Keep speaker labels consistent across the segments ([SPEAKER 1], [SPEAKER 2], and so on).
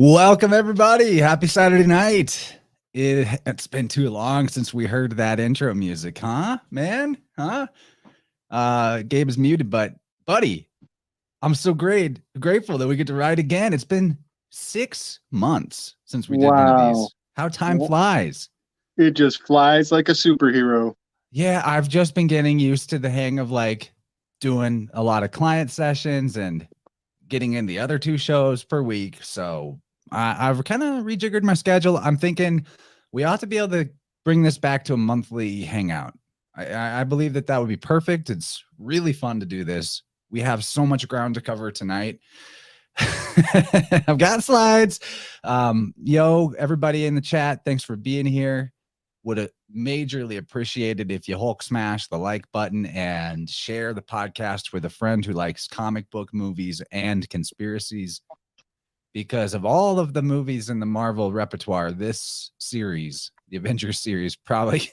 [SPEAKER 1] Welcome, everybody. Happy Saturday night. It's been too long since we heard that intro music, huh, man? Huh? Gabe is muted, but buddy, I'm so grateful that we get to ride again. It's been 6 months since we did one of these. How time flies.
[SPEAKER 2] It just flies like a superhero.
[SPEAKER 1] Yeah, I've just been getting used to the hang of like doing a lot of client sessions and getting in the other 2 shows per week. So I've kind of rejiggered my schedule. I'm thinking we ought to be able to bring this back to a monthly hangout. I believe that would be perfect. It's really fun to do this. We have so much ground to cover tonight. I've got slides. Yo, everybody in the chat, thanks for being here. Would have majorly appreciated if you Hulk smash the like button and share the podcast with a friend who likes comic book movies and conspiracies. Because of all of the movies in the Marvel repertoire, this series, the Avengers series, probably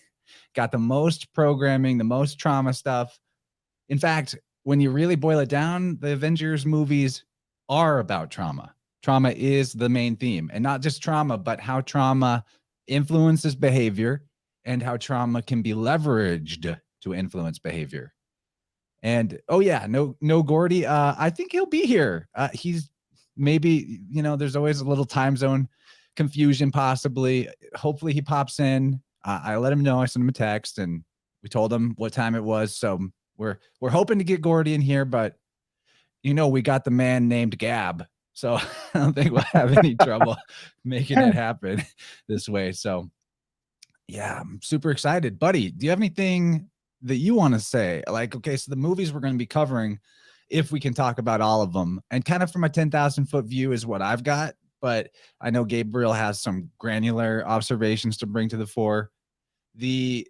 [SPEAKER 1] got the most programming, the most trauma stuff. In fact, when you really boil it down, the Avengers movies are about trauma. Trauma is the main theme, and not just trauma, but how trauma influences behavior and how trauma can be leveraged to influence behavior. And oh yeah, no Gordy. I think he'll be here. He's maybe, there's always a little time zone confusion, possibly. Hopefully he pops in. I let him know. I sent him a text and we told him what time it was. So we're hoping to get Gordy in here, but we got the man named Gab. So I don't think we'll have any trouble making it happen this way. So yeah, I'm super excited. Buddy, do you have anything that you want to say? Like, okay, so the movies we're going to be covering, if we can talk about all of them, and kind of from a 10,000 foot view is what I've got. But I know Gabriel has some granular observations to bring to the fore. The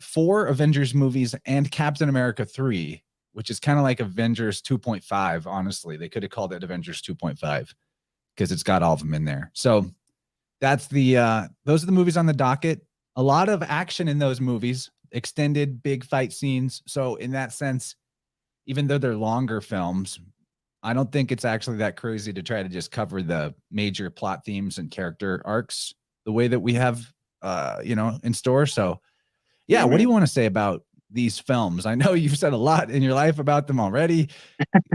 [SPEAKER 1] 4 Avengers movies and Captain America 3, which is kind of like Avengers 2.5. Honestly, they could have called it Avengers 2.5 because it's got all of them in there. So that's those are the movies on the docket. A lot of action in those movies, extended big fight scenes. So in that sense, even though they're longer films, I don't think it's actually that crazy to try to just cover the major plot themes and character arcs the way that we have, in store. So yeah, what do you want to say about these films? I know you've said a lot in your life about them already.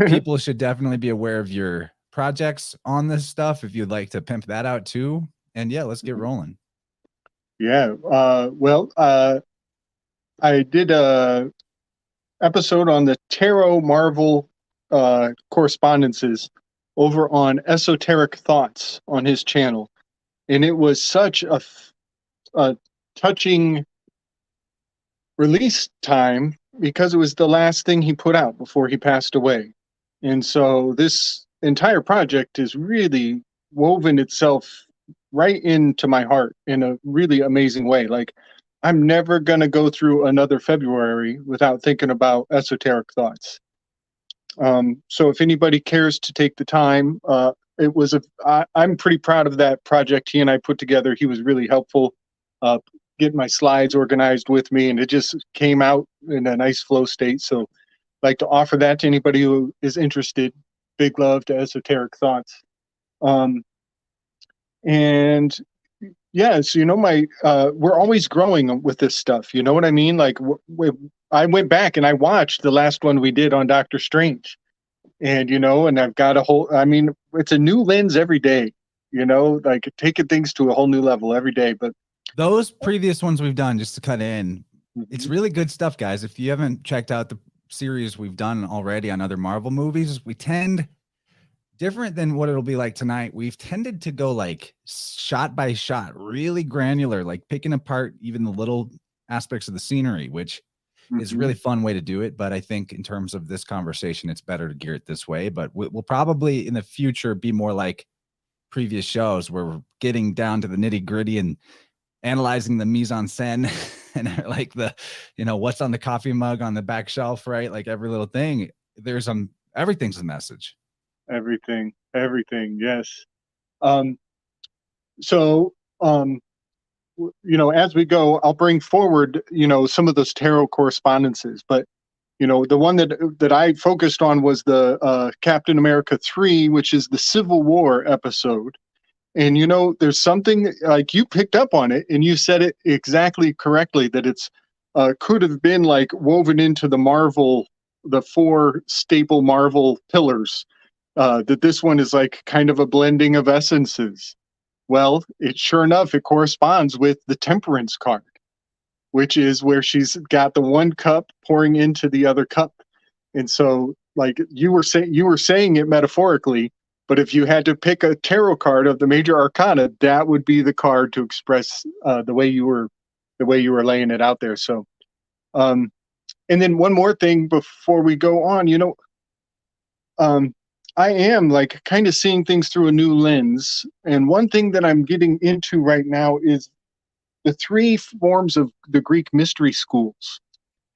[SPEAKER 1] People should definitely be aware of your projects on this stuff if you'd like to pimp that out too. And yeah, let's get rolling.
[SPEAKER 2] Yeah. I did a episode on the Tarot Marvel correspondences over on Esoteric Thoughts on his channel. And it was such a touching release time because it was the last thing he put out before he passed away. And so this entire project is really woven itself right into my heart in a really amazing way. Like, I'm never going to go through another February without thinking about Esoteric Thoughts. So if anybody cares to take the time, I'm pretty proud of that project he and I put together. He was really helpful getting my slides organized with me, and it just came out in a nice flow state. So I'd like to offer that to anybody who is interested. Big love to Esoteric Thoughts. And Yes, my we're always growing with this stuff. You know what I mean? Like I went back and I watched the last one we did on Doctor Strange, and and I've got a whole. I mean, it's a new lens every day. Like taking things to a whole new level every day. But
[SPEAKER 1] those previous ones we've done, just to cut in, it's
[SPEAKER 2] Mhm.
[SPEAKER 1] really good stuff, guys. If you haven't checked out the series we've done already on other Marvel movies, we tend different than what it'll be like tonight. We've tended to go like shot by shot, really granular, like picking apart even the little aspects of the scenery, which is a really fun way to do it. But I think in terms of this conversation, it's better to gear it this way. But we'll probably in the future be more like previous shows where we're getting down to the nitty gritty and analyzing the mise en scène and like the, what's on the coffee mug on the back shelf, right? Like every little thing, there's everything's a message.
[SPEAKER 2] Everything, yes. Um, so, as we go, I'll bring forward, some of those tarot correspondences. But, the one that I focused on was the Captain America 3, which is the Civil War episode. And, there's something like you picked up on it and you said it exactly correctly, that it's could have been like woven into the four staple Marvel pillars, that this one is like kind of a blending of essences. Well, sure enough, it corresponds with the Temperance card, which is where she's got the one cup pouring into the other cup. And so, like you were saying it metaphorically, but if you had to pick a tarot card of the major arcana, that would be the card to express the way you were laying it out there. So, and then one more thing before we go on, um, I am like kind of seeing things through a new lens. And one thing that I'm getting into right now is the three forms of the Greek mystery schools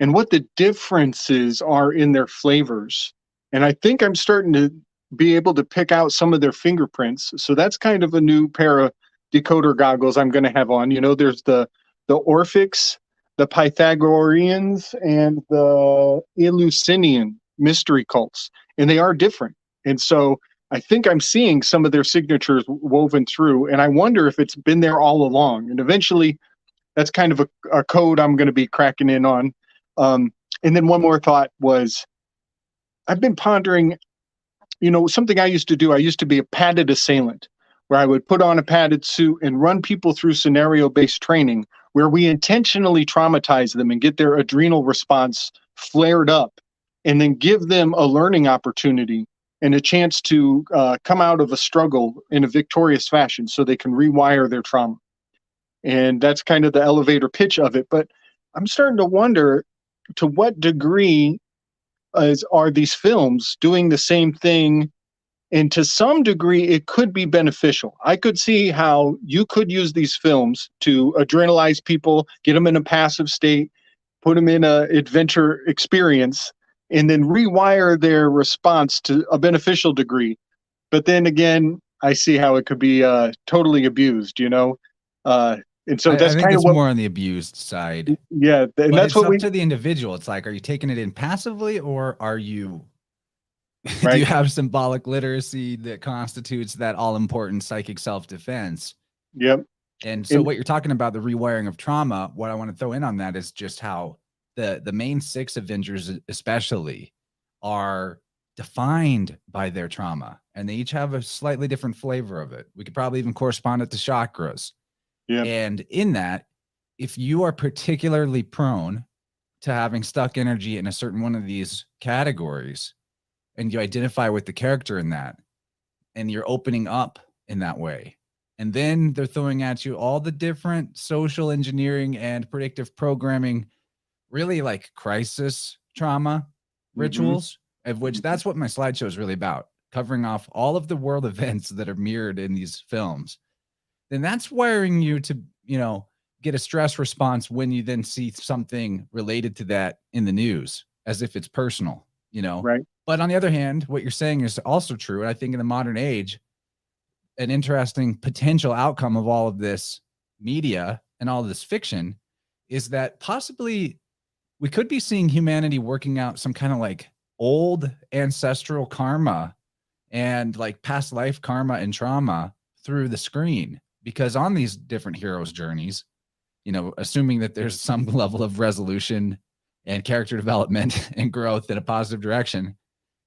[SPEAKER 2] and what the differences are in their flavors. And I think I'm starting to be able to pick out some of their fingerprints. So that's kind of a new pair of decoder goggles I'm going to have on. There's the Orphics, the Pythagoreans, and the Eleusinian mystery cults, and they are different. And so I think I'm seeing some of their signatures woven through, and I wonder if it's been there all along. And eventually, that's kind of a code I'm going to be cracking in on. And then one more thought was, I've been pondering, something I used to do. I used to be a padded assailant, where I would put on a padded suit and run people through scenario-based training where we intentionally traumatize them and get their adrenal response flared up, and then give them a learning opportunity and a chance to come out of a struggle in a victorious fashion so they can rewire their trauma. And that's kind of the elevator pitch of it. But I'm starting to wonder, to what degree are these films doing the same thing? And to some degree, it could be beneficial. I could see how you could use these films to adrenalize people, get them in a passive state, put them in an adventure experience, and then rewire their response to a beneficial degree. But then again, I see how it could be totally abused, and so
[SPEAKER 1] I
[SPEAKER 2] that's
[SPEAKER 1] think
[SPEAKER 2] kind of
[SPEAKER 1] it's
[SPEAKER 2] what,
[SPEAKER 1] more on the abused side,
[SPEAKER 2] yeah, and
[SPEAKER 1] but
[SPEAKER 2] that's
[SPEAKER 1] it's
[SPEAKER 2] what
[SPEAKER 1] up
[SPEAKER 2] we,
[SPEAKER 1] to the individual. It's like, are you taking it in passively, or are you do you
[SPEAKER 2] right.
[SPEAKER 1] have symbolic literacy that constitutes that all important psychic self-defense?
[SPEAKER 2] Yep.
[SPEAKER 1] And so
[SPEAKER 2] And
[SPEAKER 1] what you're talking about, the rewiring of trauma, what I want to throw in on that is just how the main six Avengers especially are defined by their trauma, and they each have a slightly different flavor of it. We could probably even correspond it to chakras.
[SPEAKER 2] yeah,
[SPEAKER 1] And in that, if you are particularly prone to having stuck energy in a certain one of these categories, and you identify with the character in that, and you're opening up in that way, and then they're throwing at you all the different social engineering and predictive programming, really like crisis trauma
[SPEAKER 2] hmm
[SPEAKER 1] rituals, of which that's what my slideshow is really about, covering off all of the world events that are mirrored in these films. Then that's wiring you to, get a stress response when you then see something related to that in the news as if it's personal.
[SPEAKER 2] right.
[SPEAKER 1] But on the other hand, what you're saying is also true. And I think in the modern age, an interesting potential outcome of all of this media and all of this fiction is that possibly we could be seeing humanity working out some kind of like old ancestral karma and like past life karma and trauma through the screen. because on these different heroes' journeys, assuming that there's some level of resolution and character development and growth in a positive direction,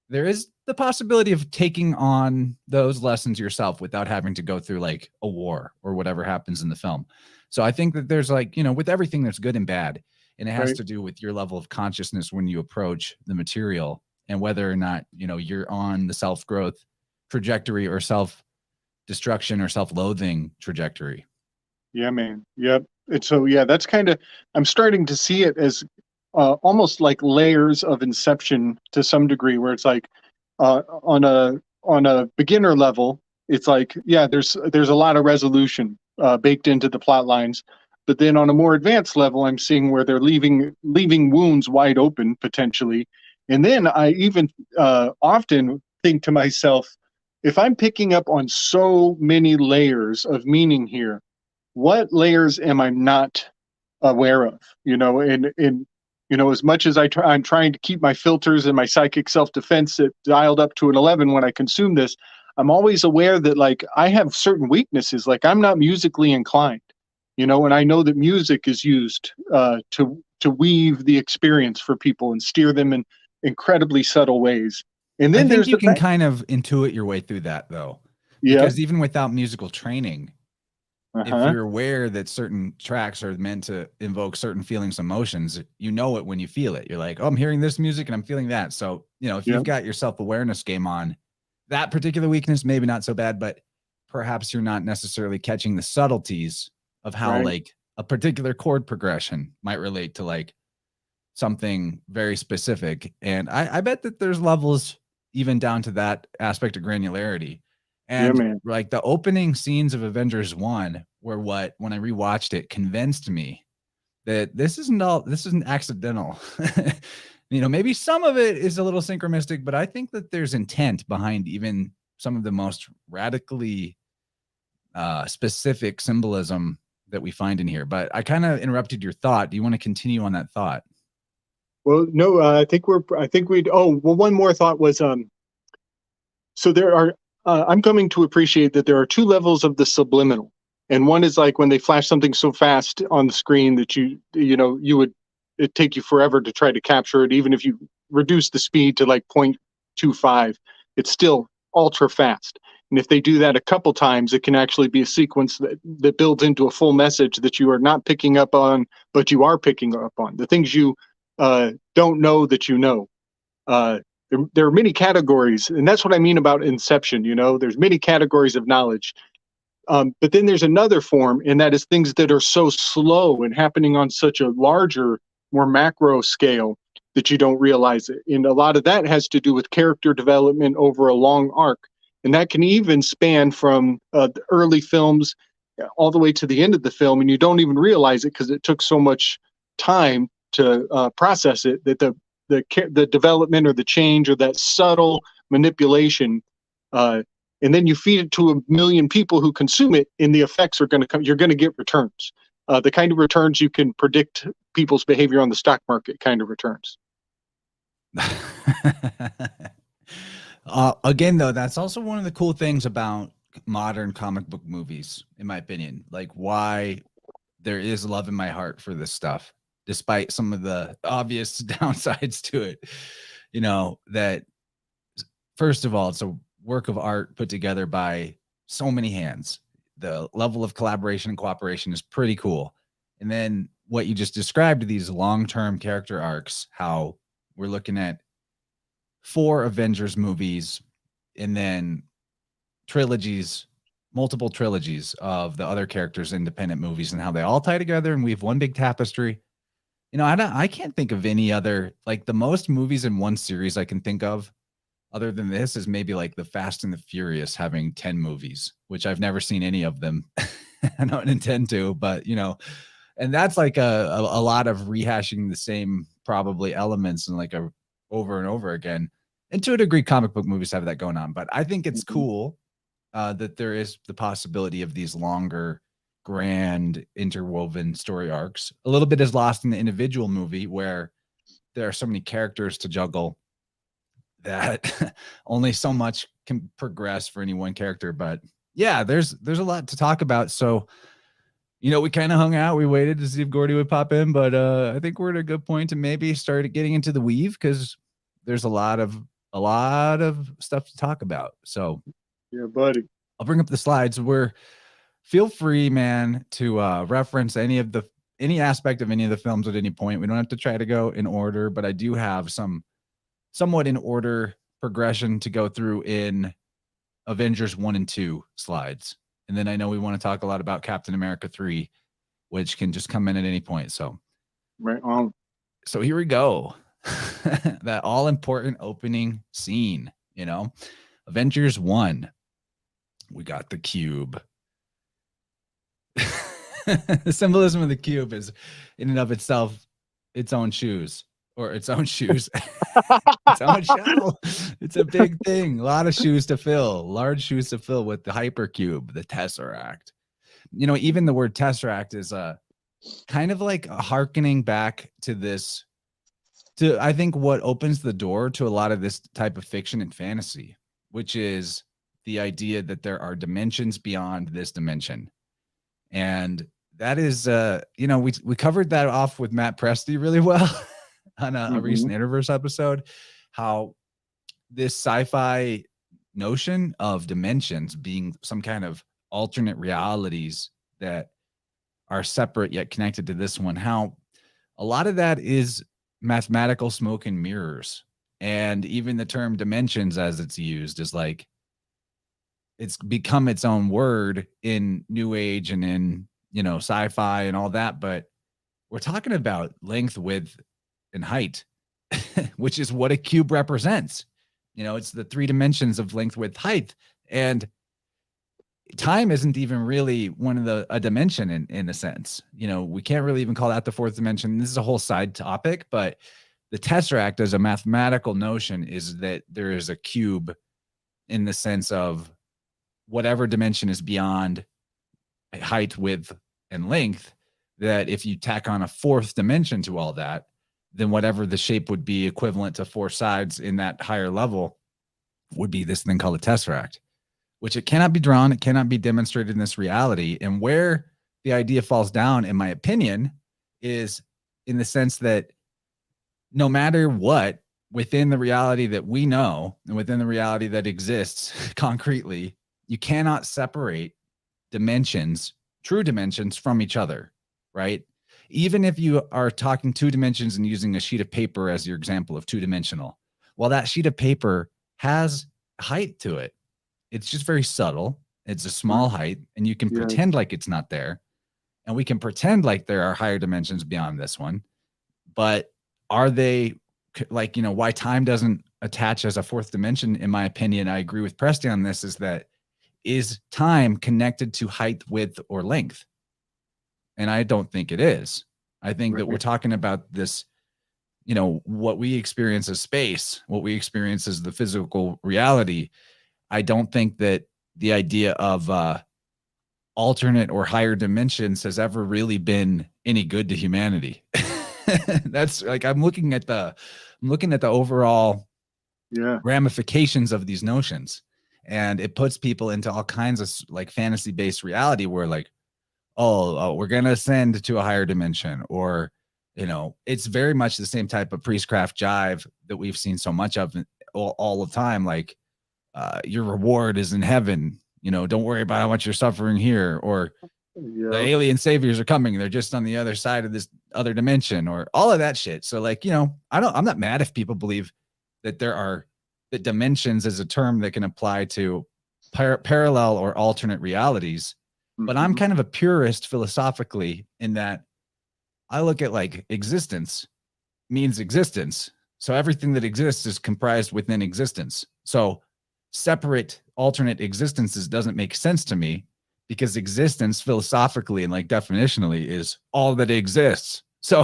[SPEAKER 1] there is the possibility of taking on those lessons yourself without having to go through like a war or whatever happens in the film. So I think that there's like, with everything there's good and bad, and it has to do with your level of consciousness when you approach the material and whether or not, you're on the self-growth trajectory or self-destruction or self-loathing trajectory.
[SPEAKER 2] Yeah, man. Yep. And so, yeah, that's kind of, I'm starting to see it as almost like layers of Inception to some degree, where it's like on a beginner level, it's like, yeah, there's a lot of resolution baked into the plot lines. But then on a more advanced level, I'm seeing where they're leaving wounds wide open potentially. And then I even often think to myself, if I'm picking up on so many layers of meaning here, what layers am I not aware of? As much as I'm trying to keep my filters and my psychic self-defense dialed up to an 11 when I consume this, I'm always aware that like I have certain weaknesses. Like I'm not musically inclined, and I know that music is used to weave the experience for people and steer them in incredibly subtle ways. And then
[SPEAKER 1] I think
[SPEAKER 2] there's
[SPEAKER 1] you can kind of intuit your way through that though, because even without musical training, if you're aware that certain tracks are meant to invoke certain feelings, emotions, you know it when you feel it. You're like, oh, I'm hearing this music and I'm feeling that. So, if you've got your self-awareness game on, that particular weakness, maybe not so bad, but perhaps you're not necessarily catching the subtleties of how like a particular chord progression might relate to like something very specific. And I bet that there's levels even down to that aspect of granularity. And like the opening scenes of Avengers 1 were when I rewatched it, convinced me that this isn't accidental. Maybe some of it is a little synchronistic, but I think that there's intent behind even some of the most radically specific symbolism that we find in here. But I kind of interrupted your thought. Do you want to continue on that thought?
[SPEAKER 2] Well, no, one more thought was, so there are, I'm coming to appreciate that there are two levels of the subliminal. And one is like when they flash something so fast on the screen that it'd take you forever to try to capture it. Even if you reduce the speed to like 0.25, it's still ultra fast. And if they do that a couple times, it can actually be a sequence that builds into a full message that you are not picking up on, but you are picking up on. The things you don't know that you know. There are many categories, and that's what I mean about Inception. There's many categories of knowledge. But then there's another form, and that is things that are so slow and happening on such a larger, more macro scale that you don't realize it. And a lot of that has to do with character development over a long arc. And that can even span from the early films all the way to the end of the film, and you don't even realize it because it took so much time to process it, that the development or the change or that subtle manipulation, and then you feed it to a million people who consume it, and the effects are going to come. You're going to get returns, the kind of returns you can predict people's behavior on the stock market kind of returns.
[SPEAKER 1] Again, though, that's also one of the cool things about modern comic book movies, in my opinion, like why there is love in my heart for this stuff, despite some of the obvious downsides to it. That first of all, it's a work of art put together by so many hands. The level of collaboration and cooperation is pretty cool. And then what you just described, these long-term character arcs, how we're looking at 4 Avengers movies and then multiple trilogies of the other characters' independent movies, and how they all tie together and weave one big tapestry. I can't think of any other, like the most movies in one series I can think of other than this is maybe like the Fast and the Furious having 10 movies, which I've never seen any of them. I don't intend to, but and that's like a lot of rehashing the same probably elements and like over and over again. And to a degree, comic book movies have that going on, but I think it's cool that there is the possibility of these longer, grand, interwoven story arcs. A little bit is lost in the individual movie where there are so many characters to juggle that only so much can progress for any one character. But yeah, there's a lot to talk about. So, we kind of hung out. We waited to see if Gordy would pop in, but I think we're at a good point to maybe start getting into the weave, because there's a lot of stuff to talk about. So
[SPEAKER 2] Yeah, buddy.
[SPEAKER 1] I'll bring up the slides. Feel free, man, to reference any aspect of any of the films at any point. We don't have to try to go in order, but I do have some somewhat in order progression to go through in Avengers 1 and 2 slides. And then I know we want to talk a lot about Captain America 3, which can just come in at any point. So,
[SPEAKER 2] right on.
[SPEAKER 1] So here we go. That all important opening scene, Avengers 1. We got the cube. The symbolism of the cube is in and of itself its own shoes, or its own shoes. Its own show. It's a big thing. A lot of shoes to fill, large shoes to fill with the hypercube, the tesseract. Even the word tesseract is kind of like hearkening back to this, to I think what opens the door to a lot of this type of fiction and fantasy, which is the idea that there are dimensions beyond this dimension. And that is, we covered that off with Matt Presti really well on a recent InnerVerse episode, how this sci-fi notion of dimensions being some kind of alternate realities that are separate yet connected to this one, how a lot of that is mathematical smoke and mirrors. And even the term dimensions as it's used is like, it's become its own word in New Age and in, sci-fi and all that. But we're talking about length, width, and height, which is what a cube represents. It's the three dimensions of length, width, height. And time isn't even really one of a dimension in a sense. We can't really even call that the fourth dimension. This is a whole side topic, but the tesseract as a mathematical notion is that there is a cube in the sense of whatever dimension is beyond height, width, and length, that if you tack on a fourth dimension to all that, then whatever the shape would be equivalent to four sides in that higher level would be this thing called a tesseract, which it cannot be drawn. It cannot be demonstrated in this reality. And where the idea falls down, in my opinion, is in the sense that no matter what, within the reality that we know and within the reality that exists concretely, you cannot separate dimensions, true dimensions, from each other, right? Even if you are talking two dimensions and using a sheet of paper as your example of two-dimensional, well, that sheet of paper has height to it. It's just very subtle. It's a small height, and you can pretend like it's not there. And we can pretend like there are higher dimensions beyond this one. But are they, like, why time doesn't attach as a fourth dimension, in my opinion, I agree with Presti on this, is time connected to height, width, or length? And I don't think it is. I think that we're talking about this, what we experience as space, what we experience as the physical reality. I don't think that the idea of alternate or higher dimensions has ever really been any good to humanity. That's like, I'm looking at the overall ramifications of these notions, and it puts people into all kinds of like fantasy based reality where like, oh, we're going to ascend to a higher dimension, or, it's very much the same type of priestcraft jive that we've seen so much of all the time. Like, your reward is in heaven, don't worry about how much you're suffering here, or the alien saviors are coming, they're just on the other side of this other dimension, or all of that shit. So like, I'm not mad if people believe that that dimensions is a term that can apply to parallel or alternate realities. But I'm kind of a purist philosophically in that I look at like existence means existence. So everything that exists is comprised within existence. So separate alternate existences doesn't make sense to me, because existence philosophically and like definitionally is all that exists. So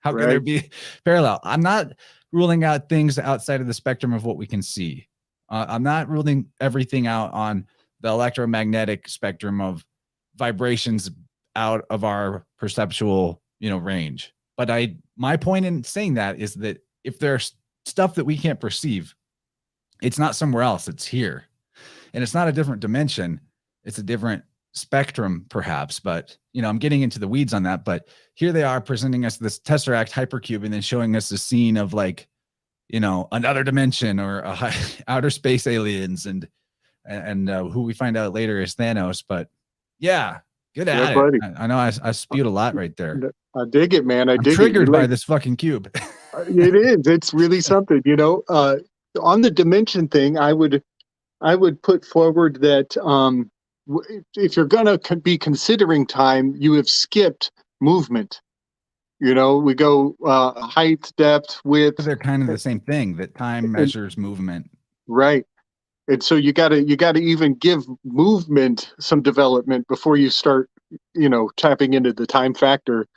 [SPEAKER 1] how can there be parallel? I'm not ruling out things outside of the spectrum of what we can see. I'm not ruling everything out on the electromagnetic spectrum of vibrations out of our perceptual, range. But my point in saying that is that if there's stuff that we can't perceive, it's not somewhere else, it's here. And it's not a different dimension. it's a different spectrum perhaps, but I'm getting into the weeds on that. But here they are presenting us this Tesseract hypercube and then showing us a scene of like, another dimension or outer space aliens and who we find out later is Thanos. But yeah, good at it.
[SPEAKER 2] buddy.
[SPEAKER 1] I know I spewed a lot right there.
[SPEAKER 2] I dig it, man.
[SPEAKER 1] I'm triggered by this fucking cube.
[SPEAKER 2] It is. It's really something, on the dimension thing, I would put forward that if you're going to be considering time, you have skipped movement. We go height, depth, width.
[SPEAKER 1] They're kind of the same thing, that time measures movement.
[SPEAKER 2] Right. And so you gotta even give movement some development before you start, tapping into the time factor.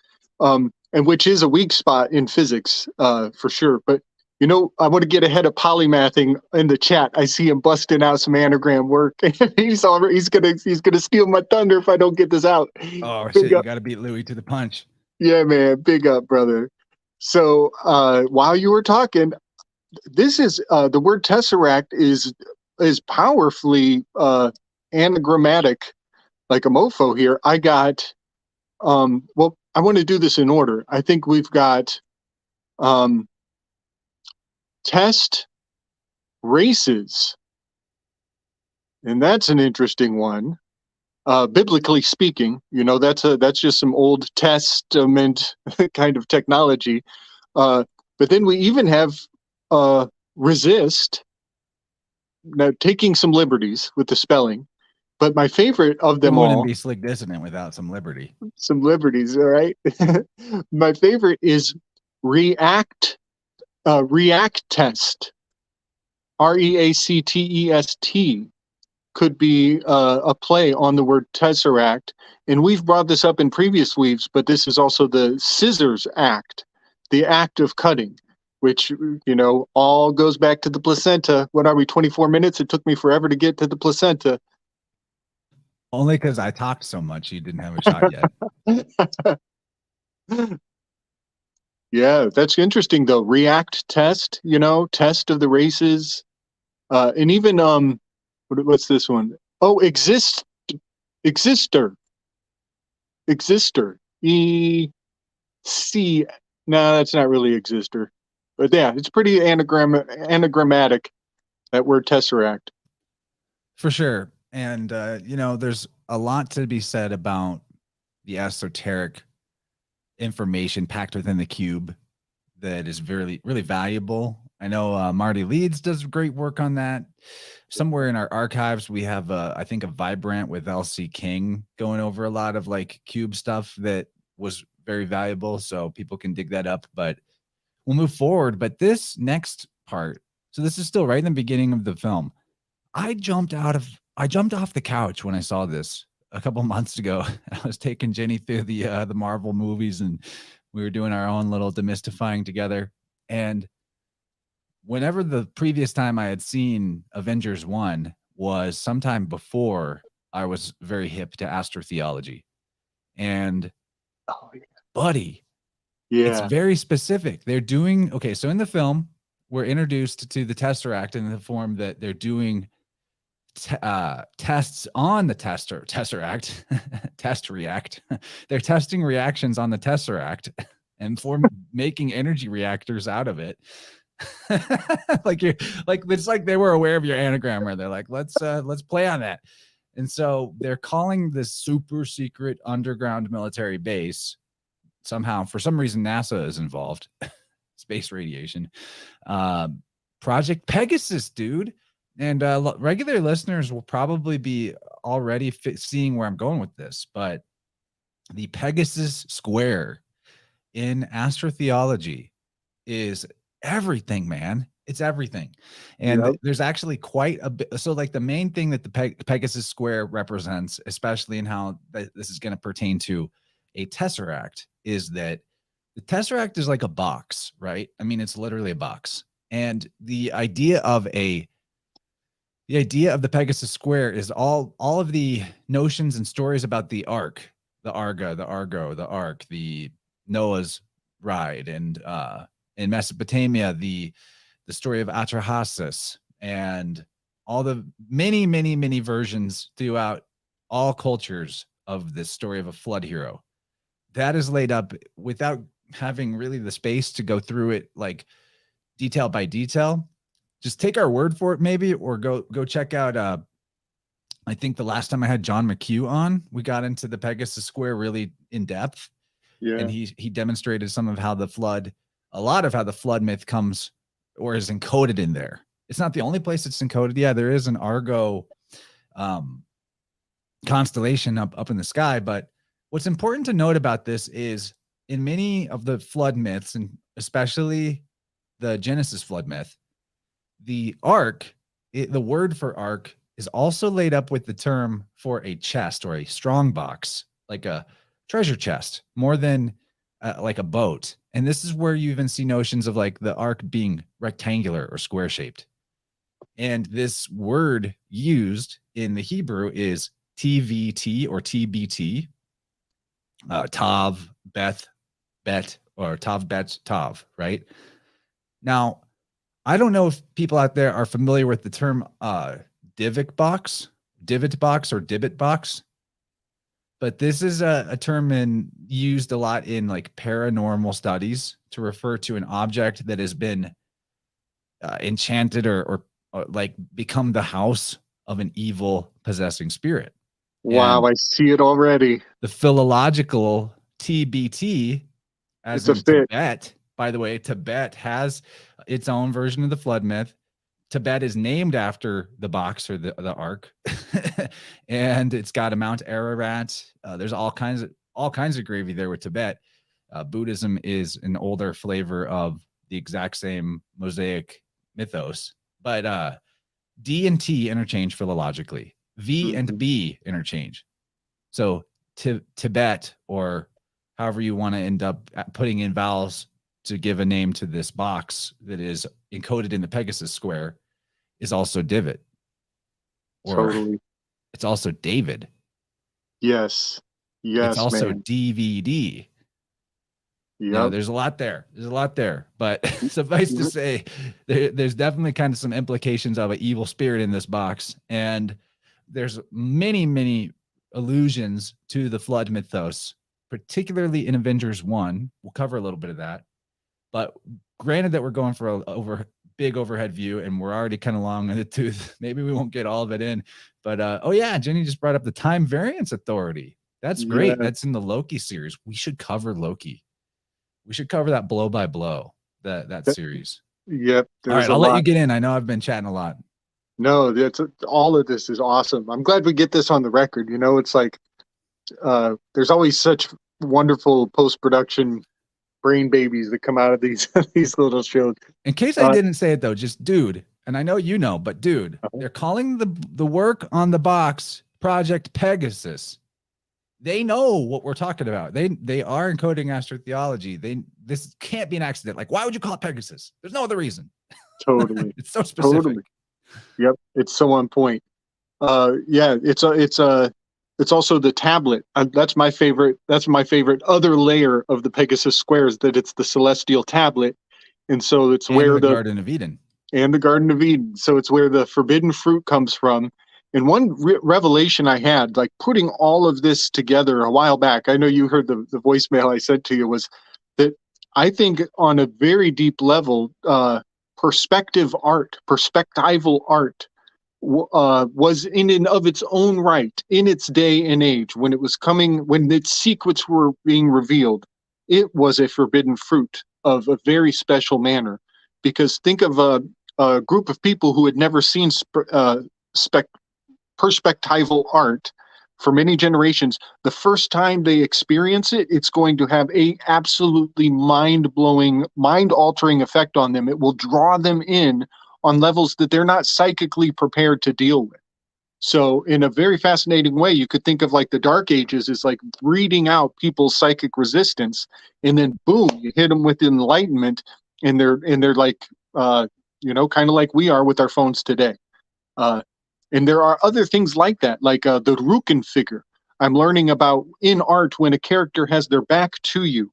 [SPEAKER 2] And which is a weak spot in physics, for sure. But I want to get ahead of polymathing in the chat. I see him busting out some anagram work. He's gonna steal my thunder if I don't get this out.
[SPEAKER 1] Oh shit! You got to beat Louis to the punch.
[SPEAKER 2] Yeah, man, big up, brother. So while you were talking, this is the word tesseract is powerfully anagrammatic, like a mofo here. I got well, I want to do this in order. I think we've got test races, and that's an interesting one. Biblically speaking, that's just some Old Testament kind of technology. But then we even have resist. Now, taking some liberties with the spelling, but my favorite of them all
[SPEAKER 1] wouldn't be slick dissident without some liberty.
[SPEAKER 2] Some liberties, all right. My favorite is react test. REACTEST could be a play on the word tesseract, and we've brought this up in previous weeks. But this is also the scissors act, the act of cutting, which all goes back to the placenta. What are we, 24 minutes? It took me forever to get to the placenta.
[SPEAKER 1] Only because I talked so much, you didn't have a shot yet.
[SPEAKER 2] Yeah, that's interesting though. React test, test of the races, and even what's this one? Oh, exister. No, that's not really exister, but yeah, it's pretty anagrammatic. That word tesseract.
[SPEAKER 1] For sure. And, there's a lot to be said about the esoteric information packed within the cube that is really, really valuable. I know Marty Leeds does great work on that. Somewhere in our archives, we have, I think, a Vibrant with LC King going over a lot of like cube stuff that was very valuable. So people can dig that up, but we'll move forward. But this next part, so this is still right in the beginning of the film. I jumped off the couch when I saw this a couple months ago. I was taking Jenny through the Marvel movies, and we were doing our own little demystifying together. And whenever the previous time I had seen Avengers 1 was sometime before I was very hip to astrotheology. And buddy, it's very specific. They're doing, okay, so in the film, we're introduced to the Tesseract in the form that they're doing tests on the Tesseract, test react. They're testing reactions on the Tesseract and making energy reactors out of it. It's like they were aware of your anagram, where they're like, let's play on that. And so they're calling this super secret underground military base, somehow, for some reason, NASA is involved, space radiation, Project Pegasus, dude. And regular listeners will probably be already seeing where I'm going with this, but the Pegasus Square in astrotheology is everything, man. It's everything. And there's actually quite a bit. So like the main thing that the Pegasus Square represents, especially in how this is going to pertain to a Tesseract, is that the Tesseract is like a box, right? I mean, it's literally a box. And the idea of the Pegasus Square is all of the notions and stories about the Ark, the Arga, the Argo, the Ark, the Noah's ride, and in Mesopotamia, the story of Atrahasis, and all the many versions throughout all cultures of this story of a flood hero. That is laid up without having really the space to go through it like detail by detail. Just take our word for it, maybe, or go check out. I think the last time I had John McHugh on, we got into the Pegasus Square really in depth, and he demonstrated some of how the flood, a lot of how the flood myth comes or is encoded in there. It's not the only place it's encoded. Yeah, there is an Argo constellation up in the sky, but what's important to note about this is in many of the flood myths, and especially the Genesis flood myth, the ark, the word for ark is also laid up with the term for a chest or a strong box, like a treasure chest, more than like a boat. And this is where you even see notions of like the ark being rectangular or square shaped. And this word used in the Hebrew is TVT or TBT, Tav, Beth, Bet, or Tav, Bet, Tav, right? Now, I don't know if people out there are familiar with the term divot box, or divot box, but this is a term used a lot in like paranormal studies to refer to an object that has been enchanted or like become the house of an evil possessing spirit.
[SPEAKER 2] Wow,
[SPEAKER 1] And
[SPEAKER 2] I see it already.
[SPEAKER 1] the philological TBT, as
[SPEAKER 2] It's a
[SPEAKER 1] in
[SPEAKER 2] fit.
[SPEAKER 1] Tibet, by the way, Tibet has its own version of the flood myth. Tibet is named after the box or the ark, and it's got a Mount Ararat. There's all kinds of gravy there with Tibet. Buddhism is an older flavor of the exact same Mosaic mythos, but D and T interchange philologically. V and B interchange. So Tibet, or however you want to end up putting in vowels to give a name to this box that is encoded in the Pegasus Square, is also divot. Or
[SPEAKER 2] Totally.
[SPEAKER 1] it's also David.
[SPEAKER 2] Yes. Yes,
[SPEAKER 1] it's also
[SPEAKER 2] man.
[SPEAKER 1] DVD.
[SPEAKER 2] Yep.
[SPEAKER 1] No, there's a lot there. But suffice to say, there's definitely kind of some implications of an evil spirit in this box. And there's many, many allusions to the flood mythos, particularly in Avengers 1. We'll cover a little bit of that. But granted that we're going for a big overhead view and we're already kind of long in the tooth, maybe we won't get all of it in. But oh yeah, Jenny just brought up the Time Variance Authority. That's great.
[SPEAKER 2] Yeah.
[SPEAKER 1] That's in the Loki series. We should cover Loki. We should cover that blow by blow, that series.
[SPEAKER 2] Yep.
[SPEAKER 1] All right, I'll let you get in. I know I've been chatting a lot.
[SPEAKER 2] No, all of this is awesome. I'm glad we get this on the record. You know, it's like there's always such wonderful post-production brain babies that come out of these these little shows.
[SPEAKER 1] In case I didn't say it though, just dude, and I know you know, but dude, they're calling the work on the box Project Pegasus. They know what we're talking about. They are encoding astrotheology. This can't be an accident. Like, why would you call it Pegasus? There's no other reason.
[SPEAKER 2] Totally.
[SPEAKER 1] It's so specific.
[SPEAKER 2] Totally. Yep, it's so on point. Yeah, it's also the tablet. That's my favorite. That's my favorite other layer of the Pegasus Squares, that it's the celestial tablet, and so it's where the
[SPEAKER 1] Garden of Eden.
[SPEAKER 2] And the Garden of Eden. So it's where the forbidden fruit comes from. And one revelation I had, like putting all of this together a while back, I know you heard the voicemail I sent to you, was that I think on a very deep level, perspectival art was in and of its own right, in its day and age, when its secrets were being revealed, it was a forbidden fruit of a very special manner. Because think of a group of people who had never seen perspectival art for many generations. The first time they experience it, it's going to have a absolutely mind-blowing, mind-altering effect on them. It will draw them in on levels that they're not psychically prepared to deal with. So in a very fascinating way, you could think of like the Dark Ages as like breeding out people's psychic resistance, and then boom, you hit them with enlightenment, and they're like kind of like we are with our phones today. And there are other things like that, like the Rukin figure. I'm learning about in art, when a character has their back to you,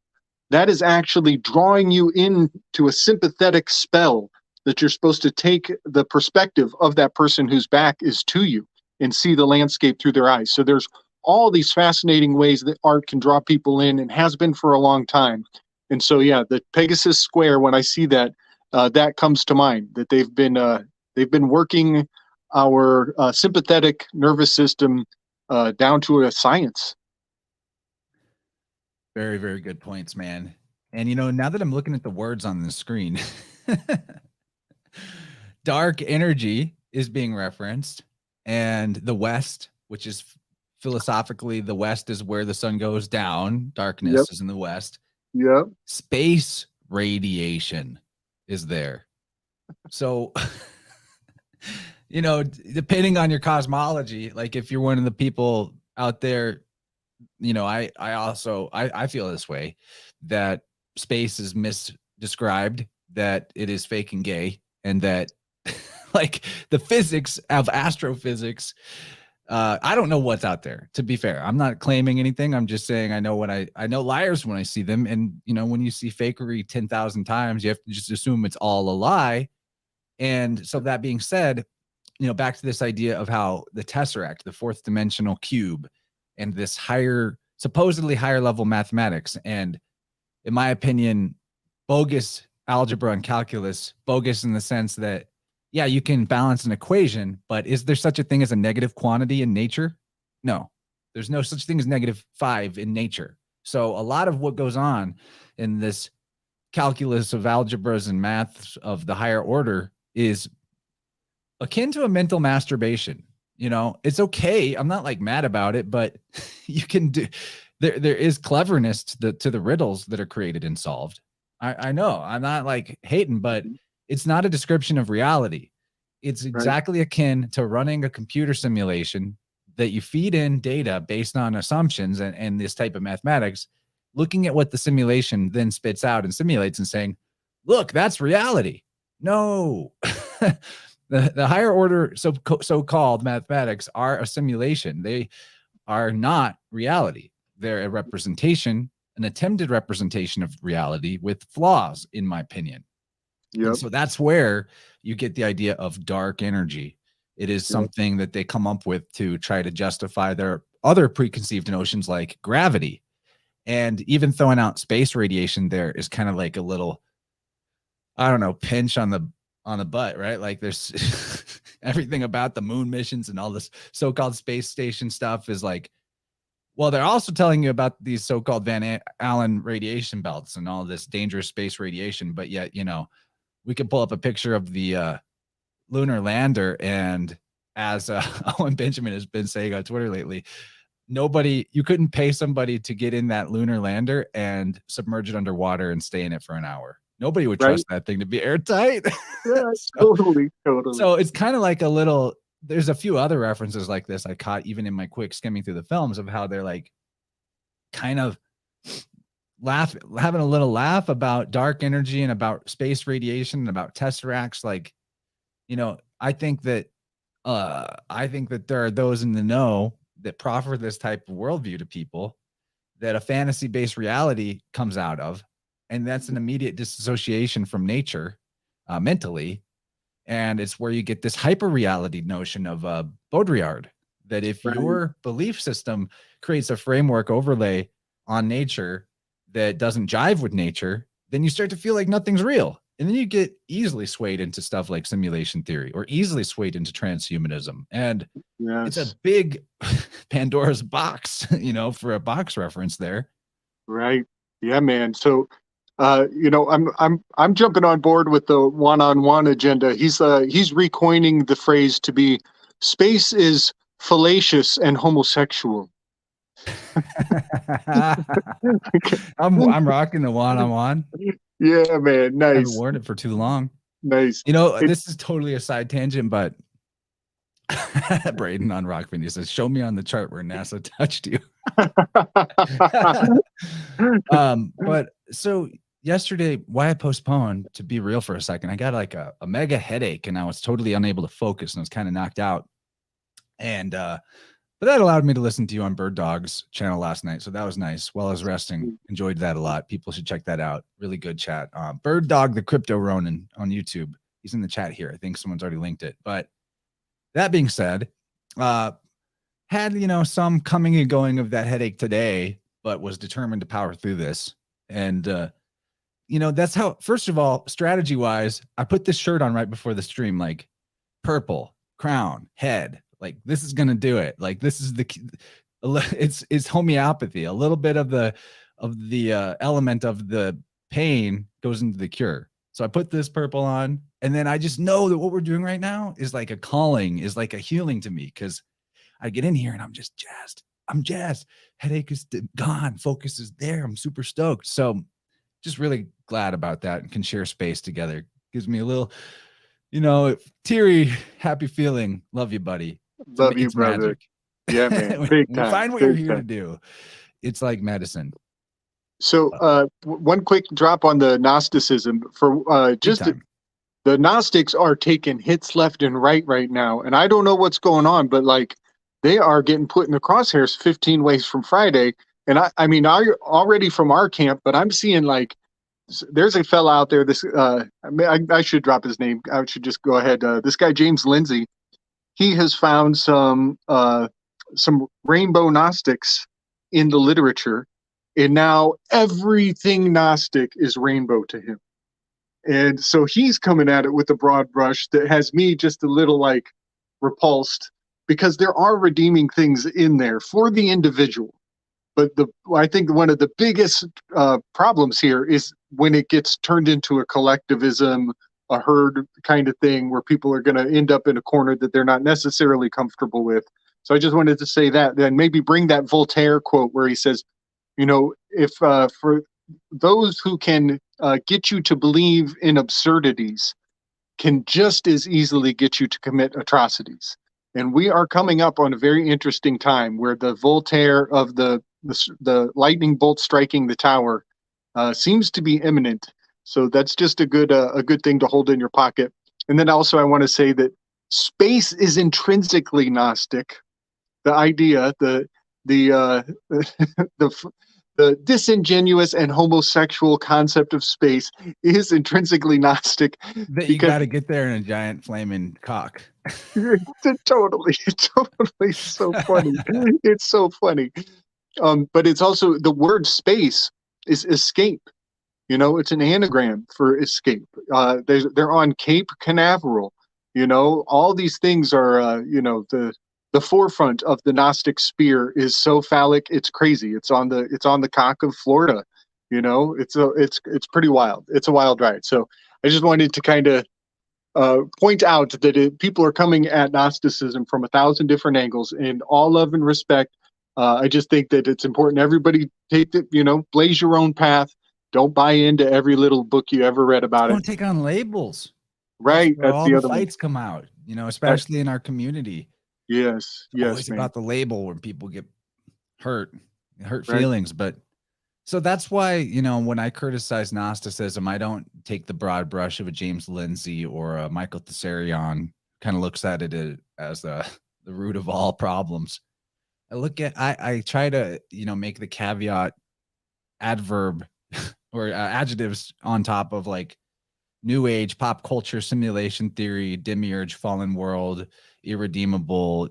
[SPEAKER 2] that is actually drawing you into a sympathetic spell that you're supposed to take the perspective of that person whose back is to you. and see the landscape through their eyes. So there's all these fascinating ways that art can draw people in, and has been for a long time. And so, yeah, the Pegasus Square, when I see that, that comes to mind, that they've been working our sympathetic nervous system down to a science.
[SPEAKER 1] Very, very good points, man. And now that I'm looking at the words on the screen, dark energy is being referenced, and the West, which is philosophically, the West is where the sun goes down. Darkness is in the West.
[SPEAKER 2] Yep.
[SPEAKER 1] Space radiation is there. So, depending on your cosmology, like if you're one of the people out there, I feel this way, that space is misdescribed, that it is fake and gay, and that like the physics of astrophysics, I don't know what's out there, to be fair. I'm not claiming anything. I'm just saying I know I know liars when I see them. And when you see fakery 10,000 times, you have to just assume it's all a lie. And so that being said, back to this idea of how the tesseract, the fourth dimensional cube, and this supposedly higher level mathematics, and in my opinion, bogus algebra and calculus, bogus in the sense that, yeah, you can balance an equation, but is there such a thing as a negative quantity in nature? No, there's no such thing as -5 in nature. So a lot of what goes on in this calculus of algebras and maths of the higher order is akin to a mental masturbation. It's okay. I'm not like mad about it, but you can do, there is cleverness to the riddles that are created and solved. I know I'm not like hating, but it's not a description of reality. It's exactly akin to running a computer simulation that you feed in data based on assumptions and this type of mathematics, looking at what the simulation then spits out and simulates and saying, look, that's reality. No. The higher order so-called mathematics are a simulation. They are not reality. They're a representation, an attempted representation of reality with flaws, in my opinion. Yep. And so that's where you get the idea of dark energy. It is something that they come up with to try to justify their other preconceived notions like gravity. And even throwing out space radiation there is kind of like a little, I don't know, pinch on the butt, right? Like there's everything about the moon missions and all this so-called space station stuff is like, well, they're also telling you about these so-called Van Allen radiation belts and all this dangerous space radiation. But yet, we could pull up a picture of the lunar lander. And as Owen Benjamin has been saying on Twitter lately, you couldn't pay somebody to get in that lunar lander and submerge it underwater and stay in it for an hour. Nobody would trust that thing to be airtight.
[SPEAKER 2] Yeah, totally.
[SPEAKER 1] So it's kind of like there's a few other references like this I caught even in my quick skimming through the films of how they're like kind of having a little laugh about dark energy and about space radiation and about tesseracts. Like, I think that there are those in the know that proffer this type of worldview to people that a fantasy-based reality comes out of. And that's an immediate disassociation from nature mentally. And it's where you get this hyper-reality notion of Baudrillard, that if your belief system creates a framework overlay on nature that doesn't jive with nature, then you start to feel like nothing's real. And then you get easily swayed into stuff like simulation theory or easily swayed into transhumanism. And it's a big Pandora's box, for a box reference there.
[SPEAKER 2] Right. Yeah, man. So I'm jumping on board with the one-on-one agenda. He's recoining the phrase to be space is fallacious and homosexual.
[SPEAKER 1] I'm rocking the one-on-one.
[SPEAKER 2] Yeah, man. Nice.
[SPEAKER 1] I haven't worn it for too long.
[SPEAKER 2] Nice.
[SPEAKER 1] This is totally a side tangent, but Braden on Rock Video says, show me on the chart where NASA touched you. But so yesterday, why I postponed, to be real for a second, I got like a mega headache and I was totally unable to focus and I was kind of knocked out. And but that allowed me to listen to you on Bird Dog's channel last night. So that was nice. While I was resting, enjoyed that a lot. People should check that out. Really good chat. Bird Dog, the Crypto Ronin on YouTube. He's in the chat here. I think someone's already linked it. But that being said, Had, some coming and going of that headache today, but was determined to power through this. And, that's how, first of all, strategy wise, I put this shirt on right before the stream, like purple, crown, head, like this is going to do it. Like this is it's homeopathy. A little bit of the element of the pain goes into the cure. So I put this purple on, and then I just know that what we're doing right now is like a calling, is like a healing to me, because I get in here and I'm just jazzed. I'm jazzed. Headache is gone. Focus is there. I'm super stoked. So just really glad about that, and can share space together. Gives me a little, teary, happy feeling. Love you, buddy.
[SPEAKER 2] Love you, brother.
[SPEAKER 1] Magic.
[SPEAKER 2] Yeah, man. Big time.
[SPEAKER 1] Find what you're here to do. It's like medicine.
[SPEAKER 2] So one quick drop on the Gnosticism for just the Gnostics are taking hits left and right now. And I don't know what's going on, but like they are getting put in the crosshairs 15 ways from Friday. And I mean, already from our camp, but I'm seeing like there's a fella out there. This I should drop his name. I should just go ahead. This guy, James Lindsay, he has found some rainbow Gnostics in the literature. And now everything Gnostic is rainbow to him. And so he's coming at it with a broad brush that has me just a little like repulsed, because there are redeeming things in there for the individual. But I think one of the biggest problems here is when it gets turned into a collectivism, a herd kind of thing, where people are going to end up in a corner that they're not necessarily comfortable with. So I just wanted to say that, then maybe bring that Voltaire quote where he says, if for those who can get you to believe in absurdities can just as easily get you to commit atrocities. And we are coming up on a very interesting time where the Voltaire of the lightning bolt striking the tower seems to be imminent. So that's just a good thing to hold in your pocket. And then also I want to say that space is intrinsically Gnostic. The idea, the disingenuous and homosexual concept of space is intrinsically Gnostic.
[SPEAKER 1] That you got to get there in a giant flaming cock.
[SPEAKER 2] Totally so funny. It's so funny. But it's also, the word space is escape. It's an anagram for escape. They're on Cape Canaveral. All these things are, the forefront of the Gnostic spear is so phallic, it's crazy. It's on the cock of Florida. It's pretty wild. It's a wild ride. So I just wanted to kind of point out that people are coming at Gnosticism from 1,000 different angles, and all love and respect. I just think that it's important everybody take it, blaze your own path. Don't buy into every little book you ever read about
[SPEAKER 1] Don't take on labels.
[SPEAKER 2] Right.
[SPEAKER 1] That's all the fights come out, especially in our community.
[SPEAKER 2] Yes.
[SPEAKER 1] Always about the label where people get hurt feelings. But so that's why, when I criticize Gnosticism, I don't take the broad brush of a James Lindsay or a Michael Tsarion, kind of looks at it as the root of all problems. I try to, make the caveat adverb or adjectives on top of like new age, pop culture, simulation theory, demiurge, fallen world, irredeemable,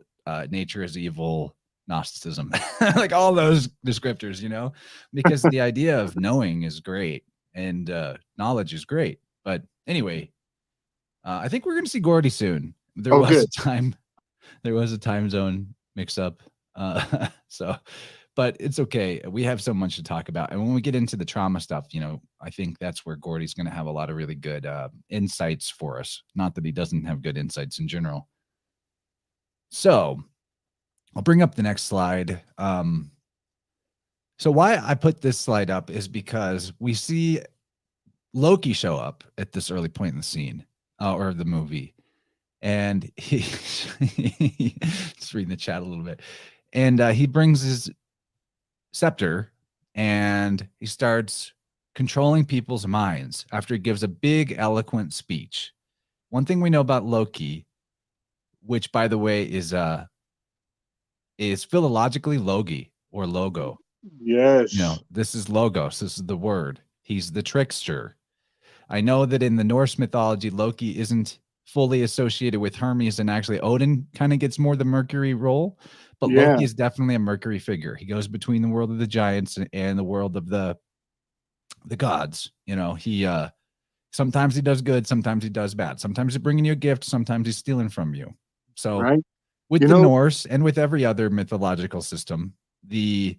[SPEAKER 1] nature is evil, Gnosticism, like all those descriptors, because the idea of knowing is great and knowledge is great. But anyway, I think we're going to see Gordy soon. There was a time zone mix up. But it's okay. We have so much to talk about. And when we get into the trauma stuff, I think that's where Gordy's going to have a lot of really good insights for us. Not that he doesn't have good insights in general. So I'll bring up the next slide. So why I put this slide up is because we see Loki show up at this early point in the scene or the movie. And he just reading the chat a little bit. And he brings his scepter and he starts controlling people's minds after he gives a big, eloquent speech. One thing we know about Loki, which by the way is philologically logi or logo.
[SPEAKER 2] Yes.
[SPEAKER 1] This is logos. This is the word. He's the trickster. I know that in the Norse mythology, Loki isn't fully associated with Hermes, and actually Odin kind of gets more the Mercury role. But
[SPEAKER 2] Yeah.
[SPEAKER 1] Loki is definitely a Mercury figure. He goes between the world of the giants and the world of the gods. You know, he sometimes he does good, sometimes he does bad. Sometimes he's bringing you a gift, sometimes he's stealing from you. So
[SPEAKER 2] Right.
[SPEAKER 1] with
[SPEAKER 2] You
[SPEAKER 1] the
[SPEAKER 2] know,
[SPEAKER 1] Norse and with every other mythological system, the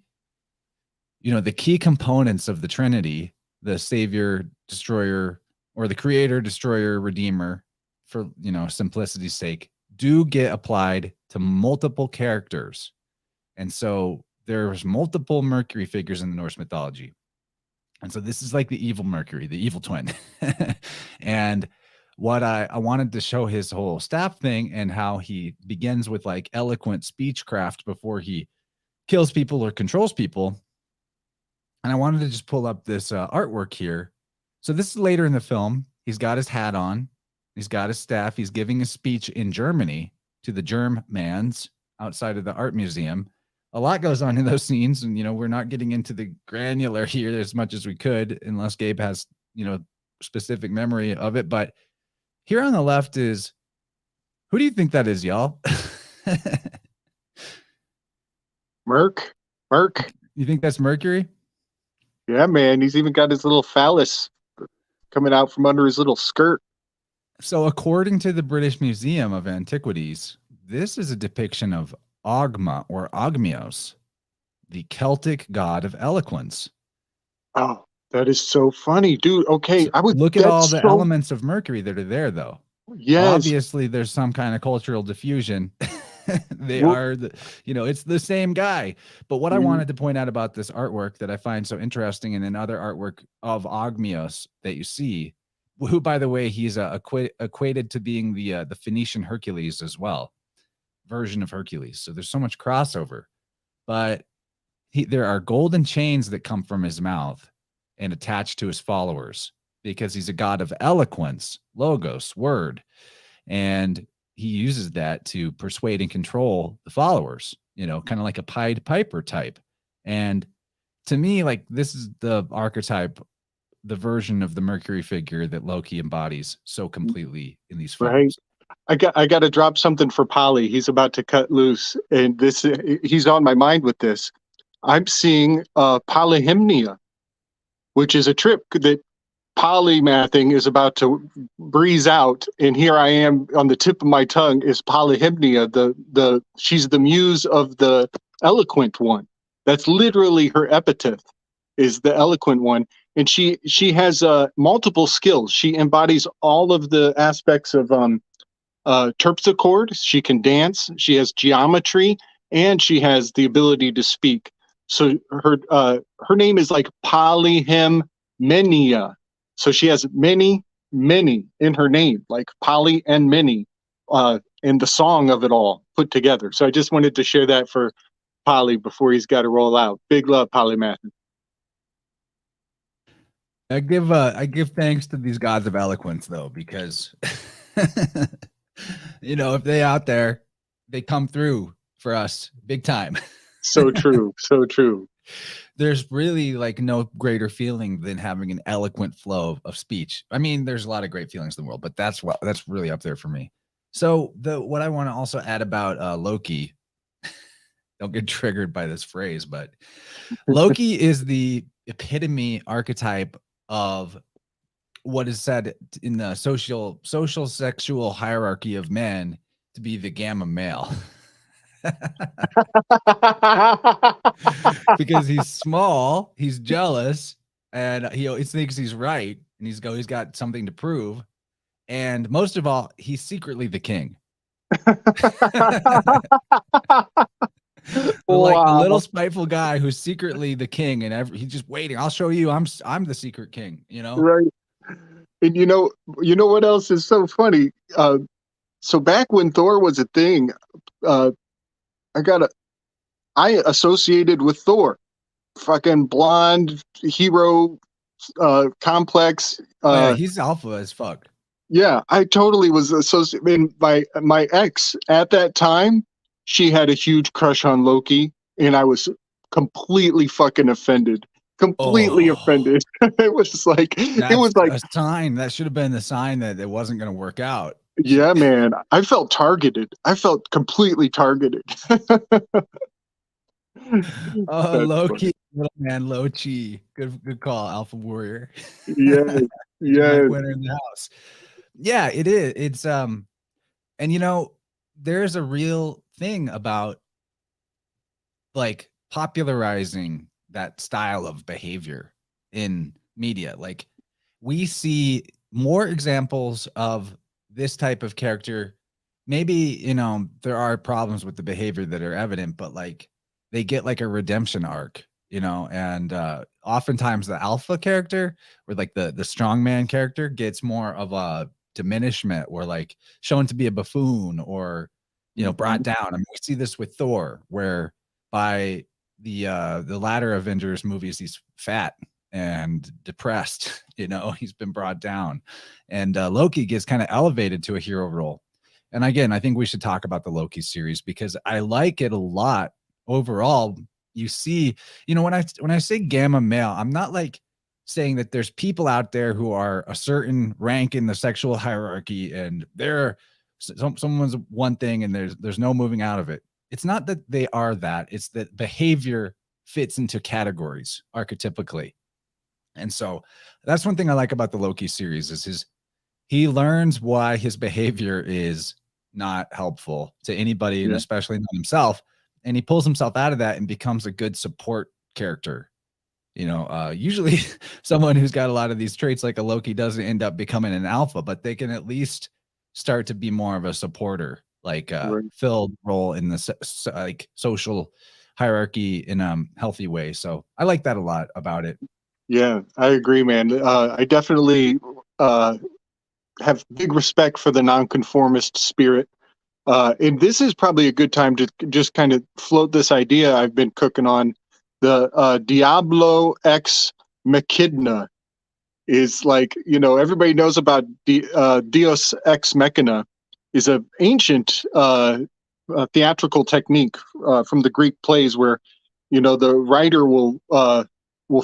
[SPEAKER 1] key components of the Trinity, the savior, destroyer, or the creator, destroyer, redeemer, for simplicity's sake, do get applied to multiple characters. And so there's multiple Mercury figures in the Norse mythology. And so this is like the evil Mercury, the evil twin. And what I wanted to show his whole staff thing and how he begins with like eloquent speechcraft before he kills people or controls people. And I wanted to just pull up this artwork here. So this is later in the film. He's got his hat on. He's got his staff. He's giving a speech in Germany to the Germans outside of the art museum. A lot goes on in those scenes, and we're not getting into the granular here as much as we could, unless Gabe has specific memory of it. But here on the left is, who do you think that is, y'all?
[SPEAKER 2] Merc.
[SPEAKER 1] You think that's Mercury?
[SPEAKER 2] Yeah, man. He's even got his little phallus coming out from under his little skirt.
[SPEAKER 1] So according to the British Museum of Antiquities, this is a depiction of Ogma or Ogmios, the Celtic god of eloquence.
[SPEAKER 2] Oh, that is so funny, dude. Okay,
[SPEAKER 1] So look at all the elements of Mercury that are there, though.
[SPEAKER 2] Yes.
[SPEAKER 1] Obviously, there's some kind of cultural diffusion. They are, it's the same guy. But what I wanted to point out about this artwork that I find so interesting, and another artwork of Ogmios that you see, who, by the way, he's equated to being the Phoenician Hercules as well, version of Hercules. So there's so much crossover. But there are golden chains that come from his mouth and attached to his followers, because he's a god of eloquence, logos, word. And he uses that to persuade and control the followers, kind of like a Pied Piper type. And to me, like, this is the archetype, the version of the Mercury figure that Loki embodies so completely in these films.
[SPEAKER 2] Right. I got to drop something for Polly. He's about to cut loose, and he's on my mind with this. I'm seeing polyhymnia, which is a trip that polymathing is about to breeze out, and here I am on the tip of my tongue is polyhymnia. She's the muse of the eloquent one. That's literally her epithet, is the eloquent one, and she has multiple skills. She embodies all of the aspects of terpsichord. She can dance. She has geometry, and she has the ability to speak. So her name is like polyhymnia. So she has many in her name, like poly and many, in the song of it all put together. So I just wanted to share that for Polly before he's got to roll out. Big love, Polymath.
[SPEAKER 1] I give thanks to these gods of eloquence, though, because if they out there, they come through for us big time.
[SPEAKER 2] So true. So true.
[SPEAKER 1] There's really like no greater feeling than having an eloquent flow of speech. I mean, there's a lot of great feelings in the world, but that's really up there for me. So what I want to also add about Loki, don't get triggered by this phrase, but Loki is the epitome archetype of what is said in the social sexual hierarchy of men to be the gamma male. Because he's small, he's jealous, and he always thinks he's right, and he's got something to prove. And most of all, he's secretly the king. Like a little spiteful guy who's secretly the king, and he's just waiting. I'll show you. I'm the secret king.
[SPEAKER 2] Right. And you know what else is so funny? So back when Thor was a thing, I associated with Thor, fucking blonde hero, complex.
[SPEAKER 1] Yeah, he's alpha as fuck.
[SPEAKER 2] Yeah, I totally was associated. My ex at that time, she had a huge crush on Loki, and I was completely fucking offended. Completely offended. It was like
[SPEAKER 1] a sign. That should have been the sign that it wasn't going to work out.
[SPEAKER 2] Yeah, man. I felt targeted. I felt completely targeted.
[SPEAKER 1] Oh,
[SPEAKER 2] That's
[SPEAKER 1] low
[SPEAKER 2] funny.
[SPEAKER 1] key, little man, low chi. Good call, Alpha Warrior.
[SPEAKER 2] Yes,
[SPEAKER 1] Major mic
[SPEAKER 2] yes,
[SPEAKER 1] winner in the house. Yeah, it is. It's and there's a real thing about like popularizing that style of behavior in media. Like we see more examples of this type of character. Maybe, there are problems with the behavior that are evident, but like they get like a redemption arc, and oftentimes the alpha character or like the strongman character gets more of a diminishment or like shown to be a buffoon or brought
[SPEAKER 2] mhm,
[SPEAKER 1] down. I mean, we see this with Thor, where by the latter Avengers movies, he's fat and depressed. He's been brought down, and Loki gets kind of elevated to a hero role. And again, I think we should talk about the Loki series because I like it a lot overall. You see, when I say gamma male, I'm not like saying that there's people out there who are a certain rank in the sexual hierarchy and they're someone's one thing and there's no moving out of it. It's not that they are that, it's that behavior fits into categories archetypically. And so that's one thing I like about the Loki series is he learns why his behavior is not helpful to anybody and
[SPEAKER 2] yeah,
[SPEAKER 1] especially not himself. And he pulls himself out of that and becomes a good support character. Usually someone who's got a lot of these traits like a Loki doesn't end up becoming an alpha, but they can at least start to be more of a supporter, like
[SPEAKER 2] right.
[SPEAKER 1] filled role in the like social hierarchy in a healthy way. So I like that a lot about it.
[SPEAKER 2] Yeah, I agree, man. I definitely uh, have big respect for the nonconformist spirit. And this is probably a good time to just kind of float this idea I've been cooking on. The Diablo Ex Machina is like, everybody knows about Deus Ex Machina is an ancient theatrical technique from the Greek plays where, the writer will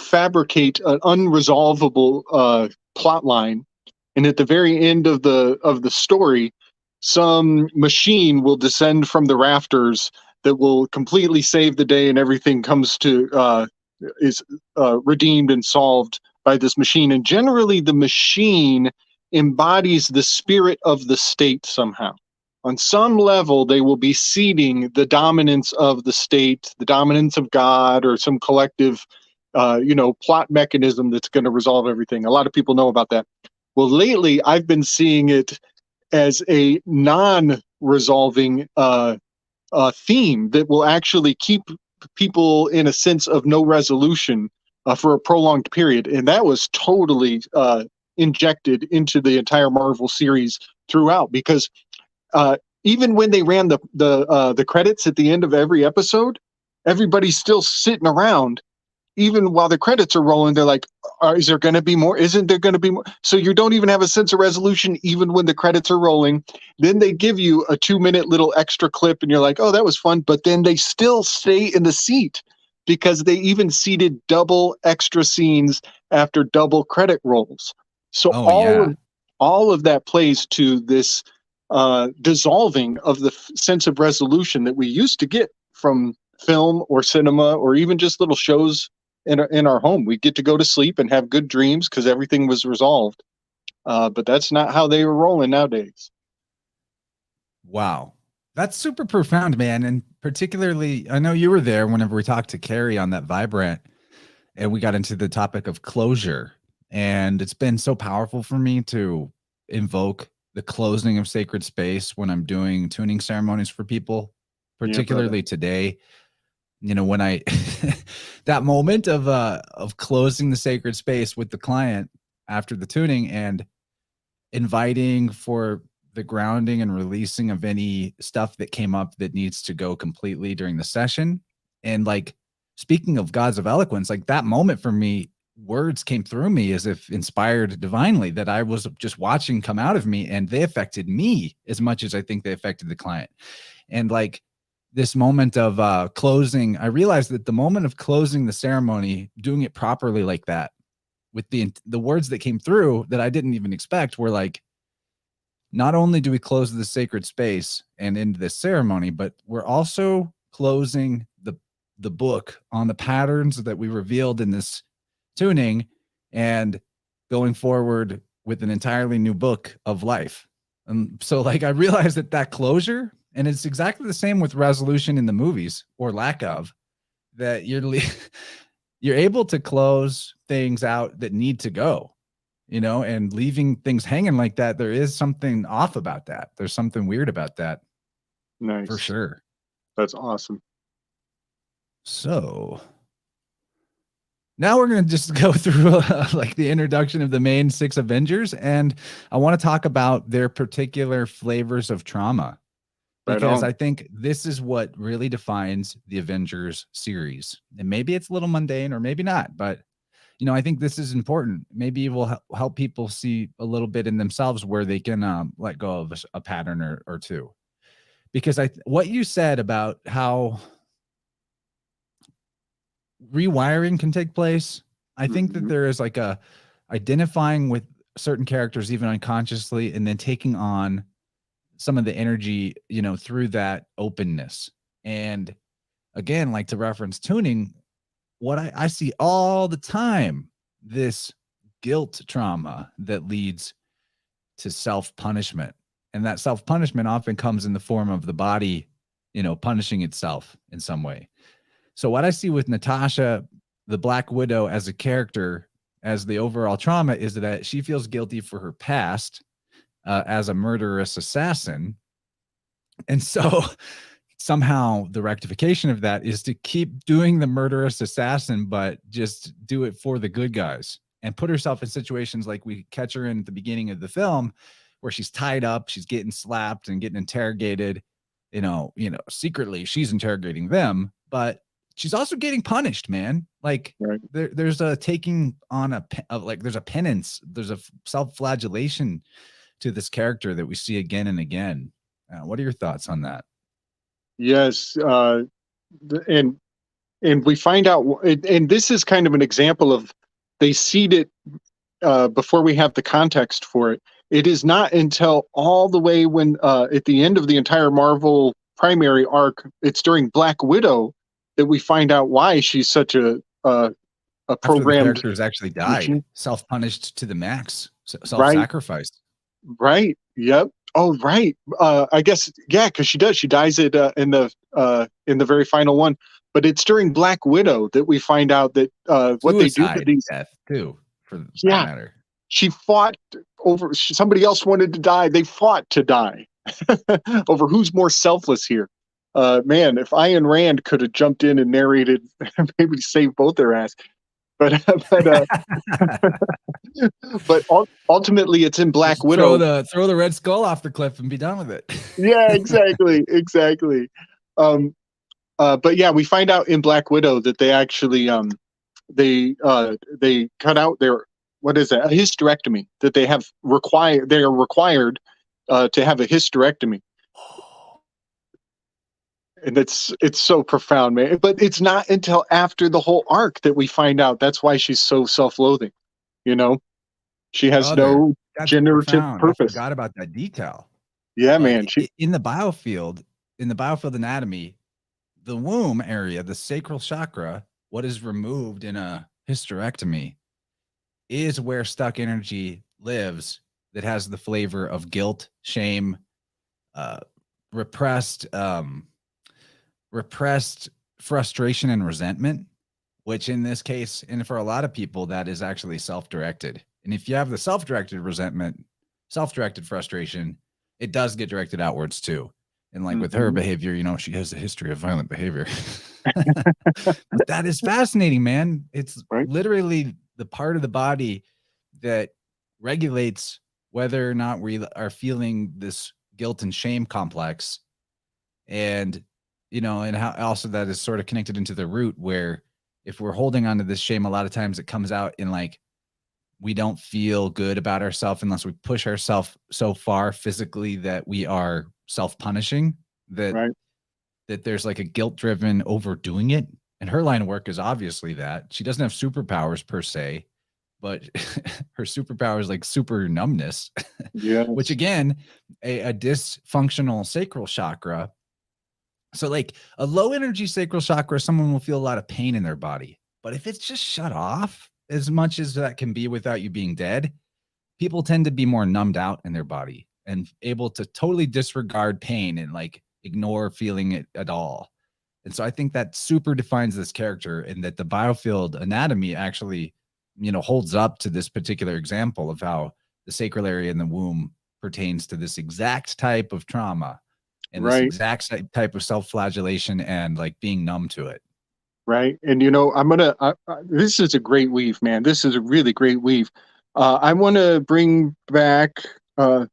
[SPEAKER 2] fabricate an unresolvable plot line, and at the very end of the story, some machine will descend from the rafters that will completely save the day, and everything comes to is redeemed and solved by this machine. And generally, the machine embodies the spirit of the state somehow. On some level, they will be ceding the dominance of the state, the dominance of God, or some collective, plot mechanism that's going to resolve everything. A lot of people know about that. Well, lately, I've been seeing it as a non-resolving theme that will actually keep people in a sense of no resolution for a prolonged period, and that was totally injected into the entire Marvel series throughout. Because even when they ran the credits at the end of every episode, everybody's still sitting around even while the credits are rolling. They're like, is there going to be more? Isn't there going to be more? So you don't even have a sense of resolution even when the credits are rolling. Then they give you a 2-minute little extra clip and you're like, oh, that was fun. But then they still stay in the seat because they even seated double extra scenes after double credit rolls. So
[SPEAKER 1] Oh
[SPEAKER 2] all
[SPEAKER 1] yeah.
[SPEAKER 2] of all of that plays to this dissolving of the sense of resolution that we used to get from film or cinema or even just little shows in our home. We get to go to sleep and have good dreams because everything was resolved. But that's not how they were rolling nowadays.
[SPEAKER 1] Wow. That's super profound, man. And particularly, I know you were there whenever we talked to Carrie on that Vibrant and we got into the topic of closure. And it's been so powerful for me to invoke the closing of sacred space when I'm doing tuning ceremonies for people,
[SPEAKER 2] Yeah, brother.
[SPEAKER 1] particularly today. When I that moment of closing the sacred space with the client after the tuning and inviting for the grounding and releasing of any stuff that came up that needs to go completely during the session. And like, speaking of gods of eloquence, like that moment for me, words came through me as if inspired divinely that I was just watching come out of me, and they affected me as much as I think they affected the client. And like this moment of closing, I realized that the moment of closing the ceremony, doing it properly like that, with the words that came through that I didn't even expect were like, not only do we close the sacred space and into this ceremony, but we're also closing the book on the patterns that we revealed in this tuning and going forward with an entirely new book of life. So like I realized that closure, and it's exactly the same with resolution in the movies or lack of, that you're able to close things out that need to go, and leaving things hanging like that. There is something off about that. There's something weird about that.
[SPEAKER 2] Nice.
[SPEAKER 1] For sure.
[SPEAKER 2] That's awesome.
[SPEAKER 1] So now we're going to just go through like the introduction of the main 6 Avengers. And I want to talk about their particular flavors of trauma, because I think this is what really defines the Avengers series. And maybe it's a little mundane or maybe not, but I think this is important. Maybe it will help people see a little bit in themselves where they can let go of a pattern or two. Because what you said about how rewiring can take place, I think that there is like a identifying with certain characters even unconsciously, and then taking on some of the energy, through that openness. And again, like to reference tuning, what I see all the time, this guilt trauma that leads to self-punishment. And that self-punishment often comes in the form of the body, punishing itself in some way. So what I see with Natasha, the Black Widow, as a character, as the overall trauma, is that she feels guilty for her past as a murderous assassin. And so somehow the rectification of that is to keep doing the murderous assassin, but just do it for the good guys, and put herself in situations like we catch her in at the beginning of the film, where she's tied up, she's getting slapped and getting interrogated, secretly she's interrogating them, but she's also getting punished, man. Like there's a taking on there's a penance, there's a self-flagellation to this character that we see again and again. What are your thoughts on that?
[SPEAKER 2] Yes. And we find out, and this is kind of an example of, they seed it before we have the context for it. It is not until all the way when at the end of the entire Marvel primary arc, it's during Black Widow, that we find out why she's such a programmed
[SPEAKER 1] characters actually died, self-punished to the max, self-sacrificed.
[SPEAKER 2] Right. Yep. Oh, right. I guess, yeah, because she does. She dies in the very final one. But it's during Black Widow that we find out that what they do to these
[SPEAKER 1] death too, for that matter.
[SPEAKER 2] She fought over. Somebody else wanted to die. They fought to die over who's more selfless here. Man, if Ayn Rand could have jumped in and narrated, maybe save both their ass. But ultimately, it's in Black Widow.
[SPEAKER 1] Throw the Red Skull off the cliff and be done with it.
[SPEAKER 2] Yeah, exactly. But yeah, we find out in Black Widow that they actually they cut out their, what is it, a hysterectomy, that they are required to have a hysterectomy. And it's so profound, man. But it's not until after the whole arc that we find out that's why she's so self-loathing. She has no generative purpose.
[SPEAKER 1] I forgot about that detail.
[SPEAKER 2] Yeah, man.
[SPEAKER 1] In the biofield anatomy, the womb area, the sacral chakra, what is removed in a hysterectomy is where stuck energy lives, that has the flavor of guilt, shame, repressed frustration and resentment, which in this case, and for a lot of people, that is actually self-directed. And if you have the self-directed resentment, self-directed frustration, it does get directed outwards too. And like with her behavior, she has a history of violent behavior. But that is fascinating, man. It's literally the part of the body that regulates whether or not we are feeling this guilt and shame complex. And and how also that is sort of connected into the root, where if we're holding on to this shame, a lot of times it comes out in like, we don't feel good about ourselves unless we push ourselves so far physically that we are self-punishing, that there's like a guilt-driven overdoing it. And her line of work is obviously that. She doesn't have superpowers per se, but her superpower is like super numbness,
[SPEAKER 2] Yes.
[SPEAKER 1] which again, a dysfunctional sacral chakra. So like a low energy sacral chakra, someone will feel a lot of pain in their body. But if it's just shut off as much as that can be without you being dead, people tend to be more numbed out in their body and able to totally disregard pain and like ignore feeling it at all. And so I think that super defines this character, and that the biofield anatomy actually, holds up to this particular example of how the sacral area in the womb pertains to this exact type of trauma and this
[SPEAKER 2] Right.
[SPEAKER 1] exact type of self-flagellation and like being numb to it.
[SPEAKER 2] Right. And this is a great weave, man. This is a really great weave. I want to bring back that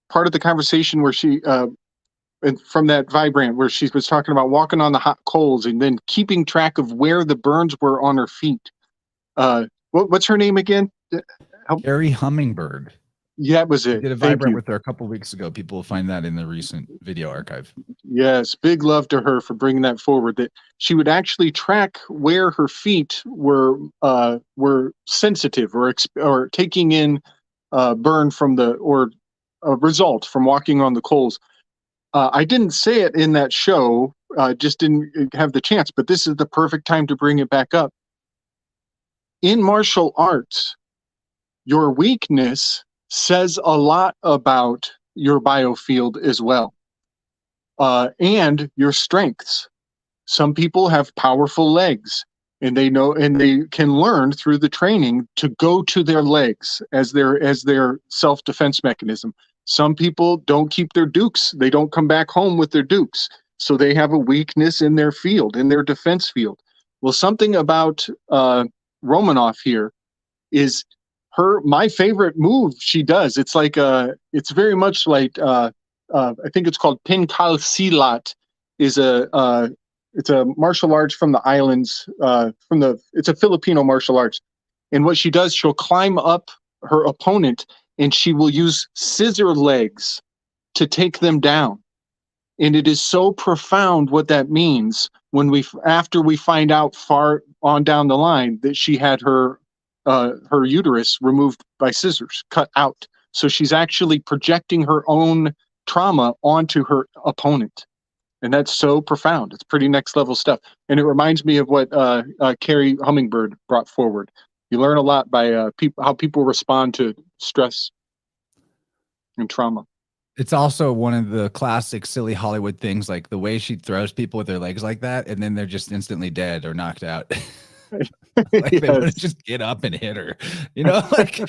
[SPEAKER 2] part of the conversation where she and from that vibrant where she was talking about walking on the hot coals and then keeping track of where the burns were on her feet. What's her name again?
[SPEAKER 1] Carrie Hummingbird.
[SPEAKER 2] Yeah, that was
[SPEAKER 1] I
[SPEAKER 2] it.
[SPEAKER 1] did a
[SPEAKER 2] Thank
[SPEAKER 1] vibrant
[SPEAKER 2] you.
[SPEAKER 1] with her a couple weeks ago. People will find that in the recent video archive.
[SPEAKER 2] Yes, big love to her for bringing that forward. That she would actually track where her feet were sensitive or taking in burn from or a result from walking on the coals. I didn't say it in that show, just didn't have the chance, but this is the perfect time to bring it back up. In martial arts, your weakness says a lot about your biofield as well, and your strengths. Some people have powerful legs, and they can learn through the training to go to their legs as their self-defense mechanism. Some people don't keep their dukes. They don't come back home with their dukes. So they have a weakness in their field, in their defense field. Well, something about Romanoff here is my favorite move she does. It's like it's very much like I think it's called Pinkal Silat. It's a martial arts from the islands. It's a Filipino martial arts, and what she does, she'll climb up her opponent and she will use scissor legs to take them down. And it is so profound what that means after we find out far on down the line that she had her uterus removed by scissors, cut out. So she's actually projecting her own trauma onto her opponent. And that's so profound. It's pretty next level stuff. And it reminds me of what Carrie Hummingbird brought forward. You learn a lot by how people respond to stress and trauma.
[SPEAKER 1] It's also one of the classic silly Hollywood things, like the way she throws people with their legs like that, and then they're just instantly dead or knocked out. Like yes. They want to just get up and hit her, like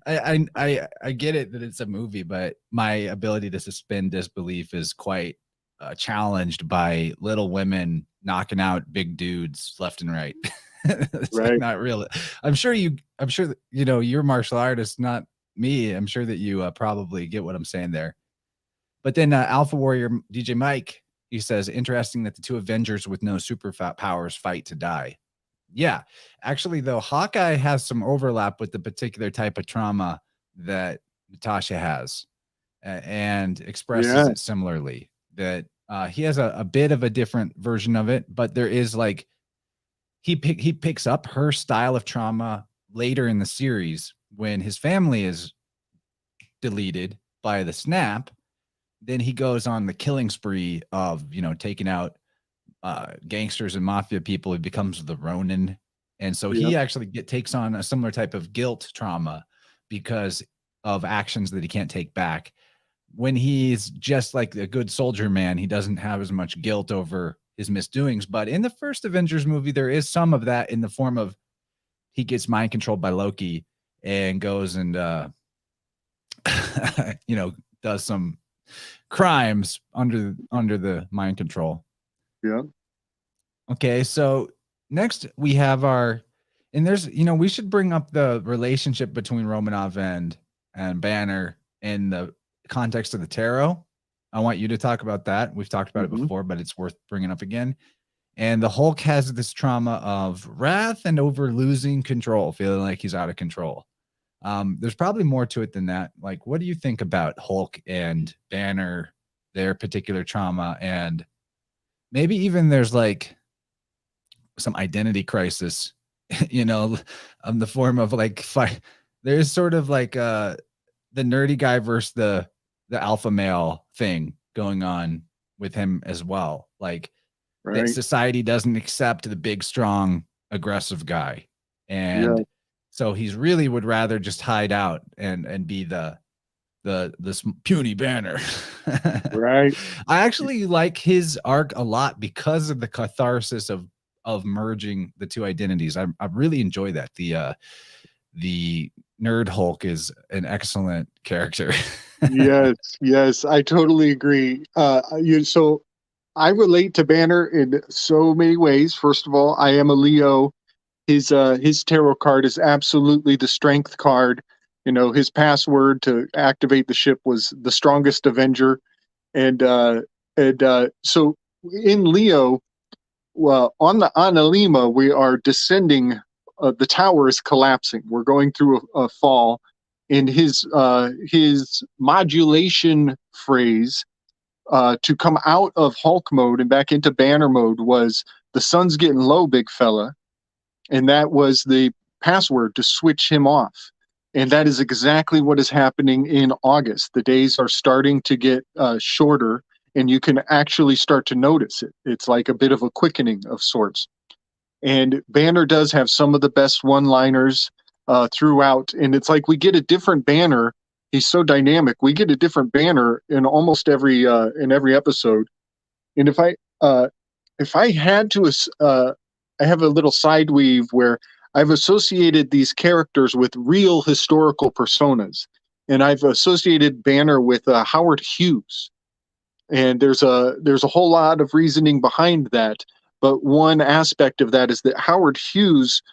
[SPEAKER 1] I get it that it's a movie, but my ability to suspend disbelief is quite challenged by little women knocking out big dudes left and right. It's right. Like not real. I'm sure that, you're a martial artist, not me. I'm sure that you probably get what I'm saying there. But then Alpha Warrior DJ Mike, he says, interesting that the two Avengers with no super powers fight to die. Yeah, actually, though, Hawkeye has some overlap with the particular type of trauma that Natasha has, and expresses it similarly. That he has a bit of a different version of it, but there is like he picks up her style of trauma later in the series when his family is deleted by the snap. Then he goes on the killing spree of taking out gangsters and mafia people. He becomes the Ronin, and so he actually takes on a similar type of guilt trauma because of actions that he can't take back. When he's just like a good soldier man, he doesn't have as much guilt over his misdoings. But in the first Avengers movie, there is some of that in the form of he gets mind controlled by Loki and goes and does some crimes under the mind control.
[SPEAKER 2] Yeah.
[SPEAKER 1] Okay, so next we have and there's we should bring up the relationship between Romanov and Banner in the context of the tarot. I want you to talk about that. We've talked about it before, but it's worth bringing up again. And the Hulk has this trauma of wrath and over losing control, feeling like he's out of control. There's probably more to it than that. Like, what do you think about Hulk and Banner, their particular trauma, and maybe even there's like some identity crisis you know, the form of like there's sort of like the nerdy guy versus the alpha male thing going on with him as well. Like that
[SPEAKER 2] Right.
[SPEAKER 1] society doesn't accept the big, strong, aggressive guy.
[SPEAKER 2] Yeah.
[SPEAKER 1] And so he's really would rather just hide out and be this puny Banner.
[SPEAKER 2] Right.
[SPEAKER 1] I actually like his arc a lot because of the catharsis of merging the two identities. I really enjoy that. The nerd Hulk is an excellent character.
[SPEAKER 2] Yes. Yes. I totally agree. So I relate to Banner in so many ways. First of all, I am a Leo. His tarot card is absolutely the strength card. You know, his password to activate the ship was the strongest Avenger, and so in Leo, well, on the Analima, we are descending. The tower is collapsing. We're going through a fall. In his modulation phrase to come out of Hulk mode and back into Banner mode was the sun's getting low, big fella, and that was the password to switch him off. And that is exactly what is happening in August. The days are starting to get shorter, and you can actually start to notice it. It's like a bit of a quickening of sorts. And Banner does have some of the best one-liners throughout, and it's like we get a different Banner. He's so dynamic. We get a different Banner in almost every episode. And if I had to, I have a little side weave where I've associated these characters with real historical personas, and I've associated Banner with Howard Hughes. And there's a whole lot of reasoning behind that. But one aspect of that is that Howard Hughes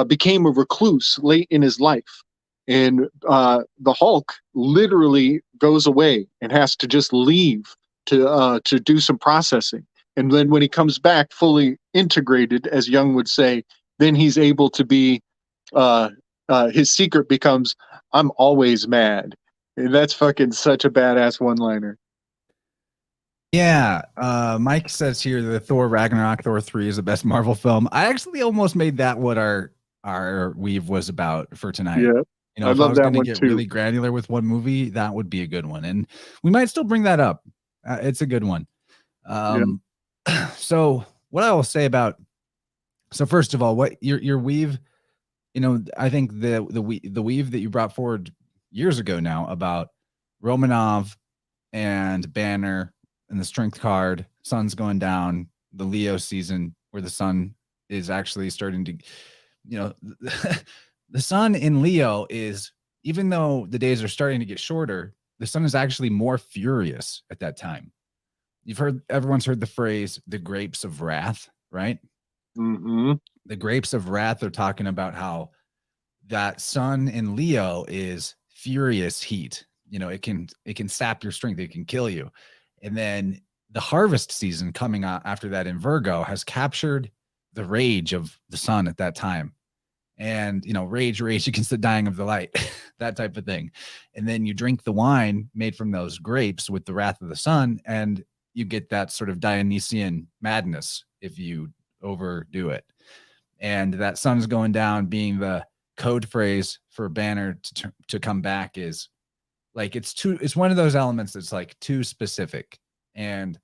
[SPEAKER 2] became a recluse late in his life, and the Hulk literally goes away and has to just leave to do some processing. And then when he comes back fully integrated, as Jung would say, then he's able to be, his secret becomes, I'm always mad. And that's fucking such a badass one-liner.
[SPEAKER 1] Yeah, Mike says here that Thor Ragnarok, Thor 3 is the best Marvel film. I actually almost made that what our weave was about for tonight.
[SPEAKER 2] Yeah,
[SPEAKER 1] You know,
[SPEAKER 2] I
[SPEAKER 1] if I
[SPEAKER 2] love
[SPEAKER 1] was
[SPEAKER 2] that
[SPEAKER 1] going to
[SPEAKER 2] one
[SPEAKER 1] get
[SPEAKER 2] too.
[SPEAKER 1] really granular with one movie, that would be a good one, and we might still bring that up. It's a good one.
[SPEAKER 2] Yeah.
[SPEAKER 1] So what I will say about, so first of all, what your weave, you know, I think the weave that you brought forward years ago now about Romanov and Banner and the strength card, sun's going down, the Leo season where the sun is actually starting to, you know, the sun in Leo is, even though the days are starting to get shorter, the sun is actually more furious at that time. Everyone's heard the phrase, the grapes of wrath, right?
[SPEAKER 2] Mm-hmm.
[SPEAKER 1] The grapes of wrath are talking about how that sun in Leo is furious heat. You know, it can sap your strength, it can kill you. And then the harvest season coming out after that in Virgo has captured the rage of the sun at that time. And, you know, rage against the dying of the light, that type of thing. And then you drink the wine made from those grapes with the wrath of the sun, and you get that sort of Dionysian madness if you overdo it. And that sun's going down being the code phrase for Banner to come back is like, it's one of those elements that's like too specific. And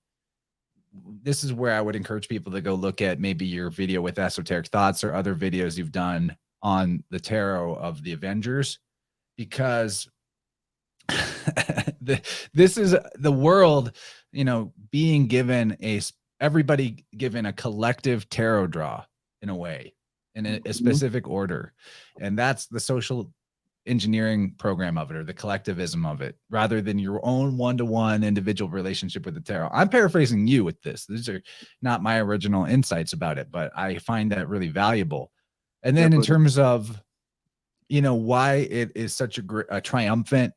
[SPEAKER 1] this is where I would encourage people to go look at maybe your video with Esoteric Thoughts or other videos you've done on the tarot of the Avengers, because this is the world, you know, being given everybody given a collective tarot draw in a way, in a specific order. And that's the social engineering program of it, or the collectivism of it, rather than your own one-to-one individual relationship with the tarot. I'm paraphrasing you with this. These are not my original insights about it, but I find that really valuable. And then in terms of, you know, why it is such a triumphant,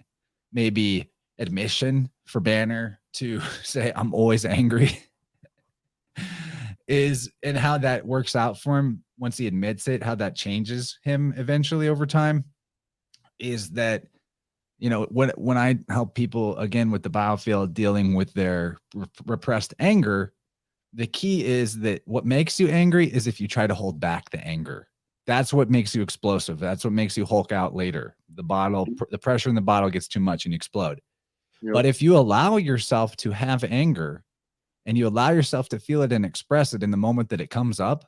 [SPEAKER 1] maybe admission for Banner to say, I'm always angry, is, and how that works out for him once he admits it, how that changes him eventually over time, is that, you know, when I help people again with the biofield dealing with their repressed anger, the key is that what makes you angry is if you try to hold back the anger. that's what makes you explosive. That's what makes you Hulk out later. The pressure in the bottle gets too much and you explode.
[SPEAKER 2] Yep.
[SPEAKER 1] But if you allow yourself to have anger and you allow yourself to feel it and express it in the moment that it comes up,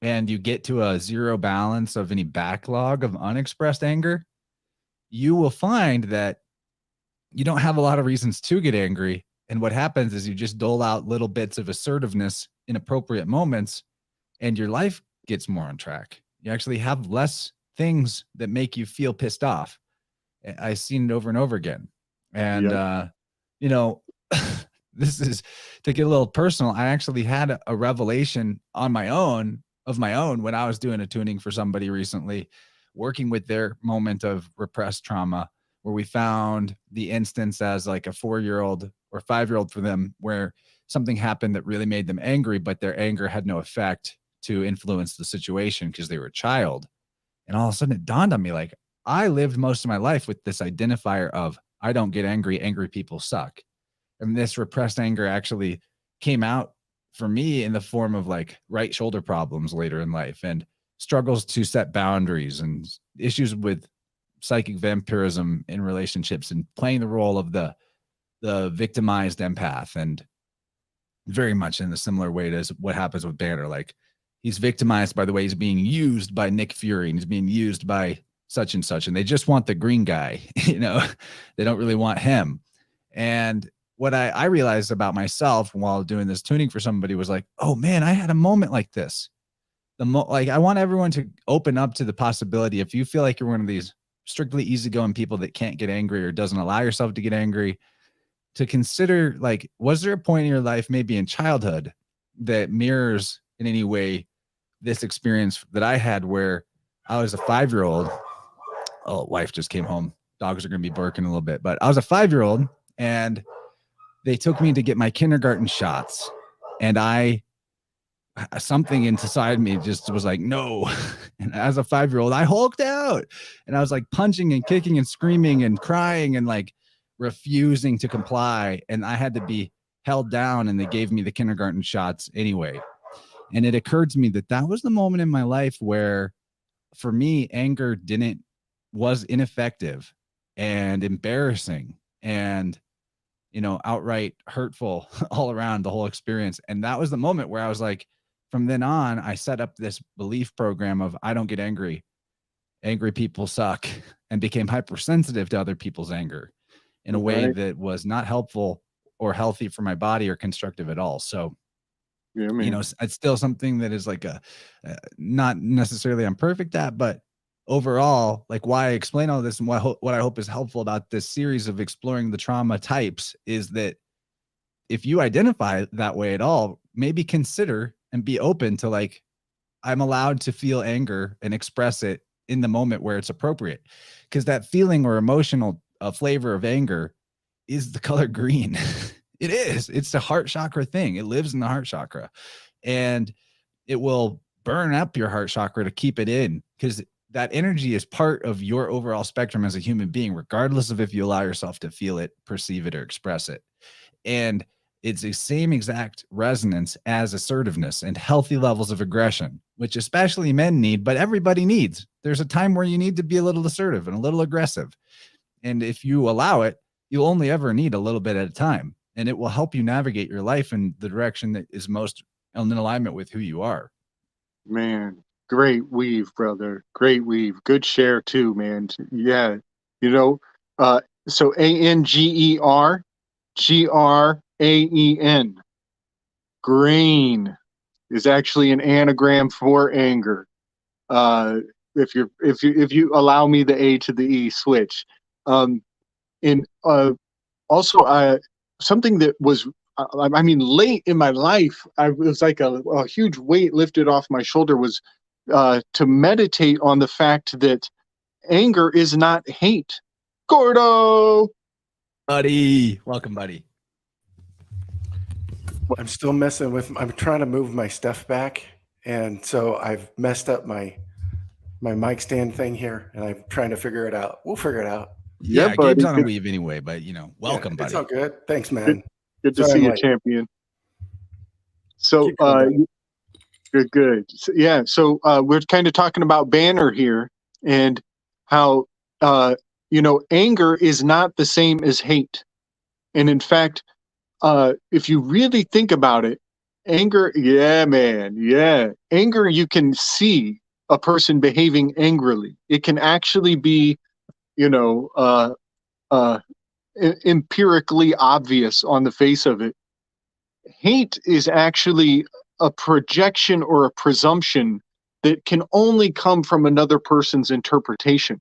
[SPEAKER 1] and you get to a zero balance of any backlog of unexpressed anger, you will find that you don't have a lot of reasons to get angry. And what happens is you just dole out little bits of assertiveness in appropriate moments, and your life gets more on track. You actually have less things that make you feel pissed off. I've seen it over and over again. And, you know, this is to get a little personal. I actually had a revelation on my own when I was doing a tuning for somebody recently, working with their moment of repressed trauma, where we found the instance as like a 4-year-old or 5-year-old for them, where something happened that really made them angry, but their anger had no effect to influence the situation because they were a child. And all of a sudden it dawned on me, like, I lived most of my life with this identifier of I don't get angry, angry people suck. And this repressed anger actually came out for me in the form of like right shoulder problems later in life and struggles to set boundaries and issues with psychic vampirism in relationships and playing the role of the victimized empath, and very much in a similar way to what happens with Banner. Like, he's victimized by the way he's being used by Nick Fury, and he's being used by such and such, and they just want the green guy, you know, they don't really want him. And what I realized about myself while doing this tuning for somebody was like, oh man, I had a moment like this. Like, I want everyone to open up to the possibility, if you feel like you're one of these strictly easygoing people that can't get angry or doesn't allow yourself to get angry, to consider, like, was there a point in your life, maybe in childhood, that mirrors in any way this experience that I had, where I was a 5-year-old. Oh, wife just came home. Dogs are going to be barking a little bit, but I was a 5-year-old and they took me to get my kindergarten shots, and something inside me just was like, no. And as a 5-year-old, I hulked out, and I was like punching and kicking and screaming and crying and like refusing to comply. And I had to be held down, and they gave me the kindergarten shots anyway. And it occurred to me that that was the moment in my life where, for me, anger was ineffective and embarrassing and, you know, outright hurtful all around the whole experience. And that was the moment where I was like, from then on, I set up this belief program of I don't get angry. Angry people suck, and became hypersensitive to other people's anger in a way that was not helpful or healthy for my body or constructive at all. So, yeah, you know, it's still something that is like not necessarily I'm perfect at, but overall, like, why I explain all this and what I hope is helpful about this series of exploring the trauma types is that if you identify that way at all, maybe consider and be open to, like, I'm allowed to feel anger and express it in the moment where it's appropriate, because that feeling or emotional flavor of anger is the color green. It is. It's the heart chakra thing. It lives in the heart chakra, and it will burn up your heart chakra to keep it in, because that energy is part of your overall spectrum as a human being, regardless of if you allow yourself to feel it, perceive it, or express it. And it's the same exact resonance as assertiveness and healthy levels of aggression, which especially men need, but everybody needs. There's a time where you need to be a little assertive and a little aggressive. And if you allow it, you'll only ever need a little bit at a time. And it will help you navigate your life in the direction that is most in alignment with who you are.
[SPEAKER 2] Man, great weave, brother. Great weave. Good share too, man. Yeah. You know, so ANGER GRAEN. Grain is actually an anagram for anger. If you allow me the A to the E switch. Also, something that was, I mean, late in my life, it was like a huge weight lifted off my shoulder, was to meditate on the fact that anger is not hate. Gordo!
[SPEAKER 1] Buddy. Welcome, buddy.
[SPEAKER 3] I'm still messing with, I'm trying to move my stuff back. And so I've messed up my mic stand thing here, and I'm trying to figure it out. We'll figure it out.
[SPEAKER 1] Yeah, Gabe's on a weave anyway, but, you know, welcome,
[SPEAKER 3] yeah,
[SPEAKER 1] buddy.
[SPEAKER 3] It's all good. Thanks, man.
[SPEAKER 2] Good to see you, champion. So, good Good, good. So, yeah. So we're kind of talking about Banner here and how, anger is not the same as hate. And in fact, if you really think about it, anger, yeah, man, yeah. Anger, you can see a person behaving angrily. It can actually be, you know, empirically obvious on the face of it. Hate is actually a projection or a presumption that can only come from another person's interpretation.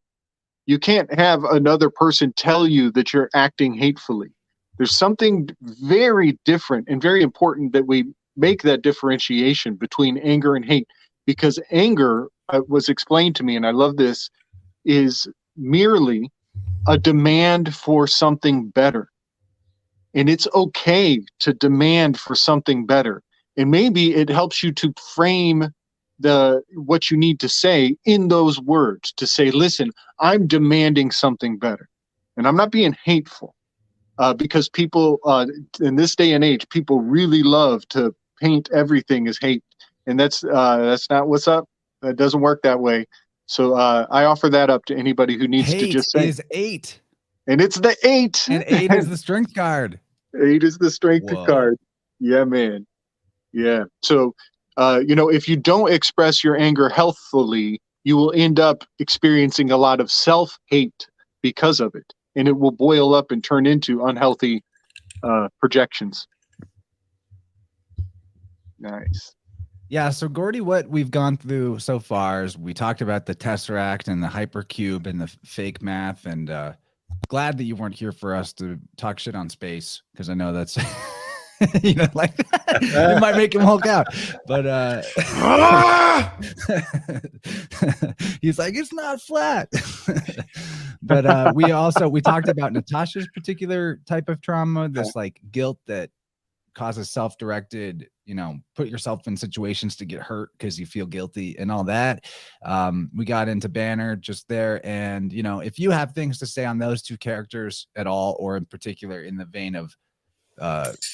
[SPEAKER 2] You can't have another person tell you that you're acting hatefully. There's something very different and very important that we make that differentiation between anger and hate, because anger, was explained to me, and I love this, is merely a demand for something better. And it's okay to demand for something better. And maybe it helps you to frame what you need to say in those words, to say, listen, I'm demanding something better. And I'm not being hateful, because people, in this day and age, people really love to paint everything as hate. And that's not what's up. That doesn't work that way. So I offer that up to anybody who needs to
[SPEAKER 1] Hate
[SPEAKER 2] just say.
[SPEAKER 1] is 8.
[SPEAKER 2] And it's the 8.
[SPEAKER 1] And 8 is the strength card.
[SPEAKER 2] 8 is the strength
[SPEAKER 1] Whoa.
[SPEAKER 2] card. Yeah, man. Yeah. So, if you don't express your anger healthfully, you will end up experiencing a lot of self-hate because of it. And it will boil up and turn into unhealthy projections. Nice.
[SPEAKER 1] Yeah, so Gordy, what we've gone through so far is we talked about the Tesseract and the Hypercube and the fake math, and glad that you weren't here for us to talk shit on space, because I know that's like it might make him Hulk out, but he's like, it's not flat. But we talked about Natasha's particular type of trauma, this like guilt that causes self-directed, put yourself in situations to get hurt because you feel guilty and all that. We got into Banner just there. And, if you have things to say on those two characters at all, or in particular in the vein of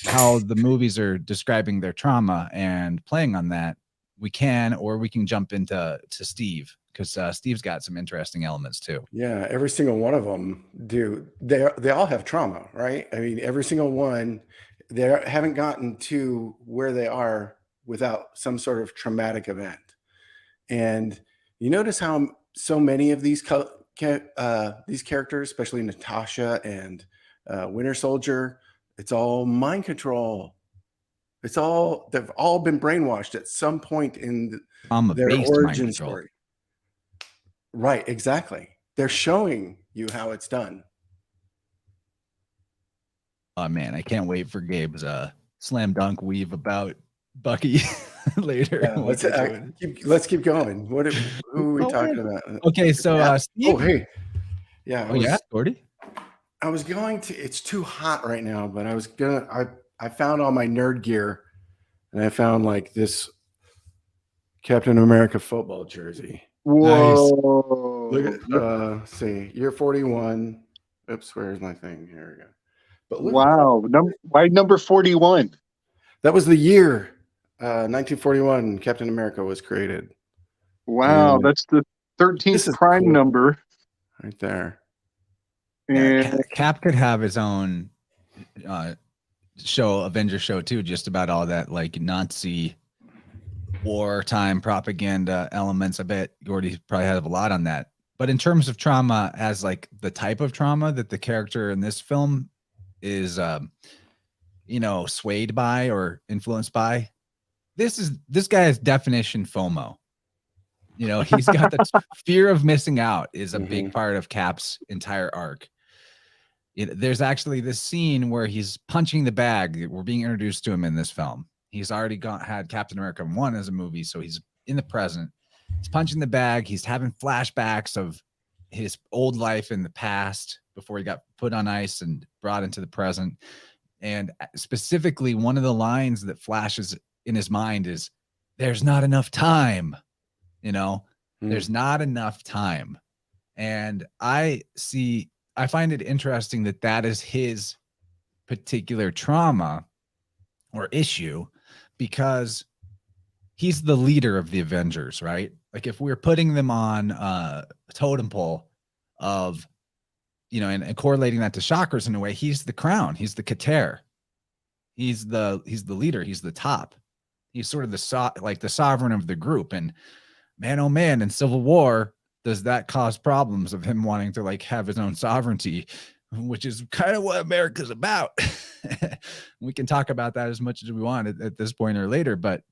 [SPEAKER 1] how the movies are describing their trauma and playing on that, we can jump into Steve, because Steve's got some interesting elements too.
[SPEAKER 3] Yeah, every single one of them do. They all have trauma, right? I mean, every single one. They haven't gotten to where they are without some sort of traumatic event. And you notice how so many of these characters, especially Natasha and Winter Soldier, it's all mind control. They've all been brainwashed at some point in their origin story. Right, exactly. They're showing you how it's done.
[SPEAKER 1] Oh man, I can't wait for Gabe's slam dunk weave about Bucky later.
[SPEAKER 3] Yeah, let's keep going. Who are we talking about?
[SPEAKER 1] Okay, so Steve.
[SPEAKER 3] Oh hey, yeah.
[SPEAKER 1] Gordy.
[SPEAKER 3] I was going to. It's too hot right now, but I found all my nerd gear, and I found like this Captain America football jersey.
[SPEAKER 2] Whoa!
[SPEAKER 3] Nice. Look at see, year 41. Oops, where's my thing? Here we go. But
[SPEAKER 2] wow, why number 41?
[SPEAKER 3] That was the year 1941 Captain America was created.
[SPEAKER 2] Wow, that's the 13th prime cool. Number.
[SPEAKER 3] Right there.
[SPEAKER 1] And Cap could have his own Avengers show too, just about all that like Nazi wartime propaganda elements. I bet Gordy probably has a lot on that. But in terms of trauma, as like the type of trauma that the character in this film is swayed by or influenced by, this guy's definition FOMO. He's got the fear of missing out is a big part of Cap's entire arc. There's actually this scene where he's punching the bag. We're being introduced to him in this film. He's already had Captain America 1 as a movie, so he's in the present. He's punching the bag. He's having flashbacks of his old life in the past before he got put on ice and brought into the present. And specifically, one of the lines that flashes in his mind is, there's not enough time, there's not enough time. And I find it interesting that is his particular trauma or issue, because he's the leader of the Avengers, right? Like if we're putting them on a totem pole of, and correlating that to chakras in a way, he's the crown, he's the Keter, he's the leader, he's the top, he's sort of the sovereign of the group. And man, oh man, in Civil War, does that cause problems of him wanting to like have his own sovereignty, which is kind of what America's about. We can talk about that as much as we want at this point or later, but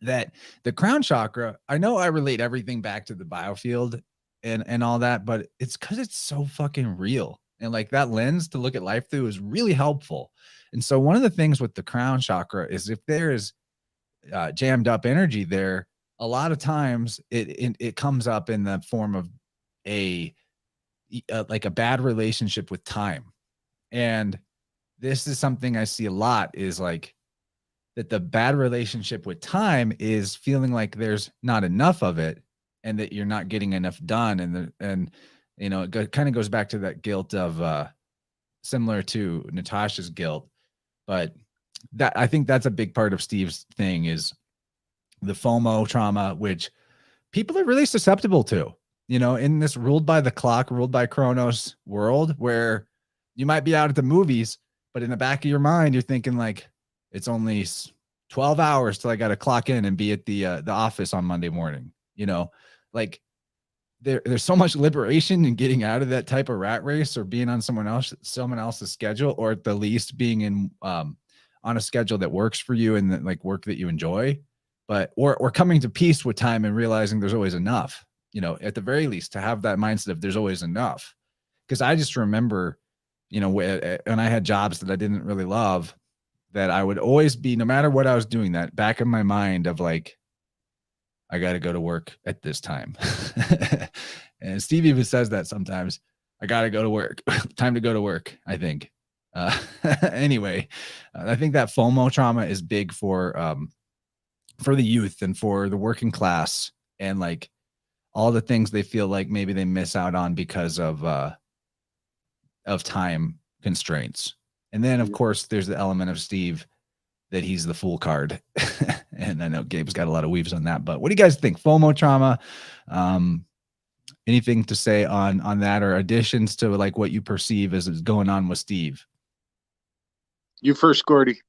[SPEAKER 1] that the crown chakra, I know I relate everything back to the biofield and all that, but it's because it's so fucking real. And like that lens to look at life through is really helpful. And so one of the things with the crown chakra is if there is jammed up energy there, a lot of times it comes up in the form of like a bad relationship with time. And this is something I see a lot, is like that the bad relationship with time is feeling like there's not enough of it and that you're not getting enough done. And it kind of goes back to that guilt of similar to Natasha's guilt. But that, I think that's a big part of Steve's thing, is the FOMO trauma, which people are really susceptible to, in this ruled by the clock, ruled by Chronos world, where you might be out at the movies, but in the back of your mind, you're thinking like, it's only 12 hours till I got to clock in and be at the office on Monday morning. Like there's so much liberation in getting out of that type of rat race, or being on someone else's schedule, or at the least being in on a schedule that works for you and that, like, work that you enjoy, but or coming to peace with time and realizing there's always enough. At the very least, to have that mindset of there's always enough. Because I just remember, when I had jobs that I didn't really love, that I would always be, no matter what I was doing, that back in my mind of like, I got to go to work at this time. And Steve even says that sometimes, I got to go to work, time to go to work, I think. Anyway, I think that FOMO trauma is big for the youth and for the working class, and like all the things they feel like maybe they miss out on because of time constraints. And then of course there's the element of Steve that he's the fool card. And I know Gabe's got a lot of weaves on that, but what do you guys think? FOMO trauma, anything to say on that, or additions to like what you perceive as is going on with Steve?
[SPEAKER 2] You first, Gordy.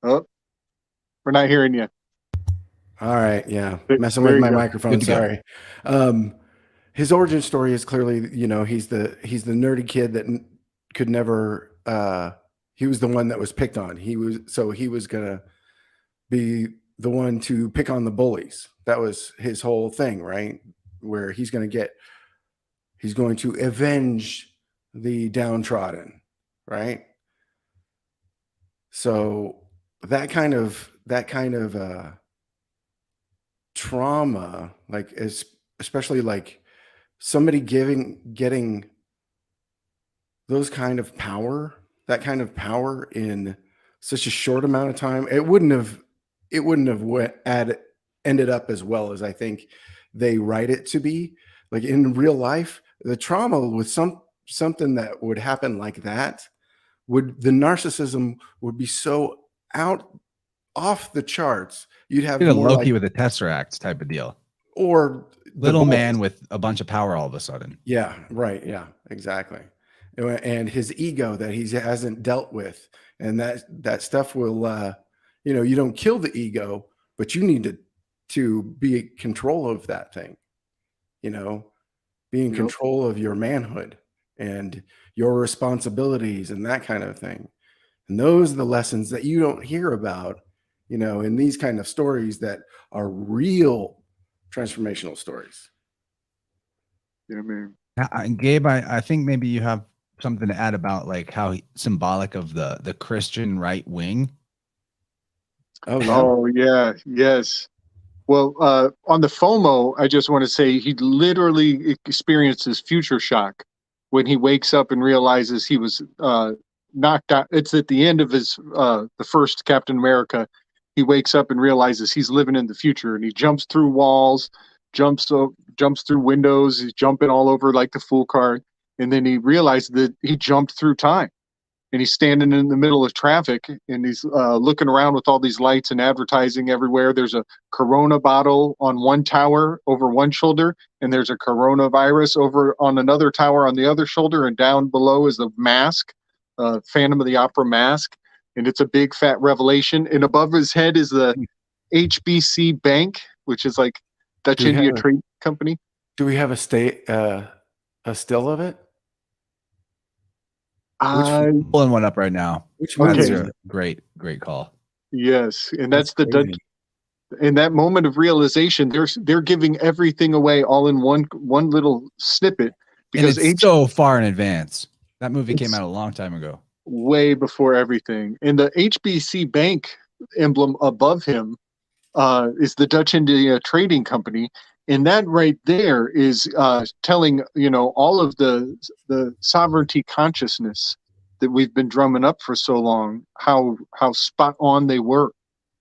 [SPEAKER 2] Oh, we're not hearing you.
[SPEAKER 3] All right. Yeah.
[SPEAKER 2] There-
[SPEAKER 3] Messing
[SPEAKER 2] there
[SPEAKER 3] with
[SPEAKER 2] you
[SPEAKER 3] my
[SPEAKER 2] go.
[SPEAKER 3] microphone.
[SPEAKER 1] Good to go.
[SPEAKER 3] Sorry. His origin story is clearly, he's the nerdy kid that could never, he was the one that was picked on. He was going to be the one to pick on the bullies. That was his whole thing, right? Where he's going to avenge the downtrodden, right? So that kind of trauma, like especially like somebody getting those kind of power, that kind of power in such a short amount of time, it wouldn't have ended up as well as I think they write it to be. Like in real life, the trauma with something that would happen like that, the narcissism would be so off the charts. You'd have
[SPEAKER 1] Get a
[SPEAKER 3] more
[SPEAKER 1] Loki
[SPEAKER 3] like,
[SPEAKER 1] with a Tesseract type of deal,
[SPEAKER 3] or
[SPEAKER 1] little man with a bunch of power all of a sudden.
[SPEAKER 3] Yeah, right. Yeah, exactly. And his ego that he hasn't dealt with, and that stuff will, you don't kill the ego, but you need to be in control of that thing. Be in control of your manhood and your responsibilities and that kind of thing. And those are the lessons that you don't hear about, in these kind of stories that are real transformational stories.
[SPEAKER 2] Yeah, man.
[SPEAKER 1] Gabe, I think maybe you have something to add about like how symbolic of the Christian right wing.
[SPEAKER 3] Oh, yeah.
[SPEAKER 2] Oh, yeah. Yes. Well, on the FOMO, I just want to say he literally experiences future shock when he wakes up and realizes he was knocked out. It's at the end of his the first Captain America. He wakes up and realizes he's living in the future, and he jumps through walls, jumps through windows. He's jumping all over like the fool card, and then he realized that he jumped through time. and he's standing in the middle of traffic, and he's looking around with all these lights and advertising everywhere. There's a Corona bottle on one tower over one shoulder, and there's a coronavirus over on another tower on the other shoulder, and down below is the mask, Phantom of the Opera mask, and it's a big fat revelation. And above his head is the HBC Bank, which is like Dutch India Trade Company.
[SPEAKER 3] Do we have a still of it?
[SPEAKER 1] Pulling one up right now.
[SPEAKER 3] Which one?
[SPEAKER 1] That's
[SPEAKER 2] Okay.
[SPEAKER 1] a great call.
[SPEAKER 2] Yes, and that's the
[SPEAKER 3] crazy.
[SPEAKER 2] Dutch. In that moment of realization, they're giving everything away all in one little snippet, because
[SPEAKER 1] and it's so far in advance. That movie came out a long time ago.
[SPEAKER 2] Way before everything. And the HBC Bank emblem above him is the Dutch India Trading Company. And that right there is telling, all of the sovereignty consciousness that we've been drumming up for so long, how spot on they were,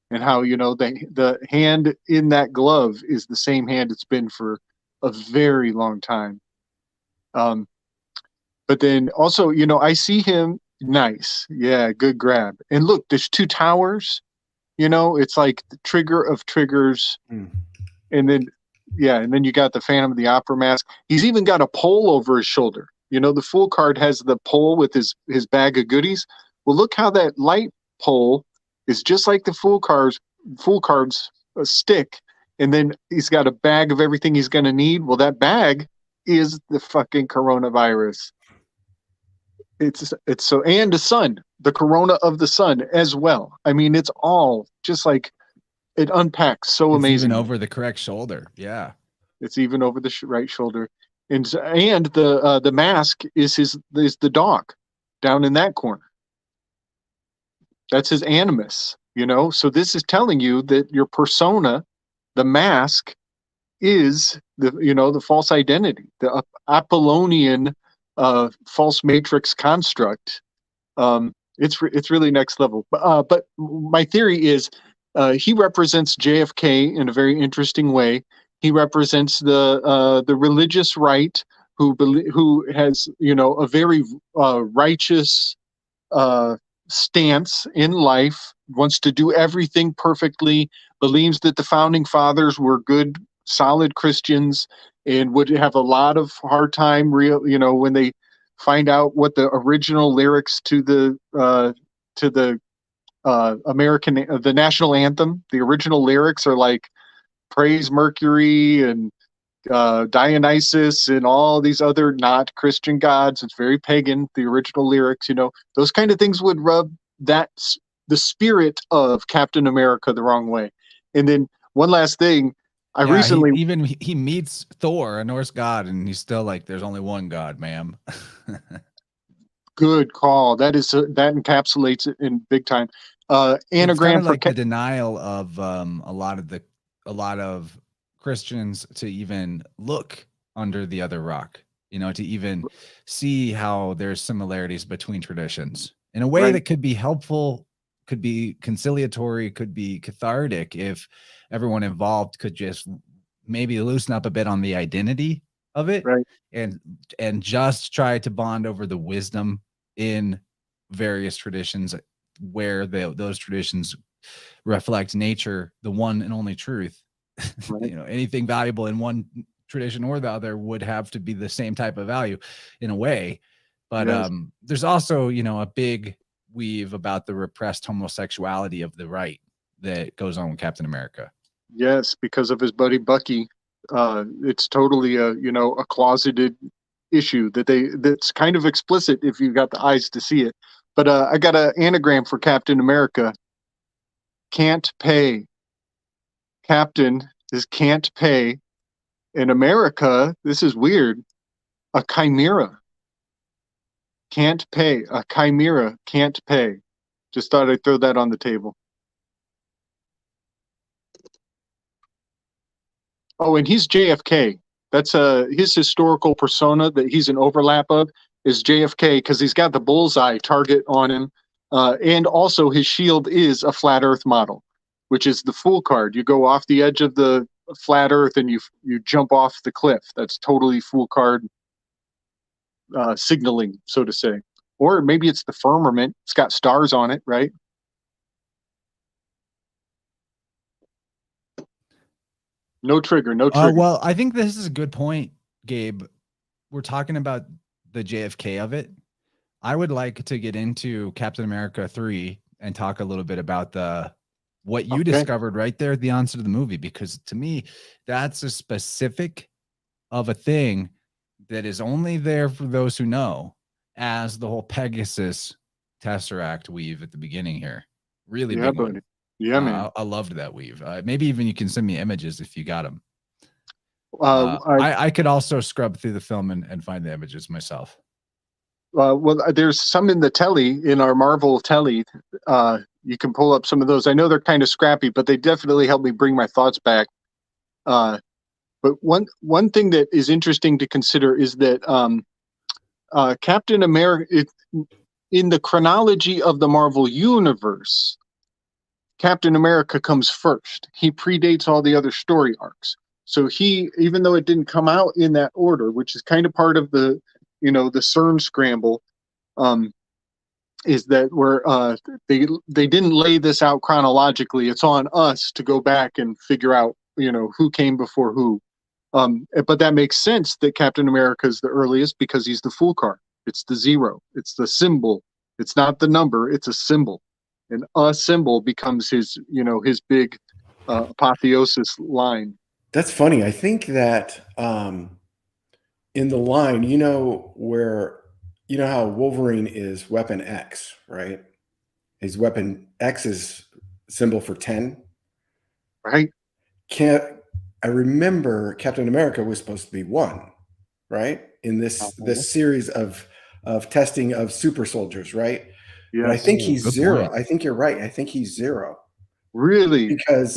[SPEAKER 2] and how, the hand in that glove is the same hand it's been for a very long time. But then also, I see him. Nice. Yeah, good grab. And look, there's two towers, it's like the trigger of triggers. And then, and then you got the Phantom of the Opera mask. He's even got a pole over his shoulder. The Fool card has the pole with his bag of goodies. Well, look how that light pole is just like the Fool card's stick. And then he's got a bag of everything he's going to need. Well, that bag is the fucking coronavirus. It's so, and the sun, the corona of the sun as well. I mean, it's all just like, it unpacks so amazing.
[SPEAKER 1] Even over the correct shoulder. Yeah.
[SPEAKER 2] It's even over the right shoulder. And the mask is the dog down in that corner. That's his animus, So this is telling you that your persona, the mask, is the false identity, the Apollonian false matrix construct. It's really next level. But my theory is he represents JFK in a very interesting way. He represents the religious right who has a very righteous stance in life, wants to do everything perfectly, believes that the founding fathers were good, solid Christians, and would have a lot of hard time when they find out what the original lyrics to the the national anthem, the original lyrics are like praise Mercury and Dionysus and all these other not Christian gods. It's very pagan, the original lyrics, those kind of things would rub the spirit of Captain America the wrong way. And then one last thing,
[SPEAKER 1] he meets Thor, a Norse god, and he's still like, there's only one God, ma'am.
[SPEAKER 2] Good call. That encapsulates it in big time. Anagram for
[SPEAKER 1] the denial of a lot of Christians to even look under the other rock, to even see how there's similarities between traditions in a way that could be helpful, could be conciliatory, could be cathartic if everyone involved could just maybe loosen up a bit on the identity of it, and just try to bond over the wisdom in various traditions where those traditions reflect nature, the one and only truth. Anything valuable in one tradition or the other would have to be the same type of value in a way. But there's also, a big weave about the repressed homosexuality of the right that goes on with Captain America.
[SPEAKER 2] Yes, because of his buddy Bucky. It's totally a closeted issue that's kind of explicit if you've got the eyes to see it. But I got an anagram for Captain America. Can't pay. Captain is can't pay. In America, this is weird. A chimera. Can't pay. A chimera can't pay. Just thought I'd throw that on the table. Oh, and he's JFK. That's his historical persona that he's an overlap of is JFK, because he's got the bullseye target on him. And also his shield is a flat earth model, which is the Fool card. You go off the edge of the flat earth and you jump off the cliff. That's totally Fool card signaling, so to say. Or maybe it's the firmament. It's got stars on it, right? No trigger, no trigger.
[SPEAKER 1] Well, I think this is a good point, Gabe. We're talking about the JFK of it. I would like to get into Captain America 3 and talk a little bit about what you discovered right there at the onset of the movie, because to me, that's a specific of a thing that is only there for those who know, as the whole Pegasus Tesseract weave at the beginning here. Really big one.
[SPEAKER 2] Yeah, man.
[SPEAKER 1] I loved that weave. Maybe even you can send me images if you got them. I could also scrub through the film and find the images myself.
[SPEAKER 2] Well, there's some in the telly, in our Marvel telly. You can pull up some of those. I know they're kind of scrappy, but they definitely help me bring my thoughts back. But one thing that is interesting to consider is that Captain America, in the chronology of the Marvel Universe, Captain America comes first. He predates all the other story arcs. So he, even though it didn't come out in that order, which is kind of part of the, the CERN scramble, is that they didn't lay this out chronologically. It's on us to go back and figure out, who came before who. But that makes sense that Captain America is the earliest because he's the Fool card. It's the 0. It's the symbol. It's not the number. It's a symbol. And a symbol becomes his, his big apotheosis line.
[SPEAKER 3] That's funny. I think that in the line, where, how Wolverine is weapon X, right? His weapon X is symbol for 10.
[SPEAKER 2] Right.
[SPEAKER 3] I remember Captain America was supposed to be 1, right? In this series of testing of super soldiers, right? Yeah, I think he's 0. I think you're right. I think he's 0.
[SPEAKER 2] Really?
[SPEAKER 3] Because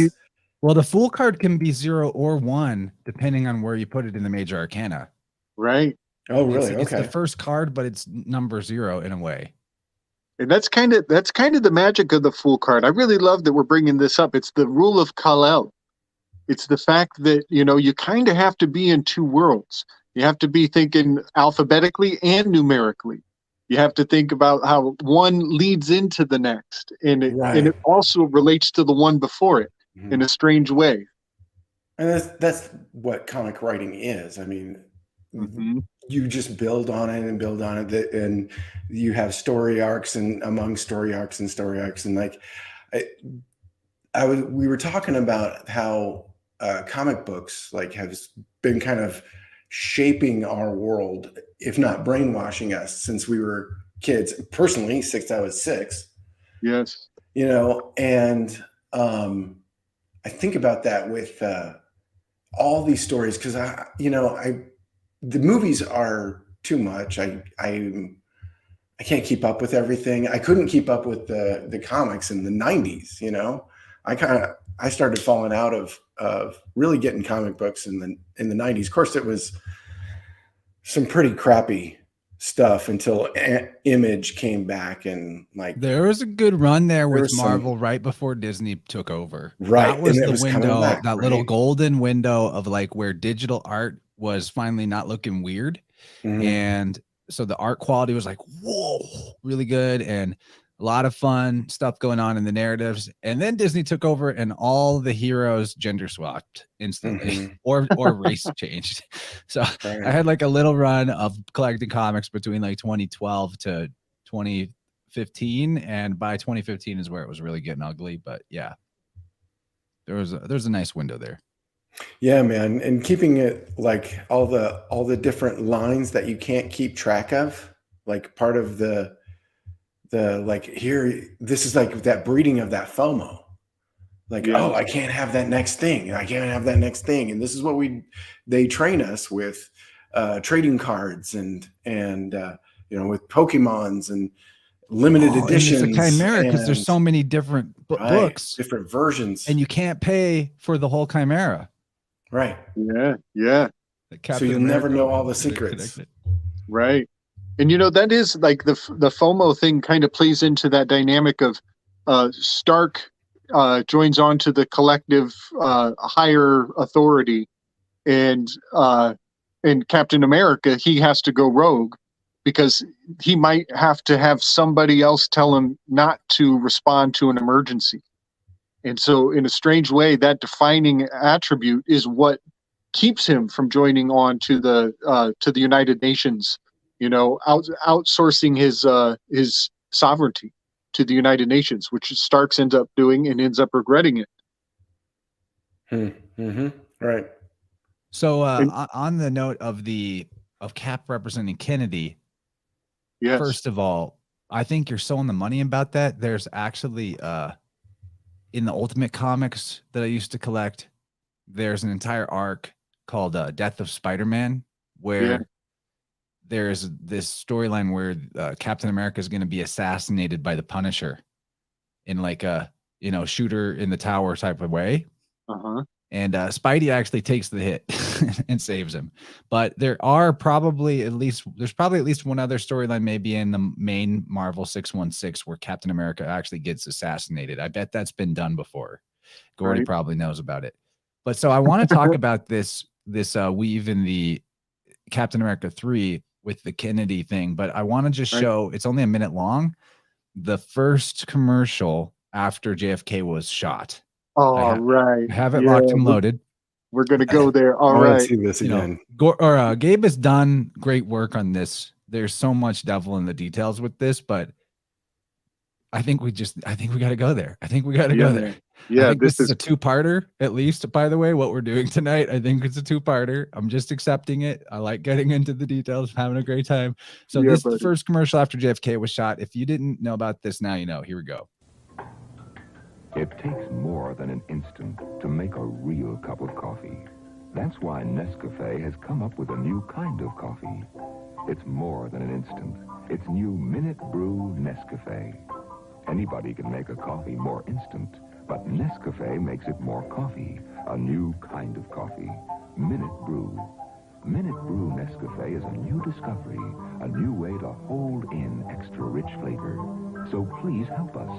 [SPEAKER 1] the Fool card can be 0 or 1 depending on where you put it in the major arcana.
[SPEAKER 2] Right.
[SPEAKER 3] Oh, really?
[SPEAKER 1] It's the first card, but it's number 0 in a way.
[SPEAKER 2] And that's kind of the magic of the Fool card. I really love that we're bringing this up. It's the rule of Kal-El. It's the fact that, you kind of have to be in 2 worlds. You have to be thinking alphabetically and numerically. You have to think about how one leads into the next. And it also relates to the one before it in a strange way.
[SPEAKER 3] And that's what comic writing is. I mean, you just build on it and build on it. And you have story arcs and among story arcs and story arcs. And we were talking about how comic books have been kind of shaping our world, if not brainwashing us, since we were kids. Personally, since I was 6.
[SPEAKER 2] Yes.
[SPEAKER 3] And I think about that with all these stories, because the movies are too much. I can't keep up with everything. I couldn't keep up with the comics in the 90s. I started falling out of really getting comic books in the 90s. Of course, it was some pretty crappy stuff until Image came back, and
[SPEAKER 1] there was a good run there with Marvel right before Disney took over.
[SPEAKER 3] Right,
[SPEAKER 1] that was the window, that little golden window of where digital art was finally not looking weird, and so the art quality was whoa, really good, and a lot of fun stuff going on in the narratives. And then Disney took over and all the heroes gender swapped instantly or race changed. So I had a little run of collecting comics between 2012 to 2015. And by 2015 is where it was really getting ugly. But yeah, there's a nice window there.
[SPEAKER 3] Yeah, man. And keeping it all the different lines that you can't keep track of, part of the here, this is that breeding of that FOMO. Oh, I can't have that next thing. I can't have that next thing. And this is what they train us with trading cards and with Pokemons and limited editions.
[SPEAKER 1] And it's a chimera because there's so many different books,
[SPEAKER 3] different versions.
[SPEAKER 1] And you can't pay for the whole chimera.
[SPEAKER 3] Right.
[SPEAKER 2] Yeah. Yeah.
[SPEAKER 3] So you'll never know all the secrets.
[SPEAKER 2] Right. And that is the FOMO thing kind of plays into that dynamic of Stark joins on to the collective higher authority, and Captain America, he has to go rogue because he might have to have somebody else tell him not to respond to an emergency. And so in a strange way, that defining attribute is what keeps him from joining on to the United Nations, outsourcing his sovereignty to the United Nations, which Starks ends up doing and ends up regretting it.
[SPEAKER 3] Mm-hmm. Right.
[SPEAKER 1] So on the note of Cap representing Kennedy,
[SPEAKER 2] Yes.
[SPEAKER 1] first of all, I think you're so on the money about that. There's actually in the Ultimate Comics that I used to collect, there's an entire arc called Death of Spider-Man, where there's this storyline where Captain America is going to be assassinated by the Punisher in like a shooter in the tower type of way. And Spidey actually takes the hit and saves him. But there's probably at least one other storyline, maybe in the main Marvel 616, where Captain America actually gets assassinated. I bet that's been done before. Gordy probably knows about it. But so I want to talk about this weave in the Captain America 3 with the Kennedy thing, but I want to just show, it's only a minute long, the first commercial after JFK was shot.
[SPEAKER 2] I
[SPEAKER 1] have it locked and loaded.
[SPEAKER 2] We're going to go there. All right.
[SPEAKER 3] See this again.
[SPEAKER 1] Gabe has done great work on this. There's so much devil in the details with this, but I think we got to go there. I think we got to go there.
[SPEAKER 2] Yeah,
[SPEAKER 1] I think this is a two-parter, at least, by the way, what we're doing tonight. I think it's a two-parter. I'm just accepting it. I like getting into the details, having a great time. So this is the first commercial after JFK was shot. If you didn't know about this, now you know. Here we go.
[SPEAKER 4] It takes more than an instant to make a real cup of coffee. That's why Nescafe has come up with a new kind of coffee. It's more than an instant. It's new Minute Brew Nescafe. Anybody can make a coffee more instant, but Nescafe makes it more coffee, a new kind of coffee, Minute Brew. Minute Brew Nescafe is a new discovery, a new way to hold in extra rich flavor. So please help us.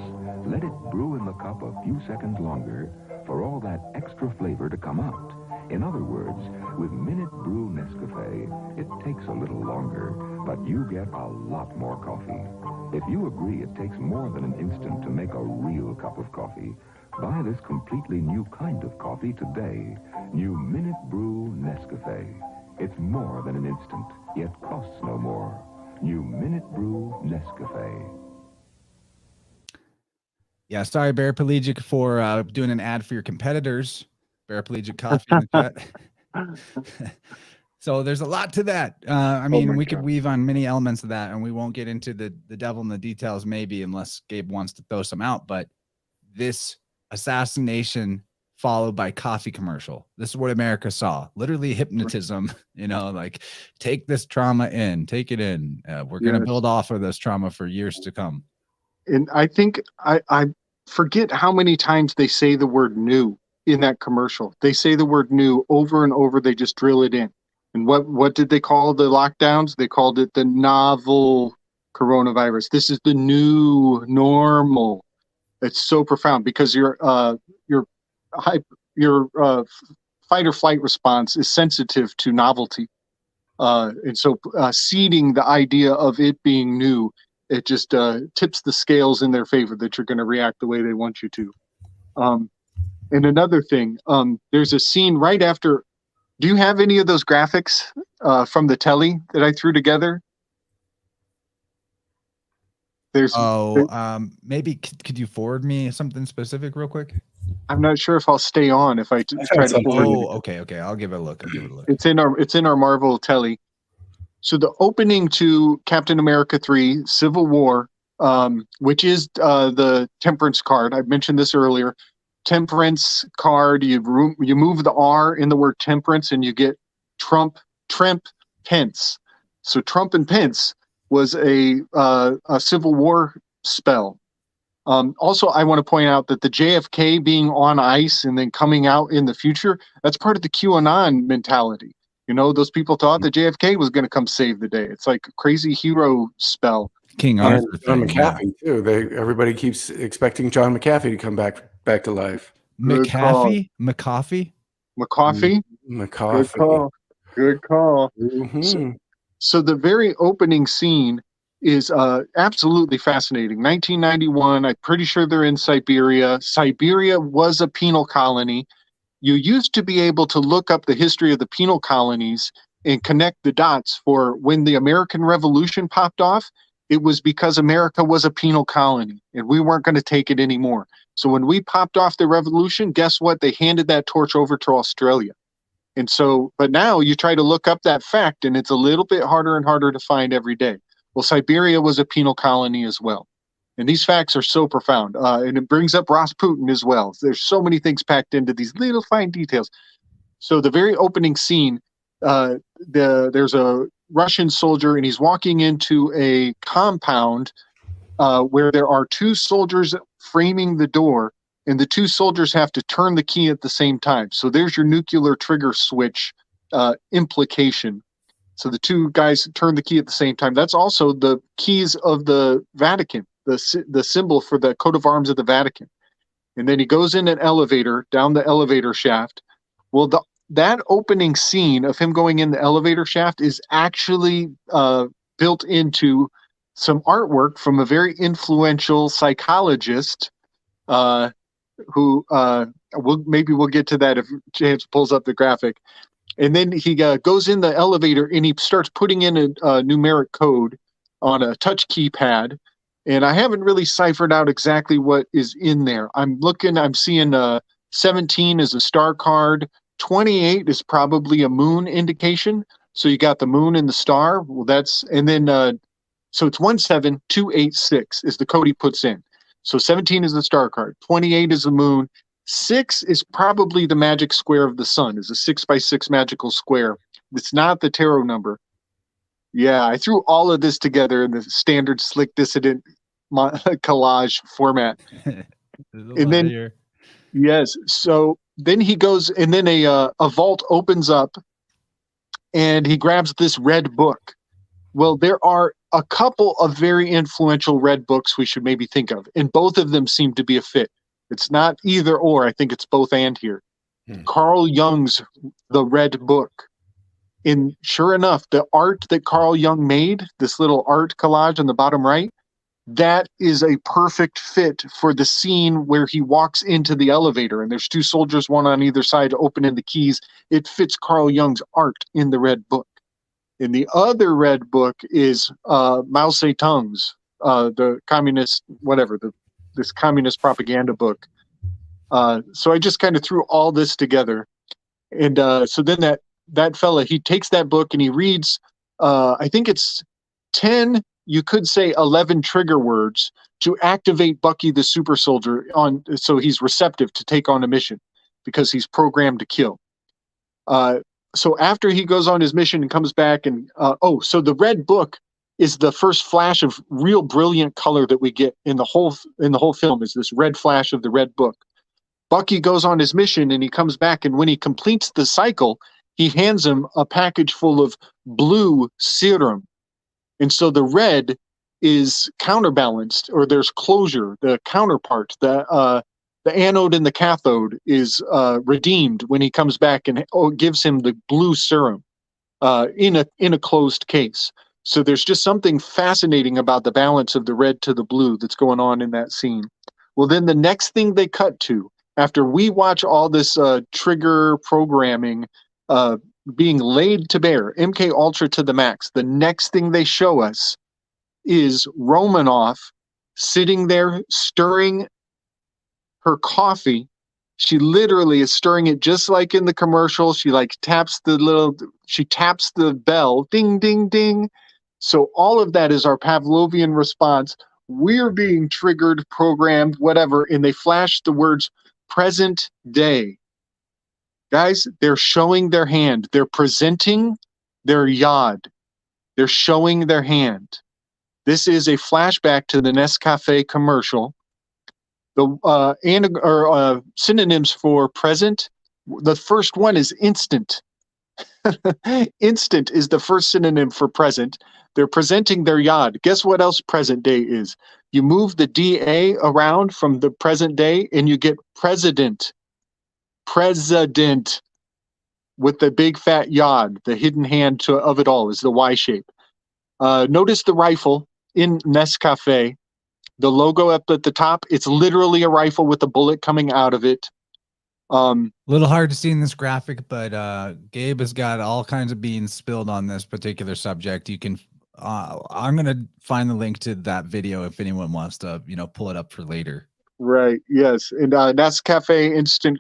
[SPEAKER 4] Let it brew in the cup a few seconds longer for all that extra flavor to come out. In other words, with Minute Brew Nescafe, it takes a little longer, but you get a lot more coffee. If you agree it takes more than an instant to make a real cup of coffee, buy this completely new kind of coffee today. New Minute Brew Nescafe. It's more than an instant, yet costs no more. New Minute Brew Nescafe.
[SPEAKER 1] Yeah, sorry, Paraplegic, for doing an ad for your competitors. Paraplegic Coffee in the chat. So there's a lot to that. I mean, we could weave on many elements of that, and we won't get into the devil in the details, maybe, unless Gabe wants to throw some out. But this assassination followed by coffee commercial. This is what America saw. Literally hypnotism, like take this trauma in, take it in. We're going to build off of this trauma for years to come.
[SPEAKER 2] And I think I forget how many times they say the word new in that commercial. They say the word new over and over. They just drill it in. And what did they call the lockdowns? They called it the novel coronavirus. This is the new normal. It's so profound because your fight or flight response is sensitive to novelty. And so seeding the idea of it being new, it just tips the scales in their favor that you're going to react the way they want you to. And another thing, there's a scene right after. Do you have any of those graphics from the telly that I threw together?
[SPEAKER 1] Maybe could you forward me something specific real quick?
[SPEAKER 2] I'm not sure if I'll stay on if I try to forward it.
[SPEAKER 1] Okay. I'll give it a look.
[SPEAKER 2] It's in our Marvel telly. So the opening to Captain America 3 Civil War, which is the temperance card. I mentioned this earlier. Temperance card, you move the R in the word temperance and you get Trump, Pence. So Trump and Pence was a Civil War spell. Also, I want to point out that the JFK being on ice and then coming out in the future, that's part of the QAnon mentality. Those people thought that JFK was going to come save the day. It's like a crazy hero spell.
[SPEAKER 1] King Arthur.
[SPEAKER 3] John McAfee too. Everybody keeps expecting John McAfee to come back to life.
[SPEAKER 1] McAfee.
[SPEAKER 2] Good call.
[SPEAKER 3] Mm-hmm.
[SPEAKER 2] Good call.
[SPEAKER 3] Mm-hmm.
[SPEAKER 2] So the very opening scene is absolutely fascinating. 1991, I'm pretty sure they're in Siberia. Siberia was a penal colony. You used to be able to look up the history of the penal colonies and connect the dots for when the American Revolution popped off. It was because America was a penal colony and we weren't going to take it anymore. So when we popped off the revolution, guess what? They handed that torch over to Australia. And so, but now you try to look up that fact and it's a little bit harder and harder to find every day. Well, Siberia was a penal colony as well. And these facts are so profound. And it brings up Rasputin as well. There's so many things packed into these little fine details. So the very opening scene, there's a Russian soldier and he's walking into a compound where there are two soldiers framing the door, and the two soldiers have to turn the key at the same time. So there's your nuclear trigger switch implication. So the two guys turn the key at the same time. That's also the keys of the Vatican, the symbol for the coat of arms of the Vatican. And then he goes in an elevator, down the elevator shaft. Well, that opening scene of him going in the elevator shaft is actually built into some artwork from a very influential psychologist who we'll get to that if James pulls up the graphic. And then he goes in the elevator and he starts putting in a numeric code on a touch keypad. And I haven't really ciphered out exactly what is in there. I'm seeing 17 is a star card. 28 is probably a moon indication. So you got the moon and the star. Well, so it's 17286 is the code he puts in. So 17 is the star card. 28 is the moon. 6 is probably the magic square of the sun. It's a 6x6 magical square. It's not the tarot number. Yeah, I threw all of this together in the standard slick dissident collage format. And then, yes, so then he goes, and then a vault opens up, and he grabs this red book. Well, there are a couple of very influential red books we should maybe think of, and both of them seem to be a fit. It's not either or. I think it's both and here. Carl Jung's The Red Book. And sure enough, the art that Carl Jung made, this little art collage on the bottom right, that is a perfect fit for the scene where he walks into the elevator and there's two soldiers, one on either side, opening the keys. It fits Carl Jung's art in the Red Book. And the other red book is Mao Zedong's, the communist, this communist propaganda book. So I just kind of threw all this together. And so then that fella, he takes that book and he reads, I think it's 10, you could say 11 trigger words to activate Bucky the super soldier so he's receptive to take on a mission because he's programmed to kill. So after he goes on his mission and comes back and so the Red Book is the first flash of real brilliant color that we get in the whole film is this red flash of the Red Book. Bucky goes on his mission and he comes back, and when he completes the cycle, he hands him a package full of blue serum. And so the red is counterbalanced, or there's closure, the counterpart, the anode and the cathode is redeemed when he comes back and gives him the blue serum in a closed case. So there's just something fascinating about the balance of the red to the blue that's going on in that scene. Well, then the next thing they cut to, after we watch all this trigger programming being laid to bear, MK Ultra to the max, the next thing they show us is Romanoff sitting there stirring her coffee. She literally is stirring it just like in the commercial. She taps the bell, ding, ding, ding. So all of that is our Pavlovian response. We're being triggered, programmed, whatever, and they flash the words present day. Guys, they're showing their hand. They're presenting their yad. They're showing their hand. This is a flashback to the Nescafe commercial. The synonyms for present, the first one is instant. Instant is the first synonym for present. They're presenting their yad. Guess what else present day is? You move the DA around from the present day and you get president. President. with the big fat yod, the hidden hand of it all is the Y shape. Notice the rifle in Nescafe. The logo up at the top, it's literally a rifle with a bullet coming out of it.
[SPEAKER 1] A little hard to see in this graphic, but Gabe has got all kinds of beans spilled on this particular subject. You can, I'm gonna find the link to that video if anyone wants to, pull it up for later.
[SPEAKER 2] Right. Yes. And Nescafe instant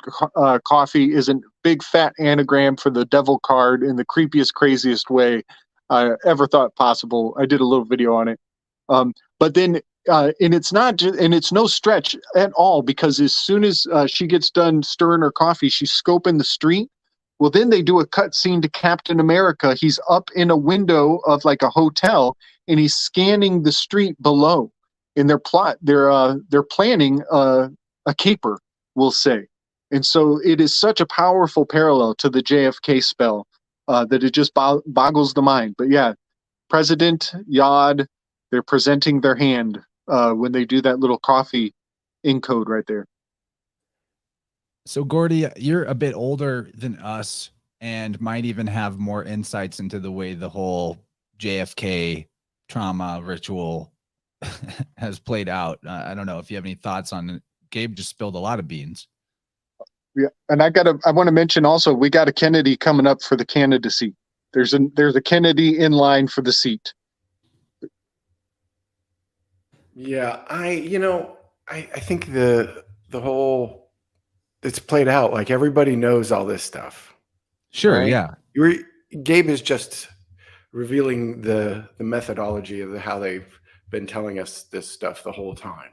[SPEAKER 2] coffee is a big fat anagram for the devil card in the creepiest, craziest way I ever thought possible. I did a little video on it. But then, and it's not just, and it's no stretch at all, because as soon as she gets done stirring her coffee, she's scoping the street. Well, then they do a cut scene to Captain America. He's up in a window of like a hotel, and he's scanning the street below. In their plot, they're planning a caper, we'll say. And so it is such a powerful parallel to the JFK spell that it just boggles the mind. But yeah, President, Yod, they're presenting their hand when they do that little coffee encode right there.
[SPEAKER 1] So Gordy, you're a bit older than us and might even have more insights into the way the whole JFK trauma ritual has played out. I don't know if you have any thoughts on it. Gabe just spilled a lot of beans.
[SPEAKER 2] Yeah, and I want to mention also, we got a Kennedy coming up for the candidacy. There's a Kennedy in line for the seat.
[SPEAKER 3] Yeah, I think the whole, it's played out. Like, everybody knows all this stuff.
[SPEAKER 1] Sure,
[SPEAKER 3] right?
[SPEAKER 1] yeah.
[SPEAKER 3] Gabe is just revealing the methodology of how they've been telling us this stuff the whole time.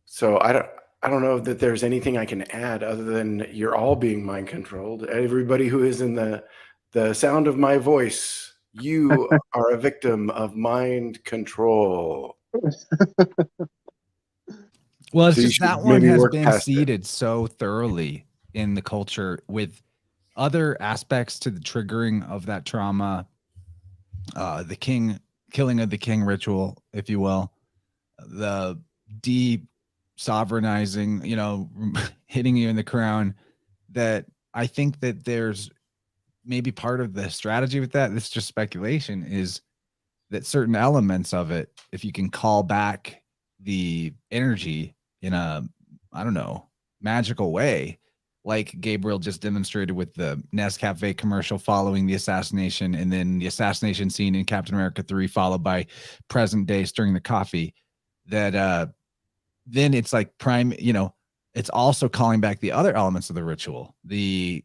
[SPEAKER 3] So I don't know that there's anything I can add other than you're all being mind controlled. Everybody who is in the sound of my voice, you are a victim of mind control.
[SPEAKER 1] Well, it's
[SPEAKER 3] So
[SPEAKER 1] just that one has been seeded so thoroughly in the culture with other aspects to the triggering of that trauma. The killing of the king ritual, if you will, the de-sovereignizing, hitting you in the crown, that I think that there's maybe part of the strategy with that. This is just speculation, is that certain elements of it, if you can call back the energy in a, I don't know, magical way, like Gabriel just demonstrated with the Nescafe commercial following the assassination, and then the assassination scene in Captain America 3 followed by present day stirring the coffee, that then it's like prime, it's also calling back the other elements of the ritual, the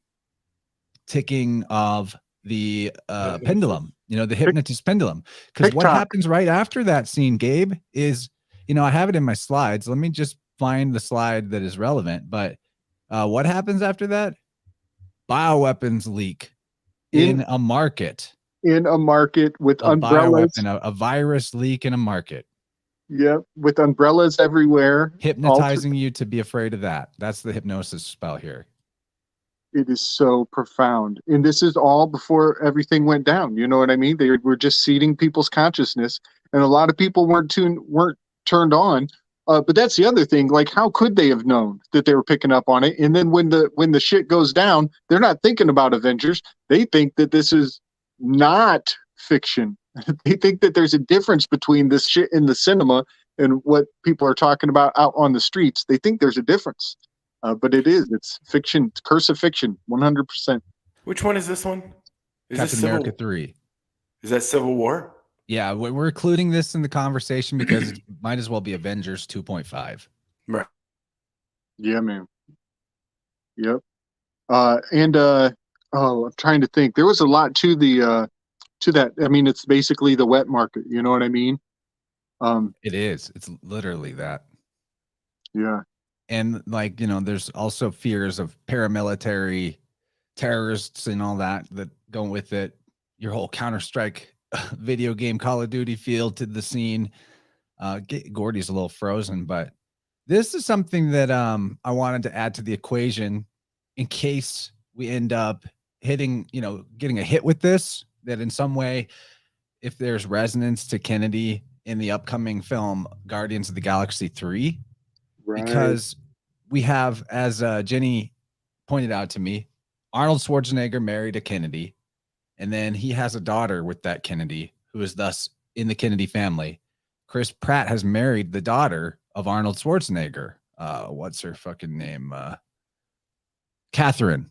[SPEAKER 1] ticking of the pendulum, the hypnotist pendulum. Because what happens right after that scene, Gabe, is, I have it in my slides. Let me just find the slide that is relevant, but what happens after that? Bioweapons leak in a market.
[SPEAKER 2] In a market with umbrellas.
[SPEAKER 1] A virus leak in a market.
[SPEAKER 2] Yep, with umbrellas everywhere.
[SPEAKER 1] Hypnotizing you to be afraid of that. That's the hypnosis spell here. It
[SPEAKER 2] is so profound. And this is all before everything went down. You know what I mean? They were just seeding people's consciousness. And a lot of people weren't turned on. But that's the other thing. Like, how could they have known that they were picking up on it? And then when the shit goes down, they're not thinking about Avengers. They think that this is not fiction. They think that there's a difference between this shit in the cinema and what people are talking about out on the streets. They think there's a difference. But it's fiction. It's curse of fiction, 100%.
[SPEAKER 3] Which one is this one? Is
[SPEAKER 1] Captain America 3.
[SPEAKER 3] Is that Civil War?
[SPEAKER 1] Yeah, we're including this in the conversation because it might as well be Avengers 2.5.
[SPEAKER 3] Right.
[SPEAKER 2] Yeah, man. Yep. I'm trying to think. There was a lot to that. I mean, it's basically the wet market. You know what I mean?
[SPEAKER 1] It is. It's literally that.
[SPEAKER 2] Yeah.
[SPEAKER 1] And there's also fears of paramilitary terrorists and all that go with it. Your whole Counter-Strike video game Call of Duty feel to the scene. Gordy's a little frozen, but this is something that I wanted to add to the equation in case we end up getting a hit with this, that in some way, if there's resonance to Kennedy in the upcoming film Guardians of the Galaxy 3,
[SPEAKER 2] right.
[SPEAKER 1] Because we have, as Jenny pointed out to me, Arnold Schwarzenegger married a Kennedy, and then he has a daughter with that Kennedy, who is thus in the Kennedy family. Chris Pratt has married the daughter of Arnold Schwarzenegger. What's her fucking name? Catherine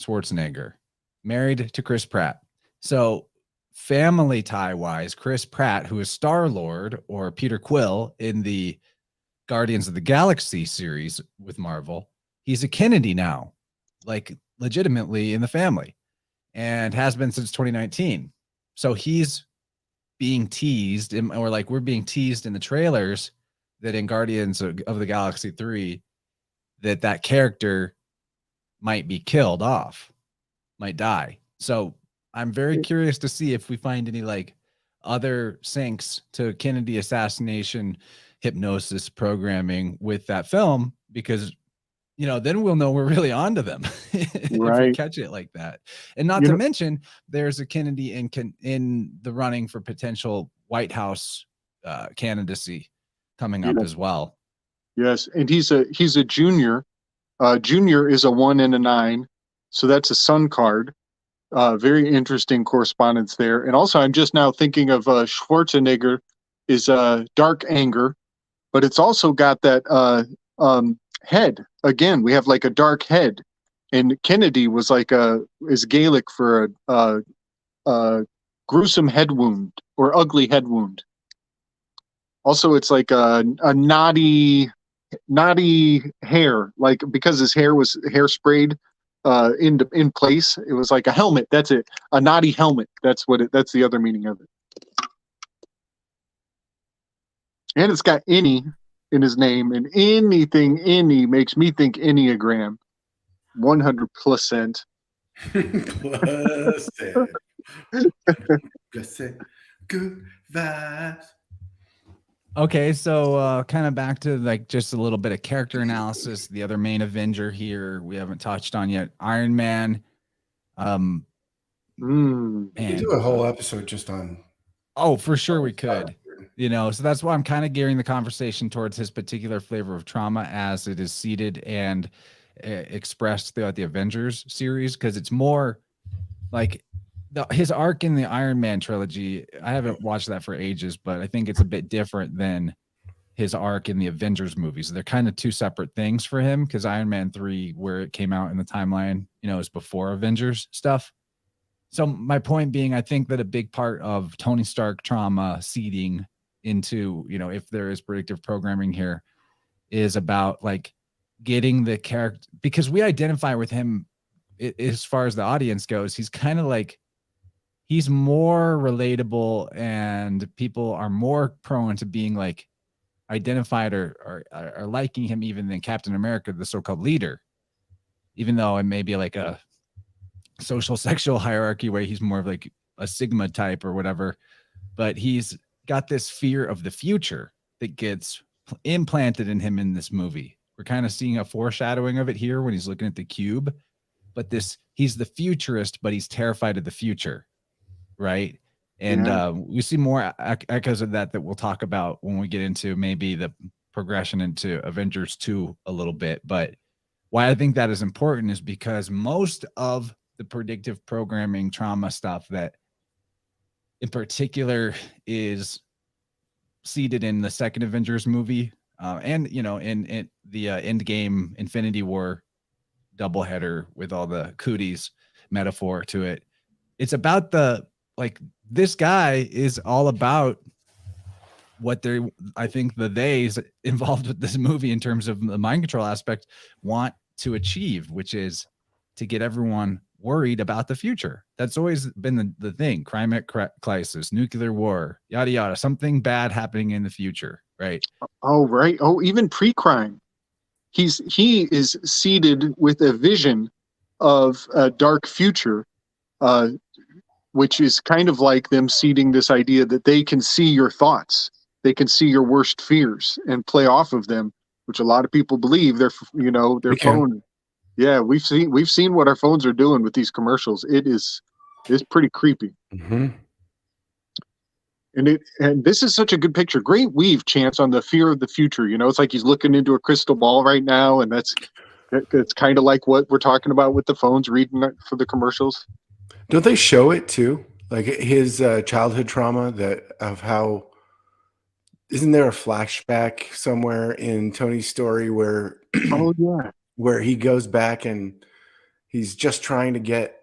[SPEAKER 1] Schwarzenegger, married to Chris Pratt. So family tie wise, Chris Pratt, who is Star-Lord or Peter Quill in the Guardians of the Galaxy series with Marvel, he's a Kennedy now, like legitimately in the family, and has been since 2019. So he's being teased, or like we're being teased in the trailers, that in Guardians of the Galaxy 3, that character might be killed off, might die. So I'm very curious to see if we find any like other syncs to Kennedy assassination hypnosis programming with that film, because then we'll know we're really onto them if we catch it like that. And not to mention, there's a Kennedy in the running for potential White House candidacy coming up as well.
[SPEAKER 2] Yes, and he's a junior. Junior is a 1 and a 9, so that's a Sun card. Very interesting correspondence there. And also, I'm just now thinking of Schwarzenegger is dark anger, but it's also got that head. Again, we have like a dark head, and Kennedy was like is Gaelic for a gruesome head wound or ugly head wound. Also, it's like a knotty hair, like because his hair was hairsprayed in place. It was like a helmet. That's it. A knotty helmet. That's the other meaning of it. And it's got any in his name, and anything any makes me think Enneagram. 100%.
[SPEAKER 3] Good vibes.
[SPEAKER 1] Okay, so kind of back to like just a little bit of character analysis. The other main Avenger here we haven't touched on yet, Iron Man.
[SPEAKER 3] We could do a whole episode just on.
[SPEAKER 1] Oh, for sure we could. So that's why I'm kind of gearing the conversation towards his particular flavor of trauma as it is seated and expressed throughout the Avengers series, because it's more like his arc in the Iron Man trilogy. I haven't watched that for ages, but I think it's a bit different than his arc in the Avengers movies. They're kind of two separate things for him, because Iron Man 3, where it came out in the timeline, is before Avengers stuff. So my point being, I think that a big part of Tony Stark trauma seeding into, if there is predictive programming here, is about like getting the character, because we identify with him as far as the audience goes. He's kind of like, he's more relatable, and people are more prone to being like identified or liking him even than Captain America, the so-called leader, even though it may be like a social sexual hierarchy where he's more of like a Sigma type or whatever, but he's got this fear of the future that gets implanted in him in this movie. We're kind of seeing a foreshadowing of it here when he's looking at the cube, but he's the futurist, but he's terrified of the future. Right. And we see more echoes of that we'll talk about when we get into maybe the progression into Avengers 2 a little bit. But why I think that is important is because most of the predictive programming trauma stuff that in particular is seated in the second Avengers movie, and in the Endgame Infinity War doubleheader with all the cooties metaphor to it. It's about this guy is all about what I think the theys involved with this movie in terms of the mind control aspect want to achieve, which is to get everyone worried about the future. That's always been the thing. Climate crisis, nuclear war, yada, yada, something bad happening in the future. Right.
[SPEAKER 2] Oh, right. Oh, even pre-crime. He is seeded with a vision of a dark future, which is kind of like them seeding this idea that they can see your thoughts. They can see your worst fears and play off of them, which a lot of people believe their phone. Yeah, we've seen what our phones are doing with these commercials. It's pretty creepy.
[SPEAKER 3] Mm-hmm.
[SPEAKER 2] And this is such a good picture. Great weave, Chance, on the fear of the future. You know, it's like he's looking into a crystal ball right now, and that's kind of like what we're talking about with the phones, reading it for the commercials.
[SPEAKER 3] Don't they show it too? Like his childhood trauma, that of how, isn't there a flashback somewhere in Tony's story where
[SPEAKER 2] Oh yeah,
[SPEAKER 3] where he goes back and he's just trying to get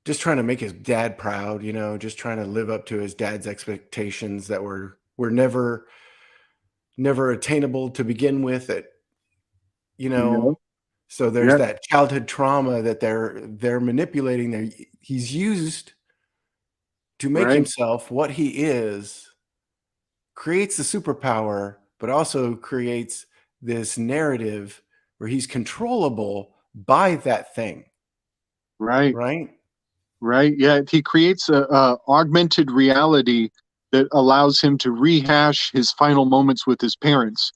[SPEAKER 3] just trying to make his dad proud, you know, just trying to live up to his dad's expectations that were never attainable to begin with. It, you know, so there's that childhood trauma that they're manipulating. There, he's used to make himself what he is, creates the superpower, but also creates this narrative where he's controllable by that thing.
[SPEAKER 2] Right. Yeah, he creates a augmented reality that allows him to rehash his final moments with his parents,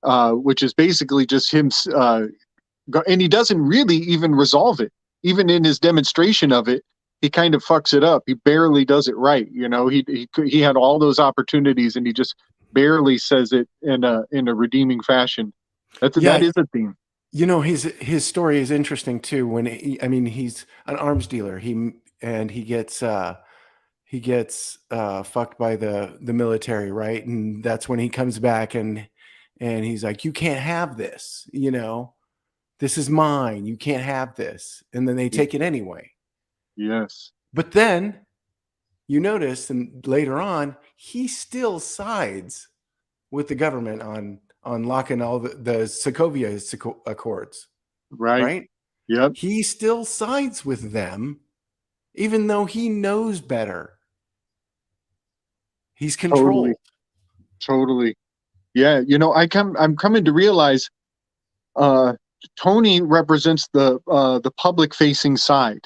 [SPEAKER 2] which is basically just him. And he doesn't really even resolve it. Even in his demonstration of it, he kind of fucks it up. He barely does it right. You know, he had all those opportunities, and he just barely says it in a redeeming fashion. That is a theme.
[SPEAKER 3] You know, his story is interesting too. When he's an arms dealer. He gets fucked by the military, right? And that's when he comes back and he's like, "You can't have this, you know, this is mine. You can't have this." And then they take it anyway.
[SPEAKER 2] Yes.
[SPEAKER 3] But then you notice, and later on, he still sides with the government on locking all the Sokovia Accords. Right?
[SPEAKER 2] Yep.
[SPEAKER 3] He still sides with them, even though he knows better. He's controlled.
[SPEAKER 2] Totally. Yeah. You know, I'm coming to realize Tony represents the public facing side.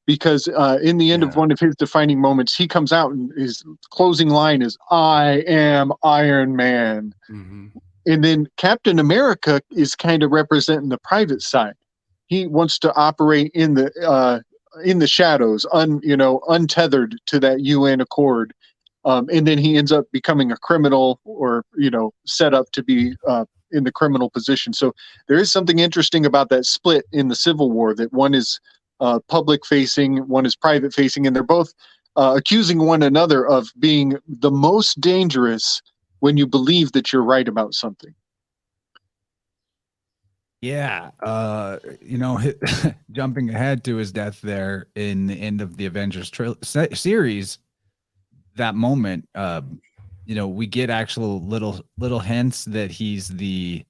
[SPEAKER 2] Because in the end of one of his defining moments, he comes out and his closing line is, "I am Iron Man."
[SPEAKER 3] Mm-hmm.
[SPEAKER 2] And then Captain America is kind of representing the private side. He wants to operate in the shadows, untethered to that UN accord. And then he ends up becoming a criminal, or, you know, set up to be in the criminal position. So there is something interesting about that split in the Civil War, that one is public facing, one is private facing, and they're both accusing one another of being the most dangerous when you believe that you're right about something.
[SPEAKER 1] Yeah. You know, jumping ahead to his death there in the end of the Avengers series, that moment, you know, we get actual little hints that he's the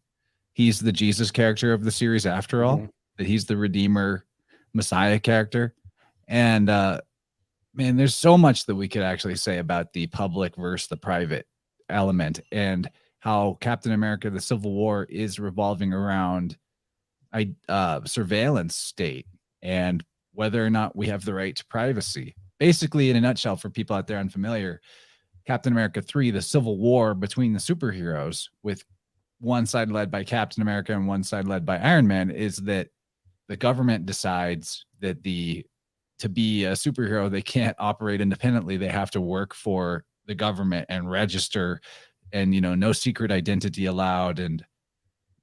[SPEAKER 1] Jesus character of the series after all, that he's the Redeemer Messiah character. And man, there's so much that we could actually say about the public versus the private element, and how Captain America: The Civil War is revolving around a surveillance state, and whether or not we have the right to privacy. Basically, in a nutshell, for people out there unfamiliar, Captain America 3, the Civil War between the superheroes, with one side led by Captain America and one side led by Iron Man, is that the government decides that to be a superhero, they can't operate independently. They have to work for the government and register, and, you know, no secret identity allowed, and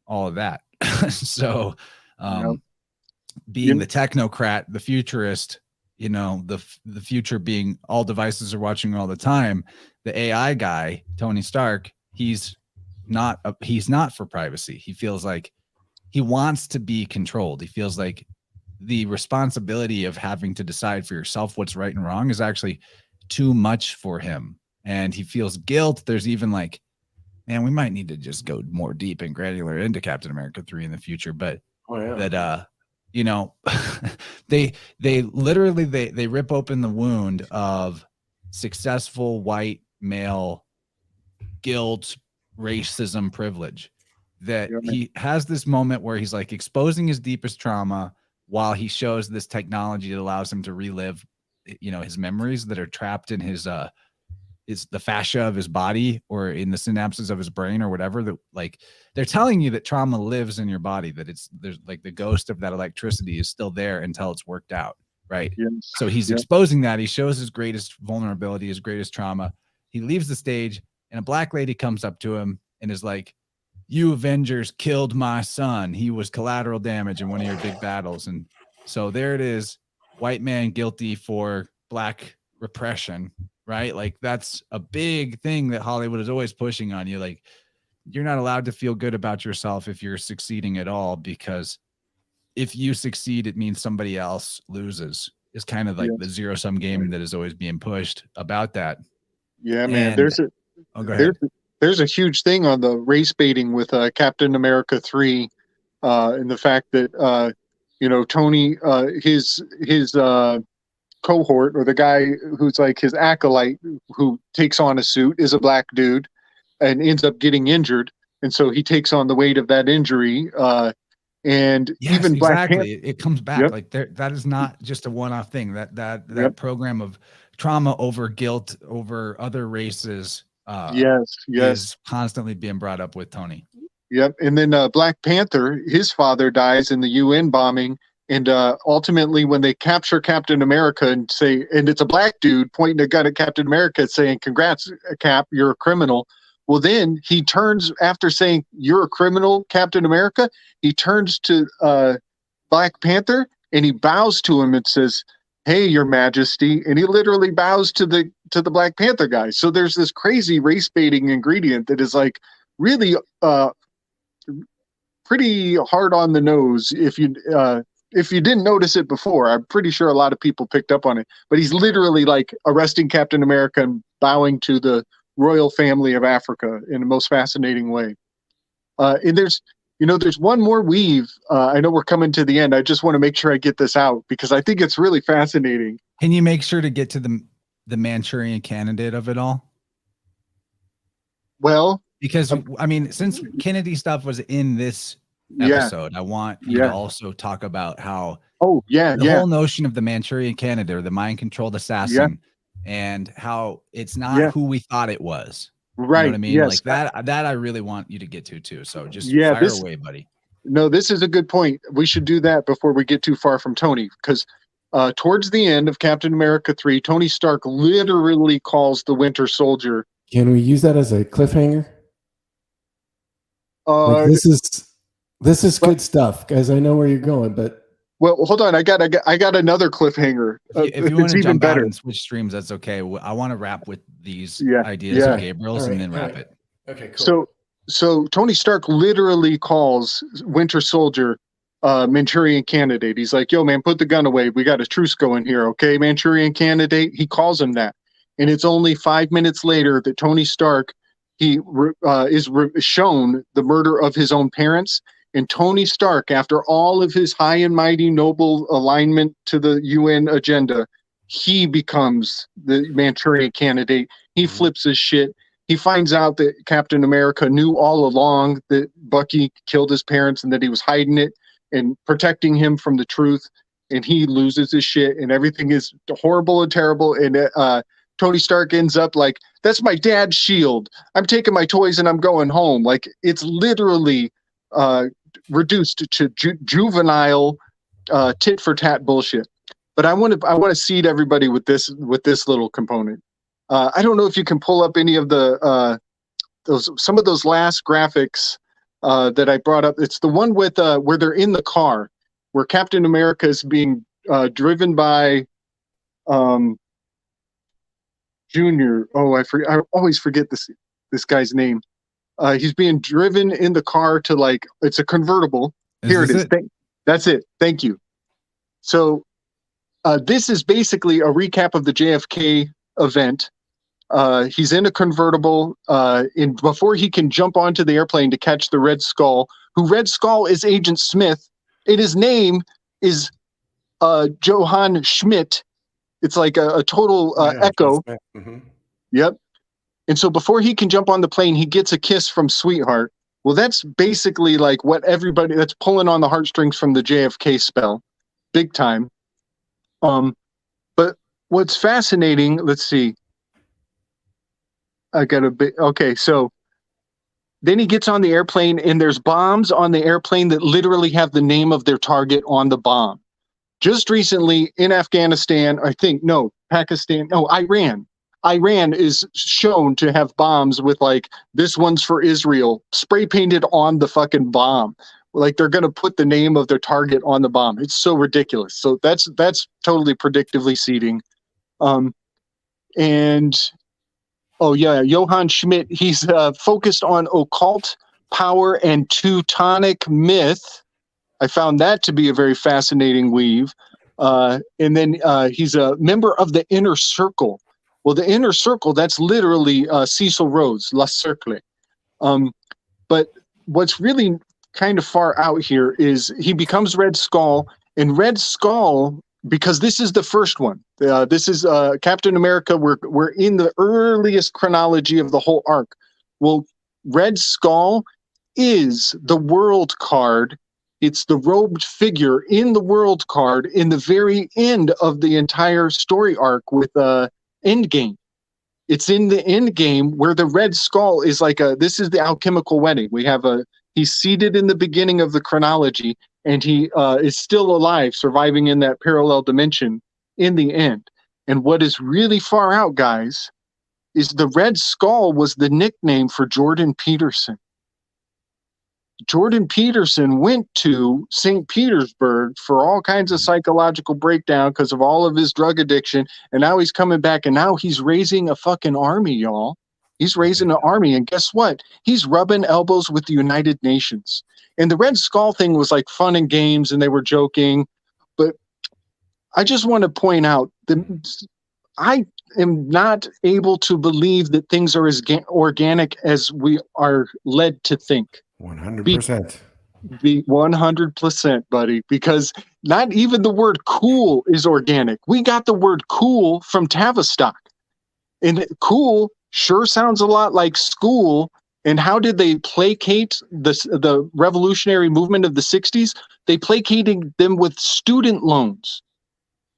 [SPEAKER 1] all of that. So being the technocrat, the futurist, you know, the future being all devices are watching all the time, the AI guy, Tony Stark, he's not for privacy. He feels like he wants to be controlled. He feels like the responsibility of having to decide for yourself what's right and wrong is actually too much for him. And he feels guilt. There's even like, man, we might need to just go more deep and granular into Captain America 3 in the future. But that, you know, they literally, they rip open the wound of successful white male guilt, racism, privilege, that he has this moment where he's like exposing his deepest trauma while he shows this technology that allows him to relive, you know, his memories that are trapped in his the fascia of his body, or in the synapses of his brain, or whatever. That, like, they're telling you that trauma lives in your body, that there's like the ghost of that electricity is still there until it's worked out. right?
[SPEAKER 2] Yes.
[SPEAKER 1] So he's
[SPEAKER 2] Yep.
[SPEAKER 1] exposing that. He shows his greatest vulnerability, his greatest trauma. He leaves the stage, and a black lady comes up to him and is like, "You Avengers killed my son. He was collateral damage in one of your big battles." And so there it is, white man guilty for black repression, right? Like that's a big thing that Hollywood is always pushing on you. Like you're not allowed to feel good about yourself if you're succeeding at all, because if you succeed, it means somebody else loses. It's kind of like the zero-sum game that is always being pushed about that.
[SPEAKER 2] Yeah, man.
[SPEAKER 1] And
[SPEAKER 2] Go
[SPEAKER 1] ahead.
[SPEAKER 2] There's a huge thing on the race baiting with Captain America 3, and the fact that Tony, his cohort, or the guy who's like his acolyte who takes on a suit, is a black dude and ends up getting injured, and so he takes on the weight of that injury. And
[SPEAKER 1] yes,
[SPEAKER 2] even Black
[SPEAKER 1] exactly, it comes back.
[SPEAKER 2] Yep.
[SPEAKER 1] Like that is not just a one-off thing. That
[SPEAKER 2] Yep.
[SPEAKER 1] program of trauma over guilt over other races
[SPEAKER 2] yes
[SPEAKER 1] is constantly being brought up with Tony.
[SPEAKER 2] Yep. And then Black Panther, his father dies in the UN bombing. And ultimately, when they capture Captain America and it's a black dude pointing a gun at Captain America saying, "Congrats, Cap, you're a criminal." Well, then he turns, after saying, "You're a criminal, Captain America," he turns to Black Panther and he bows to him and says, "Hey, Your Majesty." And he literally bows to the Black Panther guy. So there's this crazy race baiting ingredient that is like really pretty hard on the nose if you didn't notice it before. I'm pretty sure a lot of people picked up on it. But he's literally like arresting Captain America and bowing to the royal family of Africa in the most fascinating way. And there's one more weave. I know we're coming to the end. I just want to make sure I get this out because I think it's really fascinating.
[SPEAKER 1] Can you make sure to get to the Manchurian Candidate of it all?
[SPEAKER 2] Well,
[SPEAKER 1] because I mean, since Kennedy stuff was in this episode, I want you to also talk about how the whole notion of the Manchurian Candidate, or the mind-controlled assassin, and how it's not who we thought it was.
[SPEAKER 2] Right.
[SPEAKER 1] You know what I mean?
[SPEAKER 2] Yes.
[SPEAKER 1] Like that I really want you to get to too. So just fire away, buddy.
[SPEAKER 2] No, this is a good point. We should do that before we get too far from Tony, because towards the end of Captain America 3, Tony Stark literally calls the Winter Soldier.
[SPEAKER 5] Can we use that as a cliffhanger? Like this is good stuff, guys. I know where you're going, but
[SPEAKER 2] well, hold on. I got another cliffhanger.
[SPEAKER 1] If you want to jump out and switch streams, that's okay. I want to wrap with these ideas of Gabriel's and then wrap it.
[SPEAKER 3] Okay, cool.
[SPEAKER 2] So Tony Stark literally calls Winter Soldier Manchurian Candidate. He's like, "Yo, man, put the gun away. We got a truce going here, okay, Manchurian Candidate." He calls him that, and it's only 5 minutes later that Tony Stark is shown the murder of his own parents. And Tony Stark, after all of his high and mighty noble alignment to the UN agenda, he becomes the Manchurian Candidate. He flips his shit. He finds out that Captain America knew all along that Bucky killed his parents and that he was hiding it and protecting him from the truth. And he loses his shit and everything is horrible and terrible. And Tony Stark ends up like, "That's my dad's shield. I'm taking my toys and I'm going home." Like, it's literally reduced to juvenile tit for tat bullshit. But I want to seed everybody with this little component. I don't know if you can pull up any of some of those last graphics that I brought up. It's the one with where they're in the car, where Captain America is being driven by Junior. Oh, I always forget this guy's name. He's being driven in the car to, like, it's a convertible. Here it is. That's it. Thank you. So this is basically a recap of the JFK event. He's in a convertible before he can jump onto the airplane to catch the Red Skull, who Red Skull is Agent Smith, and his name is Johann Schmidt. It's like a total echo.
[SPEAKER 3] Mm-hmm.
[SPEAKER 2] Yep. And so before he can jump on the plane, he gets a kiss from Sweetheart. Well, that's basically like what everybody that's pulling on the heartstrings from the JFK spell, big time. But what's fascinating, let's see. I got a bit. Okay, so then he gets on the airplane and there's bombs on the airplane that literally have the name of their target on the bomb. just recently in Afghanistan, Pakistan, Iran. Iran is shown to have bombs with like, this one's for Israel, spray painted on the fucking bomb. Like they're going to put the name of their target on the bomb. It's so ridiculous. So that's totally predictively seeding. And oh yeah, Johann Schmidt, he's focused on occult power and Teutonic myth. I found that to be a very fascinating weave. And then he's a member of the Inner Circle. Well, the Inner Circle, that's literally Cecil Rhodes, La Cercle. But what's really kind of far out here is he becomes Red Skull, and Red Skull, because this is the first one. This is Captain America. We're in the earliest chronology of the whole arc. Well, Red Skull is the world card. It's the robed figure in the world card in the very end of the entire story arc with Endgame. It's in the Endgame where the Red Skull is like this is the alchemical wedding. We have he's seated in the beginning of the chronology, and he is still alive, surviving in that parallel dimension in the end. And what is really far out, guys, is the Red Skull was the nickname for Jordan Peterson. Jordan Peterson went to St. Petersburg for all kinds of psychological breakdown because of all of his drug addiction. And now he's coming back, and now he's raising a fucking army, y'all. He's raising an army. And guess what? He's rubbing elbows with the United Nations. And the Red Skull thing was like fun and games, and they were joking. But I just want to point out that I am not able to believe that things are as organic as we are led to think.
[SPEAKER 3] 100%.
[SPEAKER 2] Be 100%, buddy, because not even the word cool is organic. We got the word cool from Tavistock. And cool sure sounds a lot like school. And how did they placate the revolutionary movement of the 60s? They placated them with student loans.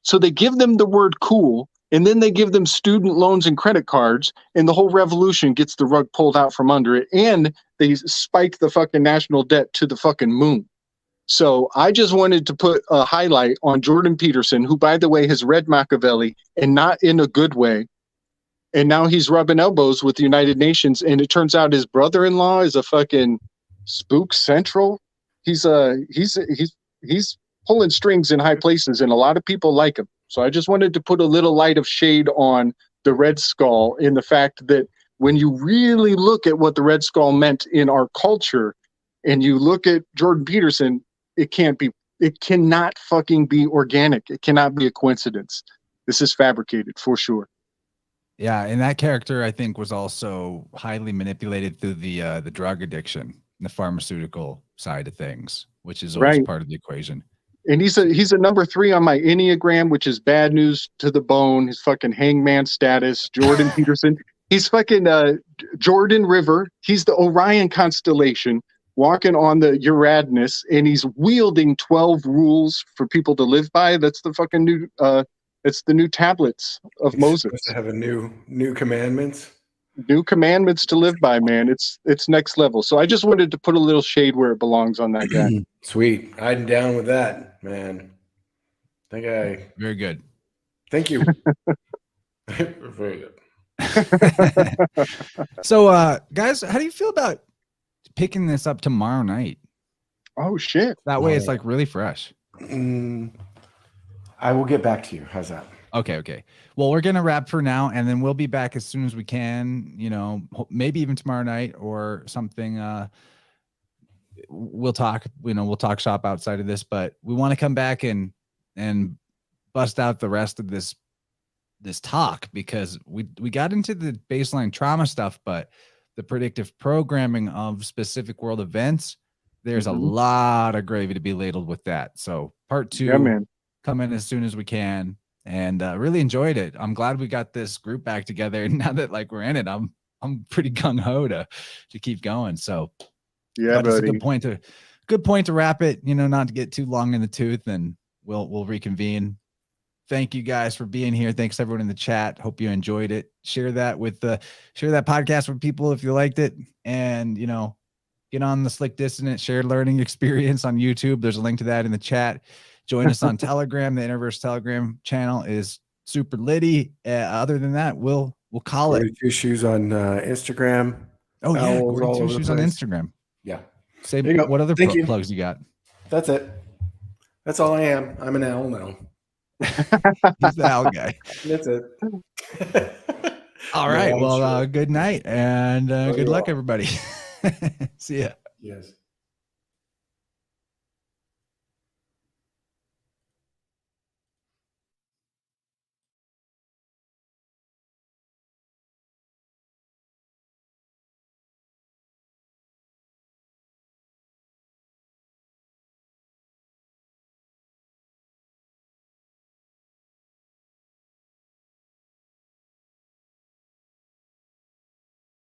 [SPEAKER 2] So they give them the word cool, and then they give them student loans and credit cards, and the whole revolution gets the rug pulled out from under it. And they spike the fucking national debt to the fucking moon. So I just wanted to put a highlight on Jordan Peterson, who, by the way, has read Machiavelli, and not in a good way. And now he's rubbing elbows with the United Nations. And it turns out his brother-in-law is a fucking spook central. He's pulling strings in high places, and a lot of people like him. So I just wanted to put a little light of shade on the Red Skull in the fact that when you really look at what the Red Skull meant in our culture, and you look at Jordan Peterson, it cannot fucking be organic. It cannot be a coincidence. This is fabricated for sure.
[SPEAKER 1] Yeah, and that character I think was also highly manipulated through the drug addiction, the pharmaceutical side of things, which is always part of the equation.
[SPEAKER 2] And he's a number 3 on my Enneagram, which is bad news to the bone. His fucking hangman status. Jordan Peterson. He's fucking Jordan River. He's the Orion constellation, walking on the Uranus, and he's wielding 12 rules for people to live by. That's the fucking new. It's the new tablets of Moses.
[SPEAKER 3] Supposed to have a new commandments.
[SPEAKER 2] New commandments to live by, man. It's next level. So I just wanted to put a little shade where it belongs on that guy.
[SPEAKER 3] Sweet. I'm down with that, man.
[SPEAKER 1] Very good.
[SPEAKER 3] Thank you. Very good.
[SPEAKER 1] So guys, how do you feel about picking this up tomorrow night?
[SPEAKER 2] Oh shit.
[SPEAKER 1] That way it's like really fresh.
[SPEAKER 3] I will get back to you. How's that?
[SPEAKER 1] Okay. Well, we're going to wrap for now, and then we'll be back as soon as we can, maybe even tomorrow night or something. We'll talk shop outside of this, but we want to come back and bust out the rest of this talk, because we got into the baseline trauma stuff, but the predictive programming of specific world events, there's a lot of gravy to be ladled with that. So part 2, come in as soon as we can, and really enjoyed it. I'm glad we got this group back together, and now that we're in it, I'm pretty gung-ho to keep going. So
[SPEAKER 2] yeah,
[SPEAKER 1] but it's a good point to wrap it, not to get too long in the tooth, and we'll reconvene. Thank you guys for being here. Thanks everyone in the chat. Hope you enjoyed it. Share that podcast with people if you liked it, and get on the Slick Dissident shared learning experience on YouTube. There's a link to that in the chat. Join us on Telegram. The InnerVerse Telegram channel is super litty. Other than that, we'll call it.
[SPEAKER 3] 42 Shoes on Instagram.
[SPEAKER 1] Oh yeah,
[SPEAKER 3] Owls all
[SPEAKER 1] 42
[SPEAKER 3] over the
[SPEAKER 1] Shoes on
[SPEAKER 3] place.
[SPEAKER 1] Instagram.
[SPEAKER 3] Yeah.
[SPEAKER 1] Say
[SPEAKER 3] There you go.
[SPEAKER 1] what other
[SPEAKER 3] Thank you.
[SPEAKER 1] plugs you got?
[SPEAKER 3] That's it. That's all I am. I'm an owl now.
[SPEAKER 1] He's the owl guy.
[SPEAKER 3] That's it.
[SPEAKER 1] All
[SPEAKER 3] No,
[SPEAKER 1] right.
[SPEAKER 3] I'm
[SPEAKER 1] Well,
[SPEAKER 3] sure.
[SPEAKER 1] good night and
[SPEAKER 3] Love
[SPEAKER 1] good
[SPEAKER 3] you
[SPEAKER 1] luck,
[SPEAKER 3] all.
[SPEAKER 1] everybody. See ya.
[SPEAKER 3] Yes.